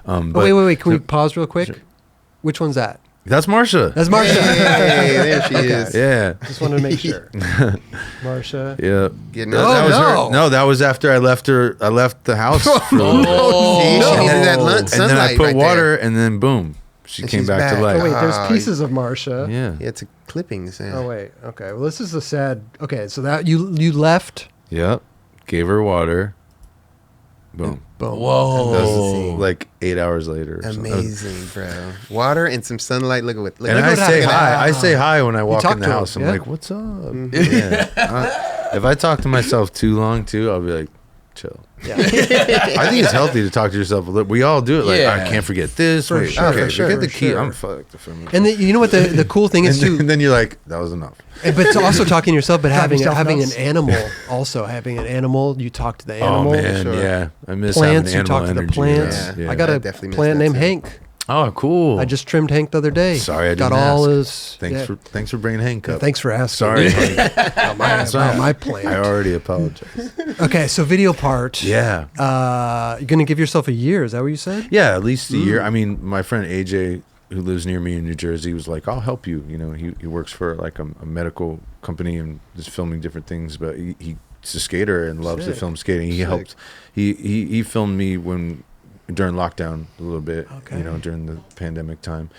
Wait. Can we pause real quick? Sure. Which one's that? That's Marsha. That's Marsha. Hey, there she is. Yeah. Just wanted to make sure. Marsha. Yeah. Getting That was no. her. No, that was after I left her. I left the house. For See, she needed that sunlight. and then I put right water, and then boom, she And came she's back back. to life. Oh, wait, there's Ah, pieces of Marsha. Yeah. Yeah, it's a clippings. Yeah. Oh, wait. Okay. Well, this is a sad... Okay, so that you left... Yep. Gave her water. Boom. Boom. That Whoa. was like 8 hours later. or something. Amazing, bro. Water and some sunlight. Look at what. And I say hi. I say hi when I walk talk in the to him, house. I'm yeah. like, "What's up?" Yeah. If I talk to myself too long too, I'll be like, "Chill." Yeah. I think it's healthy to talk to yourself a little. We all do it. Like, Yeah. I can't forget this. For Wait, sure. okay, For sure, forget the for key. sure. I'm fucked. And you know what the cool thing is, too? And then you're like, that was enough. But it's also talking to yourself, but Drive having yourself an nuts. animal, also having an animal, you talk to the animal. Oh man, Sure. yeah. I miss Plants, you having talk animal to the energy. plants. Yeah. I got I a definitely miss plant that named too. Hank. Oh, cool. I just trimmed Hank the other day. Sorry, I got didn't all ask. his. Thanks for bringing Hank up. Thanks for asking. Sorry, Hank. about my plant. I already apologize. Okay, so video part. Yeah. You're gonna give yourself a year. Is that what you said? Yeah, at least a year. I mean, my friend AJ, who lives near me in New Jersey, was like, "I'll help you." He works for like a medical company and is filming different things. But he's a skater and loves to Sick. film skating. He Sick. helped. He filmed me during lockdown a little bit. Okay. During the pandemic time,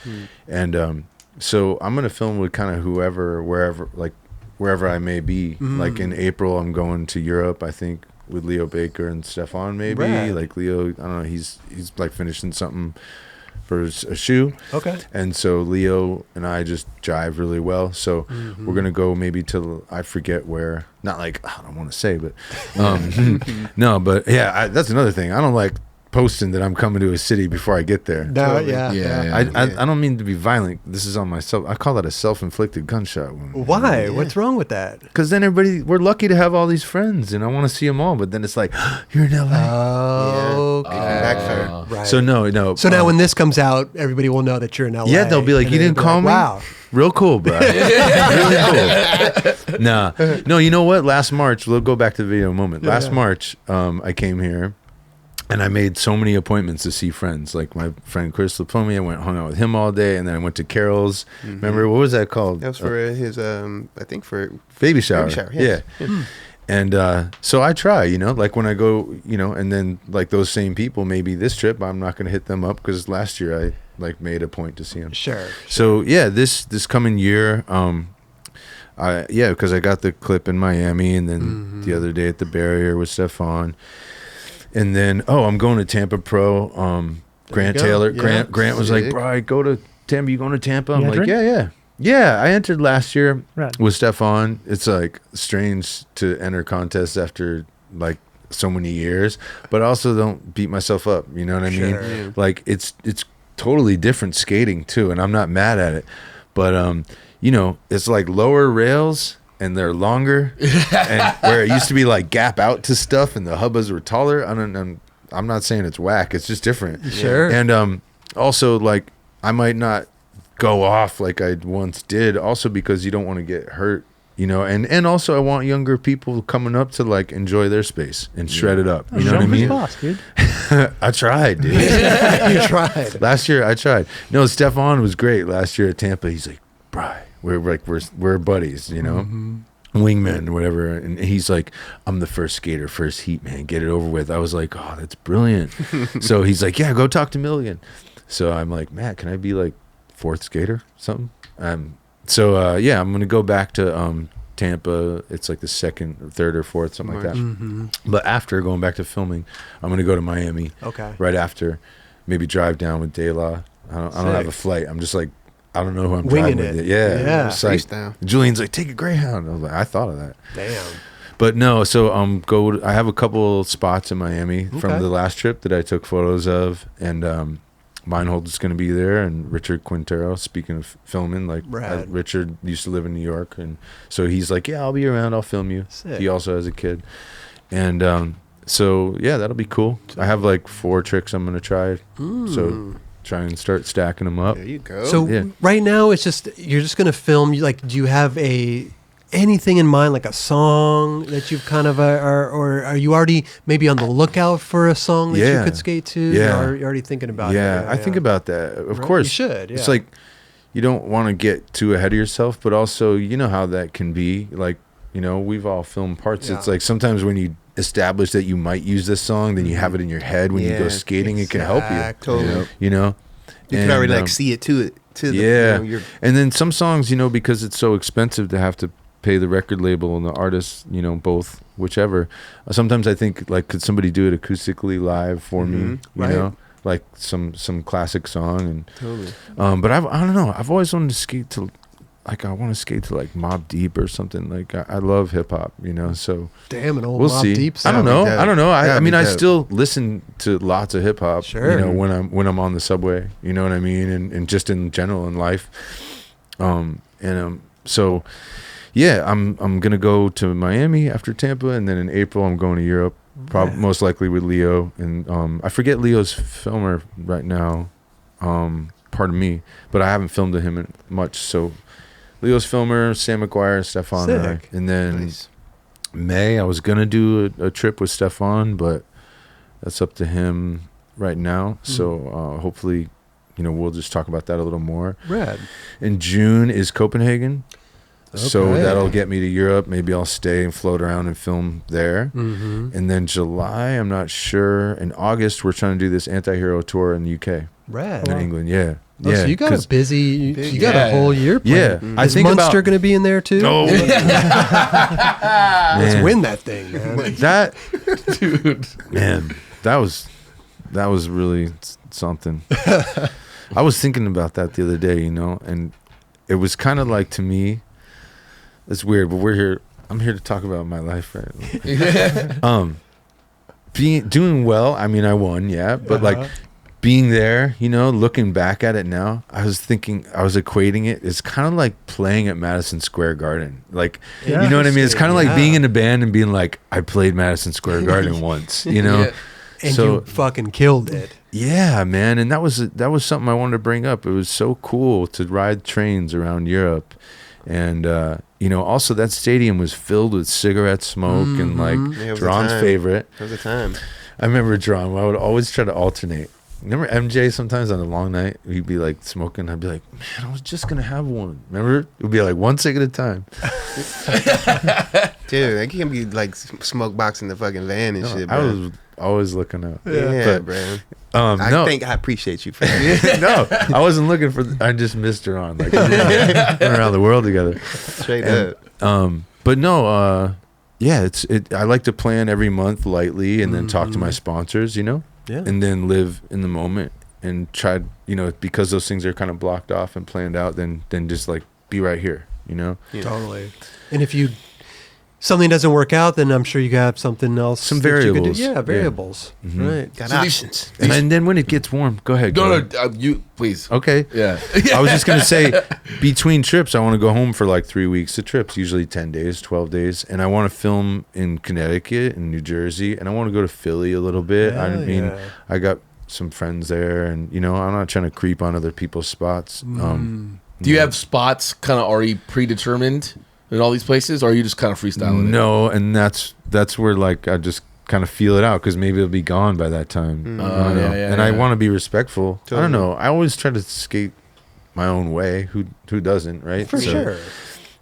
and so I'm gonna film with kind of wherever I may be. Like in April, I'm going to Europe. I think with Leo Baker and Stefan, maybe. Rad. Like Leo, I don't know. He's like finishing something for a shoe. Okay. And so Leo and I just jive really well. So we're gonna go maybe to I forget where. Not like I don't want to say, but no. But yeah, that's another thing. I don't like posting that I'm coming to a city before I get there. No, Totally. yeah. Yeah. I don't mean to be violent. This is on myself. I call that a self-inflicted gunshot wound. Why? What's wrong with that? Because then we're lucky to have all these friends, and I want to see them all. But then it's like, you're in LA. Oh, okay. Backfire. Right. So no. So now when this comes out, everybody will know that you're in LA. Yeah, they'll be like, and "You then didn't they'll be call me? Wow. Real cool, bro. Really cool." Nah. No, you know what? Last March, we'll go back to the video moment. Last March, I came here and I made so many appointments to see friends. Like my friend Chris Lapome, I hung out with him all day, and then I went to Carol's. Remember, what was that called? That was for his, I think for Baby shower. Baby shower, yes. Yeah. And so I try, like when I go, and then like those same people, maybe this trip, I'm not going to hit them up because last year I like made a point to see them. Sure. So yeah, this coming year, because I got the clip in Miami, and then the other day at the Barrier with Stefan, and then I'm going to Tampa Pro. Grant go. Taylor, Yeah. Grant was like, Sick. "Bro, I go to Tampa. You going to Tampa?" I'm You like, entering? yeah. I entered last year Right. with Stefan. It's like strange to enter contests after like so many years, but also don't beat myself up. You know what I mean? Sure. Like it's totally different skating too, and I'm not mad at it. But it's like lower rails and they're longer, and where it used to be like gap out to stuff, and the hubbas were taller. I'm not saying it's whack. It's just different. Sure. And also like I might not go off like I once did. Also because you don't want to get hurt. And also I want younger people coming up to like enjoy their space and shred it up. You know what I mean? Boss, dude. I tried, dude. You tried. Last year I tried. No, Stefan was great last year at Tampa. He's like, "Bri, we're buddies, wingmen, whatever." And he's like, "I'm the first skater, first heat, man. Get it over with." I was like, "Oh, that's brilliant." So he's like, "Yeah, go talk to Milligan." So I'm like, "Matt, can I be like fourth skater, something?" So I'm gonna go back to Tampa. It's like the second, or third, or fourth, something like that. But after going back to filming, I'm gonna go to Miami. Okay. Right after, maybe drive down with De La. I don't have a flight. I'm just like, I don't know who I'm Winging driving with it. yet. Yeah. Yeah. It's like, Freestyle. Julian's like, take a Greyhound. I was like, I thought of that. Damn. But no, so I have a couple spots in Miami from the last trip that I took photos of, and Meinhold's going to be there, and Richard Quintero. Speaking of filming, like Richard used to live in New York, and so he's like, yeah, I'll be around, I'll film you. Sick. He also has a kid, and so yeah, that'll be cool. I have like 4 tricks I'm going to try, so try and start stacking them up. There you go. So right now it's just you're just gonna film. Like, do you have anything in mind, like a song that you've kind of or are you already maybe on the lookout for a song that you could skate to? Yeah, you're already thinking about it. Yeah, I think about that. Of course, you should. Yeah. It's like you don't want to get too ahead of yourself, but also you know how that can be. Like, you know, we've all filmed parts. It's like sometimes when you establish that you might use this song, then you have it in your head when you go skating. It can help you. Totally. You know, you can already like see it to the, and then some songs, you know, because it's so expensive to have to pay the record label and the artist, you know, both, whichever. Sometimes I think, like, could somebody do it acoustically live for me? You know, like some classic song. And totally. But I don't know. I've always wanted to skate to, like, I want to skate to like Mobb Deep or something. Like, I love hip hop, you know. So damn, an old we'll Mobb see. Deep I don't know. I mean, I dope. still listen to lots of hip hop. Sure. You know, when I'm on the subway. You know what I mean? And just in general in life. So. Yeah, I'm gonna go to Miami after Tampa, and then in April I'm going to Europe, most likely with Leo. And I forget Leo's filmer right now, pardon me, but I haven't filmed with him much. So Leo's filmer, Sam McGuire, Stefan, and then May I was gonna do a trip with Stefan, but that's up to him right now. So hopefully, you know, we'll just talk about that a little more. Rad. In June is Copenhagen. Okay. So that'll get me to Europe. Maybe I'll stay and float around and film there. And then July, I'm not sure. In August, we're trying to do this anti-hero tour in the UK. Rad. In England, yeah. Oh, so you got a busy, you got a whole year planned. Yeah. I Is think Munster going to be in there too? No. Let's win that thing, man. That, dude, man, that was really something. I was thinking about that the other day, you know, and it was kind of like, to me, it's weird, but I'm here to talk about my life, right? Doing well. I mean, I won, but like being there, you know, looking back at it now, I was equating it. It's kind of like playing at Madison Square Garden. Like, you know what I mean? It's kind of like being in a band and being like, I played Madison Square Garden once, you know? And so, you fucking killed it. Yeah, man. And that was something I wanted to bring up. It was so cool to ride trains around Europe. And, you know, also that stadium was filled with cigarette smoke and like Dron's favorite. It was a time. I remember Dron. I would always try to alternate. Remember MJ sometimes on a long night, he'd be like smoking. I'd be like, man, I was just going to have one. Remember? It would be like one cig at a time. Dude, that can be like smoke box in the fucking van and shit, bro. I was always looking up. Yeah, bro. I think I appreciate you for that. No, I wasn't looking for. I just missed her on. Like, we went around the world together. Straight up. But no, yeah, I like to plan every month lightly and then talk to my sponsors, you know, and then live in the moment and try, you know, because those things are kind of blocked off and planned out, then just like be right here, you know. Yeah. Totally. And if something doesn't work out, then I'm sure you got something else. Some that you could variables. do. Yeah, variables. Right. Got So options. And then when it gets warm, go ahead. No, you please. Okay. Yeah. I was just gonna say, between trips, I want to go home for like 3 weeks. The trip's usually 10 days, 12 days, and I want to film in Connecticut and New Jersey, and I want to go to Philly a little bit. I mean, I got some friends there, and you know, I'm not trying to creep on other people's spots. Do you have spots kind of already predetermined in all these places, or are you just kind of freestyling? No, and that's where like I just kind of feel it out because maybe it'll be gone by that time. I don't know. I want to be respectful. Totally. I don't know. I always try to skate my own way. Who doesn't, right? For sure.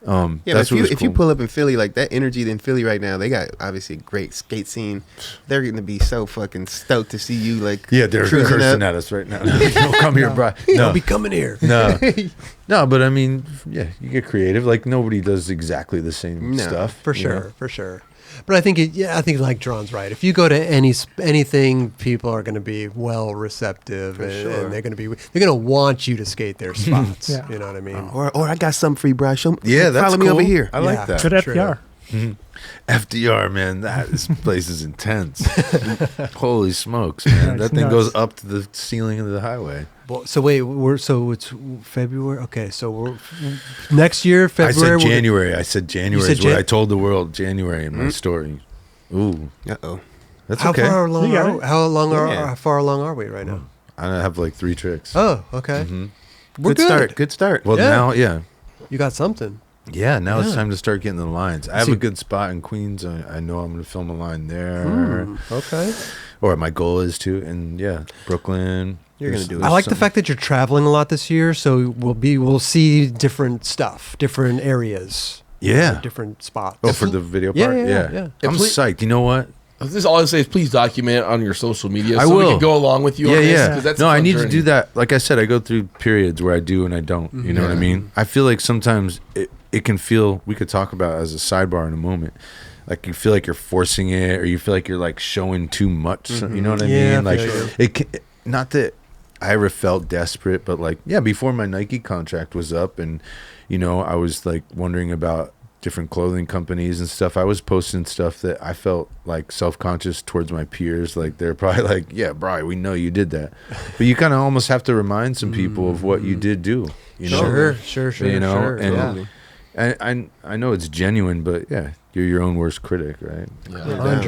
That's if you pull up in Philly, like that energy in Philly right now, they got obviously a great skate scene. They're gonna be so fucking stoked to see you, like, they're cursing at us right now. Don't come here, bro. No, Don't be coming here. No, but I mean, yeah, you get creative. Like nobody does exactly the same stuff For sure. But I think I think like Dron's right. If you go to anything, people are going to be well receptive, and they're going to want you to skate their spots. Yeah. You know what I mean? Or I got something for you, bro. Yeah, that's follow me cool. over here. I like that. Good True. FDR. FDR, man, this place is intense. Holy smokes, man! That's That thing nuts. goes up to the ceiling of the highway. Well, so wait, it's February. Okay, so we're next year February. I said January. I said January said is what Jan- I told the world. January in my story. Ooh, Uh-oh. that's How okay. far along? You got Are, it. how far along are we right now? I have like 3 tricks. Oh, okay. We're Good start. Good start. Well, Yeah. now, yeah. You got something. Now it's Yeah. time to start getting the lines. I have See- a good spot in Queens. I know I'm going to film a line there. Okay. Or my goal is to. And yeah, Brooklyn. You're gonna do it. I like the fact that you're traveling a lot this year, so we'll see different stuff, different areas, Yeah. different spots. Oh, for the video Yeah, part? yeah, yeah. I'm please- psyched. You know what? This is all I say is please document on your social media I so we will. can go along with you on this. 'Cause that's a No, I fun need to journey. do that. Like I said, I go through periods where I do and I don't. You know what I mean? I feel like sometimes it can feel, we could talk about it as a sidebar in a moment. Like you feel like you're forcing it, or you feel like you're like showing too much. You know what I Yeah, mean? Like I feel you. it can, not that I ever felt desperate, but like, yeah, before my Nike contract was up and, you know, I was like wondering about different clothing companies and stuff. I was posting stuff that I felt like self-conscious towards my peers. Like they're probably like, yeah, Brian, we know you did that. But you kind of almost have to remind some people of what you did do. You know? Sure, You know, sure. and I know it's genuine, but yeah, you're your own worst critic, right? Yeah.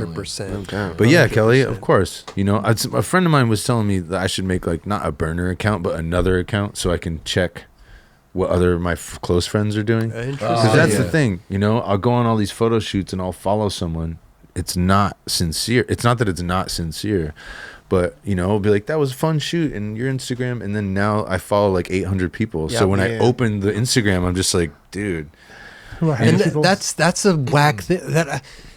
100%. But yeah, Kelly, of course. You know, a friend of mine was telling me that I should make like not a burner account, but another account so I can check what other my close friends are doing. Interesting. Because that's the yeah. thing, you know, I'll go on all these photo shoots and I'll follow someone. It's not sincere. It's not that it's not sincere, but you know, I'll be like, that was a fun shoot and your Instagram. And then now I follow like 800 people. So when I open the Instagram, I'm just like, dude. Who are And happy people. that's a whack thing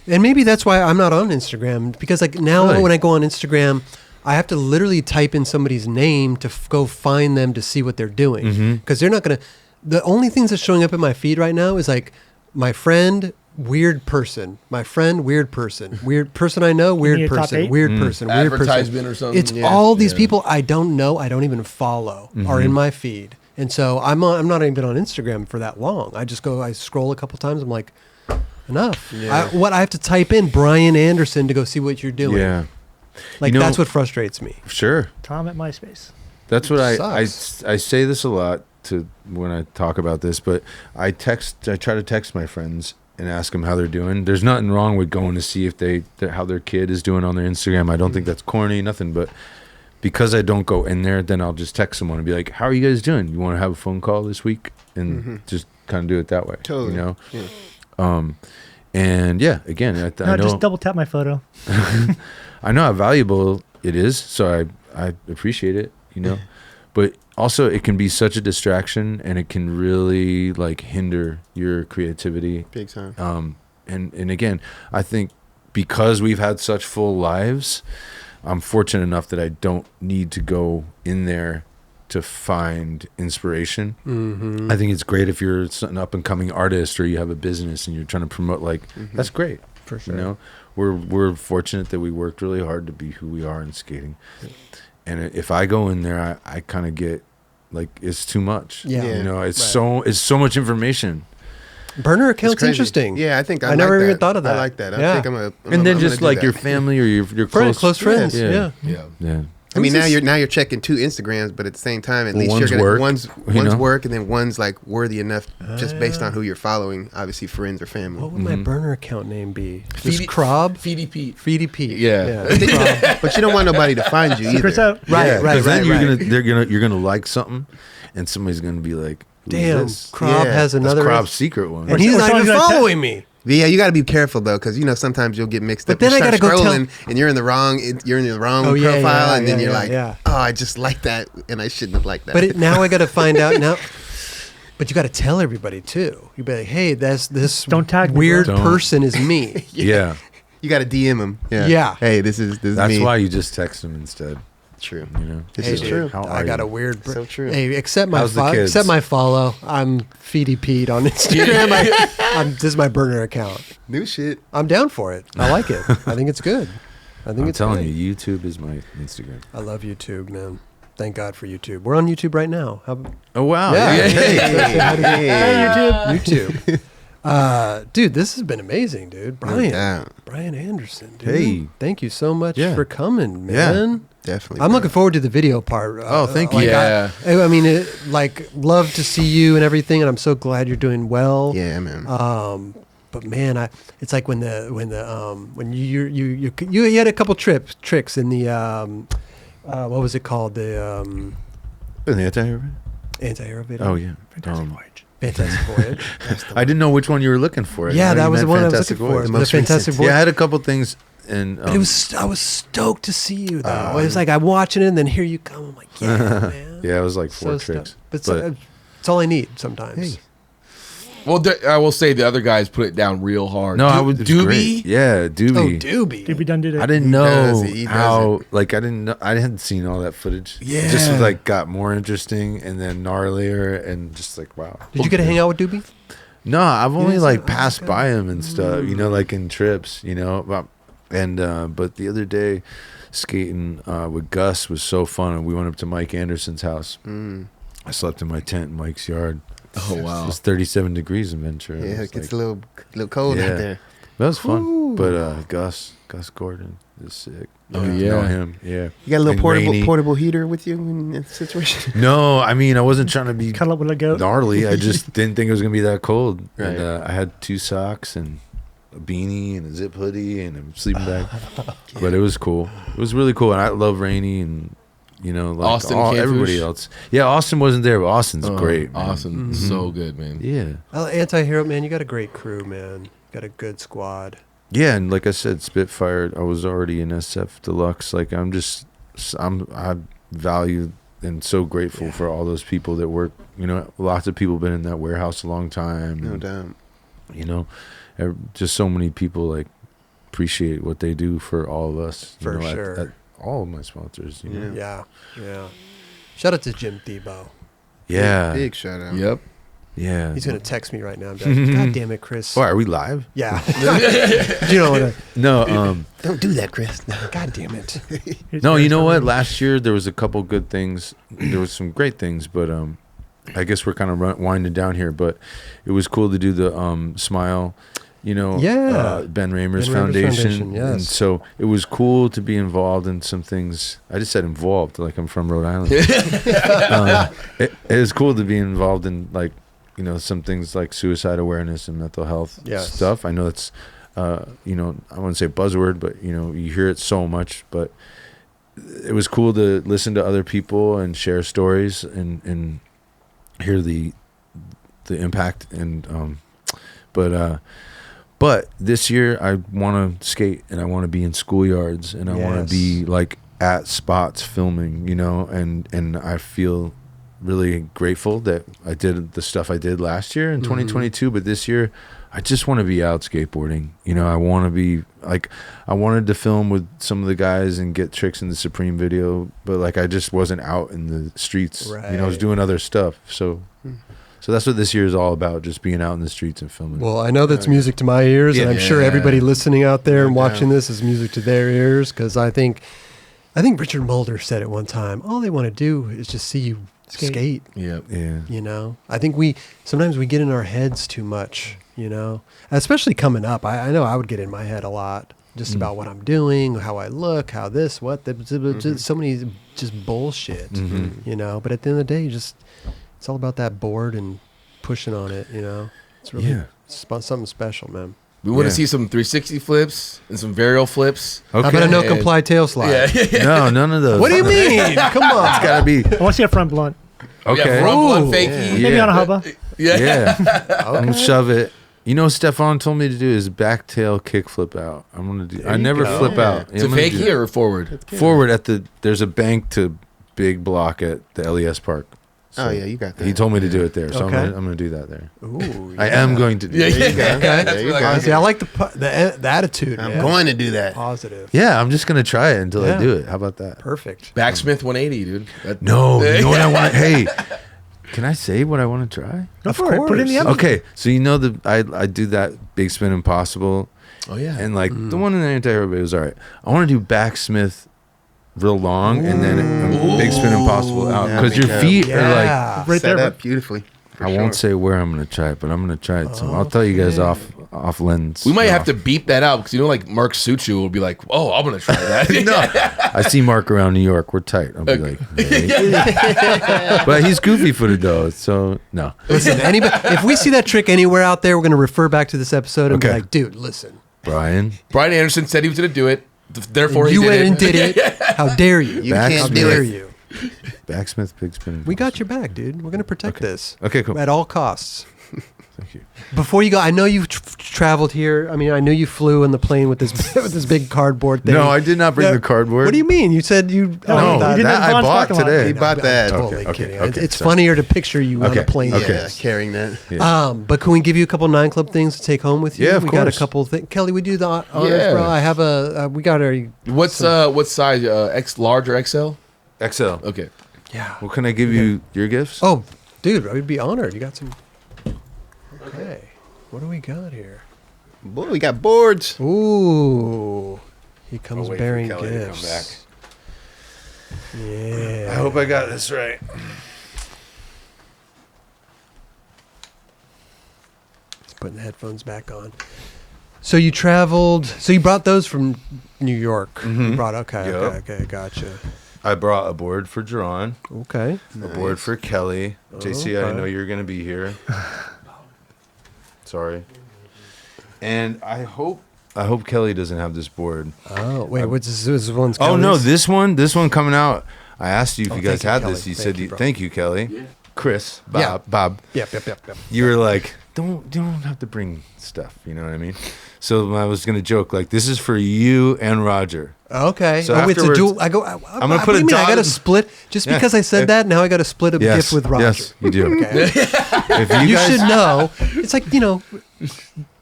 and maybe that's why I'm not on Instagram, because like now Really? when I go on Instagram, I have to literally type in somebody's name to go find them to see what they're doing, because they're not gonna. The only things that's showing up in my feed right now is like my friend, weird person, my friend, weird person, weird person I know, need weird a top person, 8? weird person, weird person. Advertisement or something. It's Yeah. all these Yeah. people I don't know, I don't even follow, are in my feed, and so I'm not even on Instagram for that long. I scroll a couple times, I'm like, enough. Yeah. I have to type in Brian Anderson to go see what you're doing. Yeah, Like You know- that's what frustrates me. sure. Tom at MySpace. That's what I Sucks. say this a lot to when I talk about this, but I try to text my friends and ask them how they're doing. There's nothing wrong with going to see if how their kid is doing on their Instagram. I don't think that's corny, nothing, but because I don't go in there, then I'll just text someone and be like, how are you guys doing? You want to have a phone call this week? And just kind of do it that way. Totally. You know? Yeah. And yeah, again, I No, know just double tap my photo. I know how valuable it is, so I appreciate it, you know. But also, it can be such a distraction, and it can really like hinder your creativity. Big time. And again, I think because we've had such full lives, I'm fortunate enough that I don't need to go in there to find inspiration. I think it's great if you're an up and coming artist or you have a business and you're trying to promote. Like that's great. For sure. You know, we're fortunate that we worked really hard to be who we are in skating. And if I go in there, I kind of get like it's too much. Yeah. You know, it's Right. so much information. Burner It's account's crazy. interesting. Yeah, I think I never like even that. thought of that. I like that. Yeah. I think I'm And then I'm just gonna like do your that. family or your Close friends. Yeah. Yeah. Yeah. I mean, Who's now this- you're checking 2 Instagrams, but at the same time, at Well, least one's you're gonna work, one's you know? work, and then one's like worthy enough just based on who you're following. Obviously, friends or family. What would my burner account name be? Just Feedy- Krob? Feedy Pete. Feedy Pete. Yeah. Krob. But you don't want nobody to find you Secrets either. out. Right, Yeah, right, 'cause then right. you're gonna like something, and somebody's gonna be like, "Who's Damn, this?" Krob Yeah, has That's another. Krob's secret one. And he's Or not someone's even gonna following me. Yeah, you got to be careful though, because sometimes you'll get mixed But up. then You I start gotta go tell- scrolling, and you're in the wrong Oh, yeah, profile, yeah, and then yeah, you're yeah, like, yeah. oh, I just like that, and I shouldn't have liked that. But now I got to find out now. But you got to tell everybody too. You be like, hey, this Don't tag me, weird bro. person is me. Yeah, you got to DM him. Yeah. Hey, this is that's me. why you just text him instead. true. You know, This Hey, is dude, true. How I are got you? a weird. So true. Hey, accept my How's the kids? accept my follow. I'm Feedy Pete on Instagram. This is my burner account. New shit. I'm down for it. I like it. I think it's good. I think I'm it's telling good. you, YouTube is my Instagram. I love YouTube, man. Thank God for YouTube. We're on YouTube right now. Oh wow! Yeah. Hey, YouTube. Dude, this has been amazing, dude. Brian. doubt. Brian Anderson, dude. Hey. Thank you so much Yeah. for coming, Yeah. man. Definitely. I'm looking forward to the video part. Oh, thank you. Yeah. I mean, love to see you and everything, and I'm so glad you're doing well. Yeah, man. But man, it's like when you had a couple tricks in the what was it called, the The anti-hero? anti-hero video. Oh yeah. Fantastic Voyage. Fantastic Voyage. I didn't know which one you were looking for. I Yeah, know that you was the meant one I was Fantastic looking for. Voyage. The The most Fantastic recent. Voyage. Yeah, I had a couple things, and But I was stoked to see you though. It was like I'm watching it, and then here you come. I'm like, yeah, man. yeah, it was like four So tricks. stoked. But it's all I need sometimes. Hey. Well, I will say the other guys put it down real hard. No, I would. it's Doobie. great. Yeah, Doobie. Oh, Doobie. Did we done did it? I didn't He know does it, he does how. Like I didn't know. I hadn't seen all that footage. Yeah. Just like got more interesting, and then gnarlier, and just like wow. Did you get to hang out with Doobie? No, I've only didn't like say- passed okay. by him and stuff. You know, like in trips. You know, but the other day, skating with Gus was so fun, and we went up to Mike Anderson's house. I slept in my tent in Mike's yard. Oh It wow. was 37 degrees in Ventura. Yeah, It it was gets like- a little cold Yeah. out there. That was fun. Ooh. But Gus Gordon is sick. Oh, Got to yeah. know him. Yeah. You got a little And portable rainy. portable heater with you in that situation. No, I mean I wasn't trying to be Cuddle up with a goat. gnarly. I just didn't think it was gonna be that cold. Right. And I had 2 socks and a beanie and a zip hoodie and a sleeping bag. But it was cool. It was really cool. And I love Rainey and like Austin Campus. everybody else. Yeah, Austin wasn't there, but Austin's Oh, great. Man. Awesome. Mhm. So good, man. Yeah. Anti-hero, man. You got a great crew, man. Got a good squad. Yeah, and like I said, Spitfire, I was already in SF Deluxe. Like I value and so grateful for all those people that work. Lots of people been in that warehouse a long time. No and, doubt. Just so many people like appreciate what they do for all of us. For at sure. all of my sponsors. Yeah. Yeah. Shout out to Jim Thebo. Yeah. Big shout out. Yep. Yeah. He's gonna text me right now. And be like, God damn it, Chris. Why are we live? Yeah. You know what? No. Don't do that, Chris. God damn it. No, you know what? Last year there was a couple good things. There was some great things, but I guess we're kind of winding down here. But it was cool to do the Smile, Yeah. Ben Raymer's Ben Raymer's Foundation. Foundation, yes. And so it was cool to be involved in some things. I just said involved, like I'm from Rhode Island. It was cool to be involved in some things like suicide awareness and mental health Yes. stuff. I know it's I wouldn't say buzzword, but you hear it so much. But it was cool to listen to other people and share stories and hear the impact. And but this year I want to skate and I want to be in schoolyards and I want Yes. to be like at spots filming, and I feel really grateful that I did the stuff I did last year in 2022, but this year I just want to be out skateboarding. I want to be I wanted to film with some of the guys and get tricks in the Supreme video, but I just wasn't out in the streets. I was Right. doing other stuff. So that's what this year is all about, just being out in the streets and filming. Well, I know that's music to my ears, and I'm sure Yeah. everybody listening out there and No watching doubt. this is music to their ears. Because I think Richard Mulder said it one time. All they want to do is just see you skate. Yep. yeah. I think sometimes we get in our heads too much. Especially coming up. I know I would get in my head a lot just about what I'm doing, how I look, how this, what, just so many just bullshit. But at the end of the day, it's all about that board and pushing on it. It's really something special, man. We want Yeah. to see some 360 flips and some varial flips. Okay. How about a no And- comply tail slide? No, none of those. What do you mean? Come on. It's gotta be I want to see a front blunt. okay. Yeah, front blunt Ooh. fakie. Maybe Yeah. on a hubba. Yeah. Yeah, I'm gonna shove it. What Stefan told me to do is back tail kick flip out. I'm gonna do. I you never go. flip out. To I'm gonna do fakie or forward? forward at there's a bank to big block at the LES park. Oh yeah, you got that. He told me to do it there, so Okay. I'm gonna do that there. Ooh, I am going to do Yeah, it. There you go. Okay. There you go. See, I like the attitude. I'm man. going to do that. Positive. Yeah, I'm just gonna try it until Yeah. I do it. How about that? Perfect. Backsmith 180, dude. No, you know what I want? Hey, can I say what I want to try? Go Of for it. Put it in the course. oven. Okay, so you know I do that big spin impossible, Oh yeah. and like the one in the anti-air was all right. I want to do backsmith real long and then a big spin impossible out Yeah, because your because- feet are like. Yeah. Right Set there. up beautifully. for I won't sure. say where I'm gonna try it, but I'm gonna try it. So I'll tell you guys off lens. We might have off. to beep that out because like Mark Suchu will be like, "Oh, I'm gonna try that." No, I see Mark around New York. We're tight. I'll be like, "Hey." But he's goofy footed though, so no. Listen, anybody, if we see that trick anywhere out there, we're going to refer back to this episode and be Okay. like, dude, listen. Brian, Brian Anderson said he was gonna do it, therefore you he went did and did it. How dare you? You Back can't Smith. do How dare it. you? backsmith, big spin. We got your back, dude. We're going to protect this Okay, cool. at all costs. Thank you. Before you go, I know you've traveled here. I mean, I know you flew in the plane with this with this big cardboard thing. No, I did not bring Yeah. the cardboard. What do you mean? You said you. No, No, he did that it in I Vaughn's bought parking lot. today. He bought that. I'm totally Okay, kidding. okay, It's sorry. funnier to picture you on Okay, a plane. okay. Yeah, carrying that. Yeah. But can we give you a couple 9 Club things to take home with you? Yeah, of we got a course. couple things. Kelly, we do the honors, Yeah. bro. I have we got our. What's what size? X large or XL? XL. Okay. Yeah. Well, can I give you your gifts? Oh, dude, I would be honored. You got some. Okay. What do we got here? Boy, we got boards. Ooh. He comes I'll wait for bearing Kelly to come gifts. back. Yeah. I hope I got this right. Putting the headphones back on. So you traveled. So you brought those from New York. You brought. Okay. Yep. Okay. Gotcha. I brought a board for Jerron, Okay. a board for Kelly. JC, I Okay. know you're going to be here. Sorry. And I hope Kelly doesn't have this board. Oh wait, what's this one's? Oh no, Kelly's? this one coming out. I asked you if Oh, you guys thank you, had Kelly. this. You Thank said you, bro. thank you, Kelly. Chris, Yeah. Bob. Yep. You were like, you don't have to bring stuff. You know what I mean? So I was gonna joke like, this is for you and Roger. Okay. So oh, it's a afterwards- dual. I go. gonna what put do a you mean? I dot got to in- split just Yeah. because I said that. Now I got to split a gift with Roger. Yes, you do. Okay. If you, you guys, should know. It's like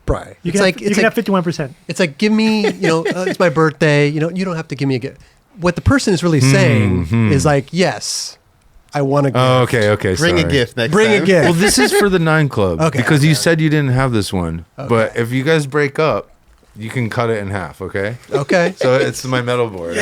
Brian. You It's can like have, you can have 51%. it's like give me. It's my birthday. You don't have to give me a gift. What the person is really saying is like, yes, I want a gift. Oh, okay. Bring a sorry. gift next Bring a time. gift. Well, this is for the 9 Club. Okay, Because okay. you said you didn't have this one. But if you guys break up, you can cut it in half, okay? Okay. So it's my metal board.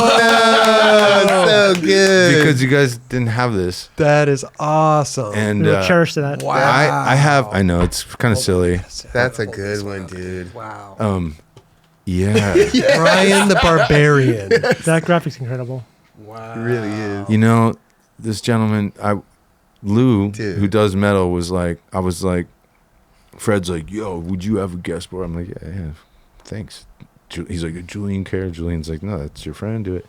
Oh, so good. Because you guys didn't have this. That is awesome. And We will cherish that. wow. I know, it's kind of silly. That's a good one, dude. Wow. Yeah. Brian the Barbarian. That graphic's incredible. It really is. You know, this gentleman, Lou, Dude. who does metal, I was like, Fred's like, yo, would you have a guest board? I'm like, yeah, thanks. He's like, Julian care. Julian's like, no, that's your friend, do it.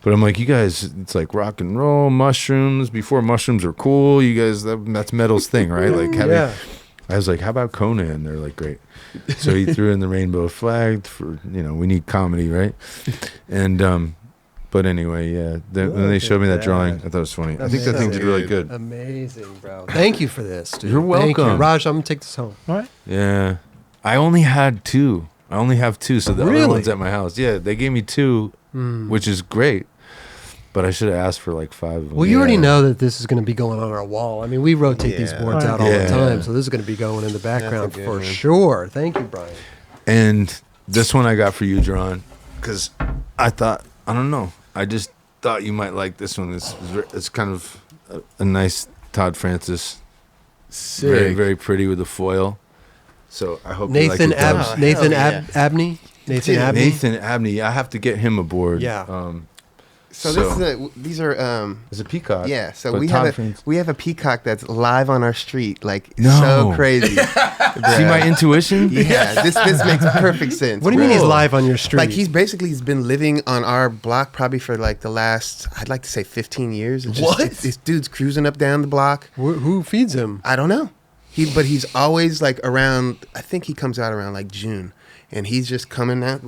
But I'm like, you guys, it's like rock and roll, mushrooms. Before mushrooms are cool, you guys, that's metal's thing, right? Like, Yeah. I was like, how about Conan? They're like, great. So he threw in the rainbow flag for, we need comedy, right? And, but anyway, yeah. When they showed me that drawing, I thought it was funny. I think that thing did really good. Amazing, bro. Thank you for this, dude. You're Thank you. welcome. Raj, I'm going to take this home. All right. Yeah. I only had 2. I only have 2, so the Really? other one's at my house. Yeah, they gave me 2, which is great. But I should have asked for like 5 of them. Well, you already know that this is going to be going on our wall. I mean, we rotate these Yeah. boards out all Yeah. the time, so this is going to be going in the background good for one. sure. Thank you, Brian. And this one I got for you, Jerron, because I don't know. I just thought you might like this one. It's kind of a nice Todd Francis. Sick. Very, very pretty with the foil. So I hope Nathan you like it, Dubs. Ab- Nathan hell Ab- Abney? Nathan Dude, Abney? Nathan Abney. I have to get him aboard. Yeah. So these are It's a peacock. yeah. So but we Todd have Francis- we have a peacock that's live on our street, like No. so crazy. See my intuition? Yeah, this makes perfect sense. What do you mean he's Whoa. live on your street? Like he's been living on our block probably for like the last, I'd like to say 15 years. It's just- What? This dude's cruising up down the block. Who feeds him? I don't know. But he's always like around. I think he comes out around like June, and he's just coming out.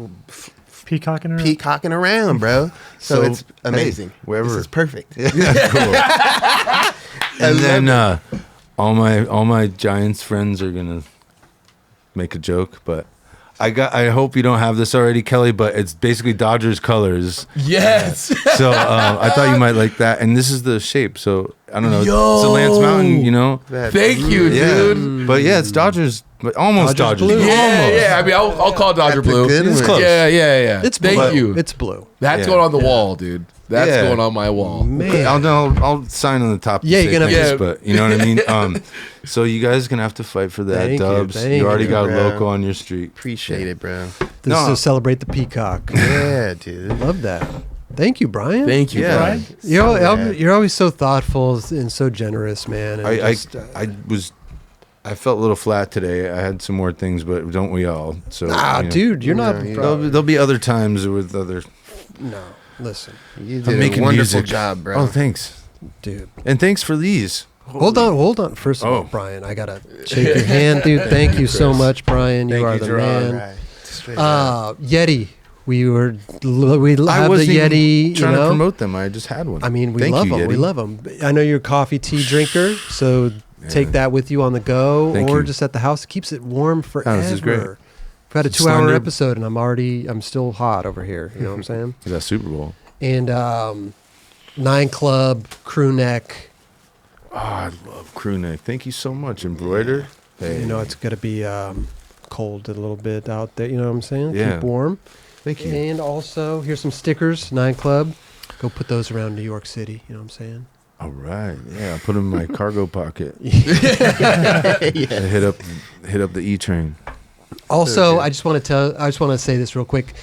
peacocking around. around, bro. So it's hey, amazing. wherever. This is perfect. Cool. And then all my Giants friends are gonna make a joke, but I hope you don't have this already, Kelly, but it's basically Dodgers colors. Yes. So I thought you might like that, and this is the shape. So I don't know. Yo. It's a Lance Mountain, you know. Thank you, Yeah, dude. but yeah, it's Dodgers, but almost Dodgers Dodgers. blue. Yeah, Almost. yeah. I mean, I'll call it Dodger That's a blue. good It's one. close. Yeah. It's blue. Thank you. It's blue. That's Yeah. going on the wall, dude. That's Yeah. going on my wall. Man. I'll sign on the top. To Yeah, say you're gonna thanks, have to- but you know what I mean. So you guys gonna have to fight for that, Thank you, Dubs. thank You already you, got a bro. loco on your street. Appreciate it, bro. This No. is to celebrate the peacock. Yeah, dude. Love that. Thank you, Brian. Thank you, Yeah. Brian. You're always so thoughtful and so generous, man. And I felt a little flat today. I had some more things, but don't we all? So you know. dude, you're not. Yeah, There'll be other times with other. No, listen, You I'm did a making wonderful music. job, bro. Oh, thanks, dude. and thanks for these. Hold on. First of all, Oh. Brian, I gotta shake your hand, dude. Thank you so much, Brian. You are the man. Right. Straight up. Yeti. We have I the wasn't even Yeti. trying you know? to promote them. I just had one. I mean, we Thank love you, them. We Yeti. love them. I know you're a coffee tea drinker, so take that with you on the go, Thank or you. just at the house. It keeps it warm forever. Oh, this is great. We've had a 2-hour Slender. episode, and I'm still hot over here. You know what I'm saying? Is that Super Bowl? And 9 Club, crew neck. Oh, I love crew neck. Thank you so much. Embroider. Hey, You know, it's going to be cold a little bit out there. You know what I'm saying? Yeah. Keep warm. thank you. And also, here's some stickers, 9 Club. Go put those around New York City. You know what I'm saying? All right. Yeah, I'll put them in my cargo pocket. Yeah. I hit up the E train. Also, good. I just want to say this real quick.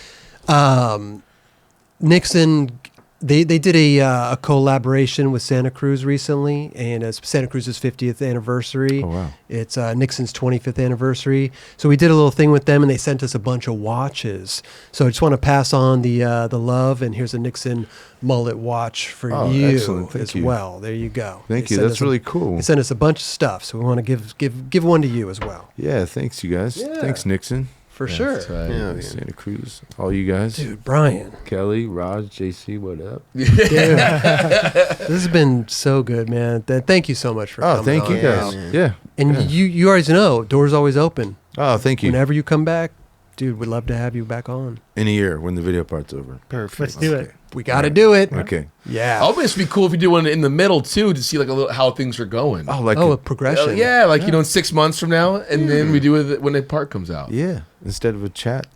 Nixon, they did a collaboration with Santa Cruz recently, and it's Santa Cruz's 50th anniversary. Oh wow. It's Nixon's 25th anniversary. So we did a little thing with them, and they sent us a bunch of watches. So I just want to pass on the love, and here's a Nixon mullet watch for Oh, you excellent. Thank as you. well. There you go. Thank They you. sent That's us really cool. They sent us a bunch of stuff, so we want to give one to you as well. Yeah, thanks you guys. Yeah. Thanks Nixon. For sure. That's right. Yeah, man. Santa Cruz. All you guys. Dude, Brian. Kelly, Raj, JC, what up? Dude, this has been so good, man. Thank you so much for Oh, coming thank you on. Yeah, guys. man. Yeah. And Yeah. you always know, doors always open. Oh, thank you. Whenever you come back, dude, we'd love to have you back on. In a year when the video part's over. Perfect. Let's do it. We got to do it. Okay. Yeah. Oh, it'd be cool if you do one in the middle too to see like a little how things are going. Oh, like Oh, a progression. Yeah, like you know, in 6 months from now, and then we do it when the part comes out. yeah. Instead of a chat,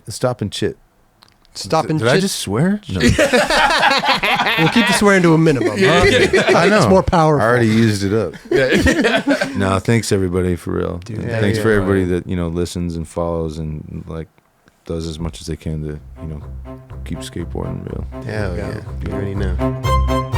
stop and chit. Stop and Did I chit. just swear? No. We'll keep the swearing to a minimum. Yeah. Huh? I know. It's more powerful. I already used it up. Yeah. No, thanks everybody for real. Dude, And yeah, thanks yeah. for everybody that listens and follows and like does as much as they can to keep skateboarding real. Hell Yeah. yeah. You already know.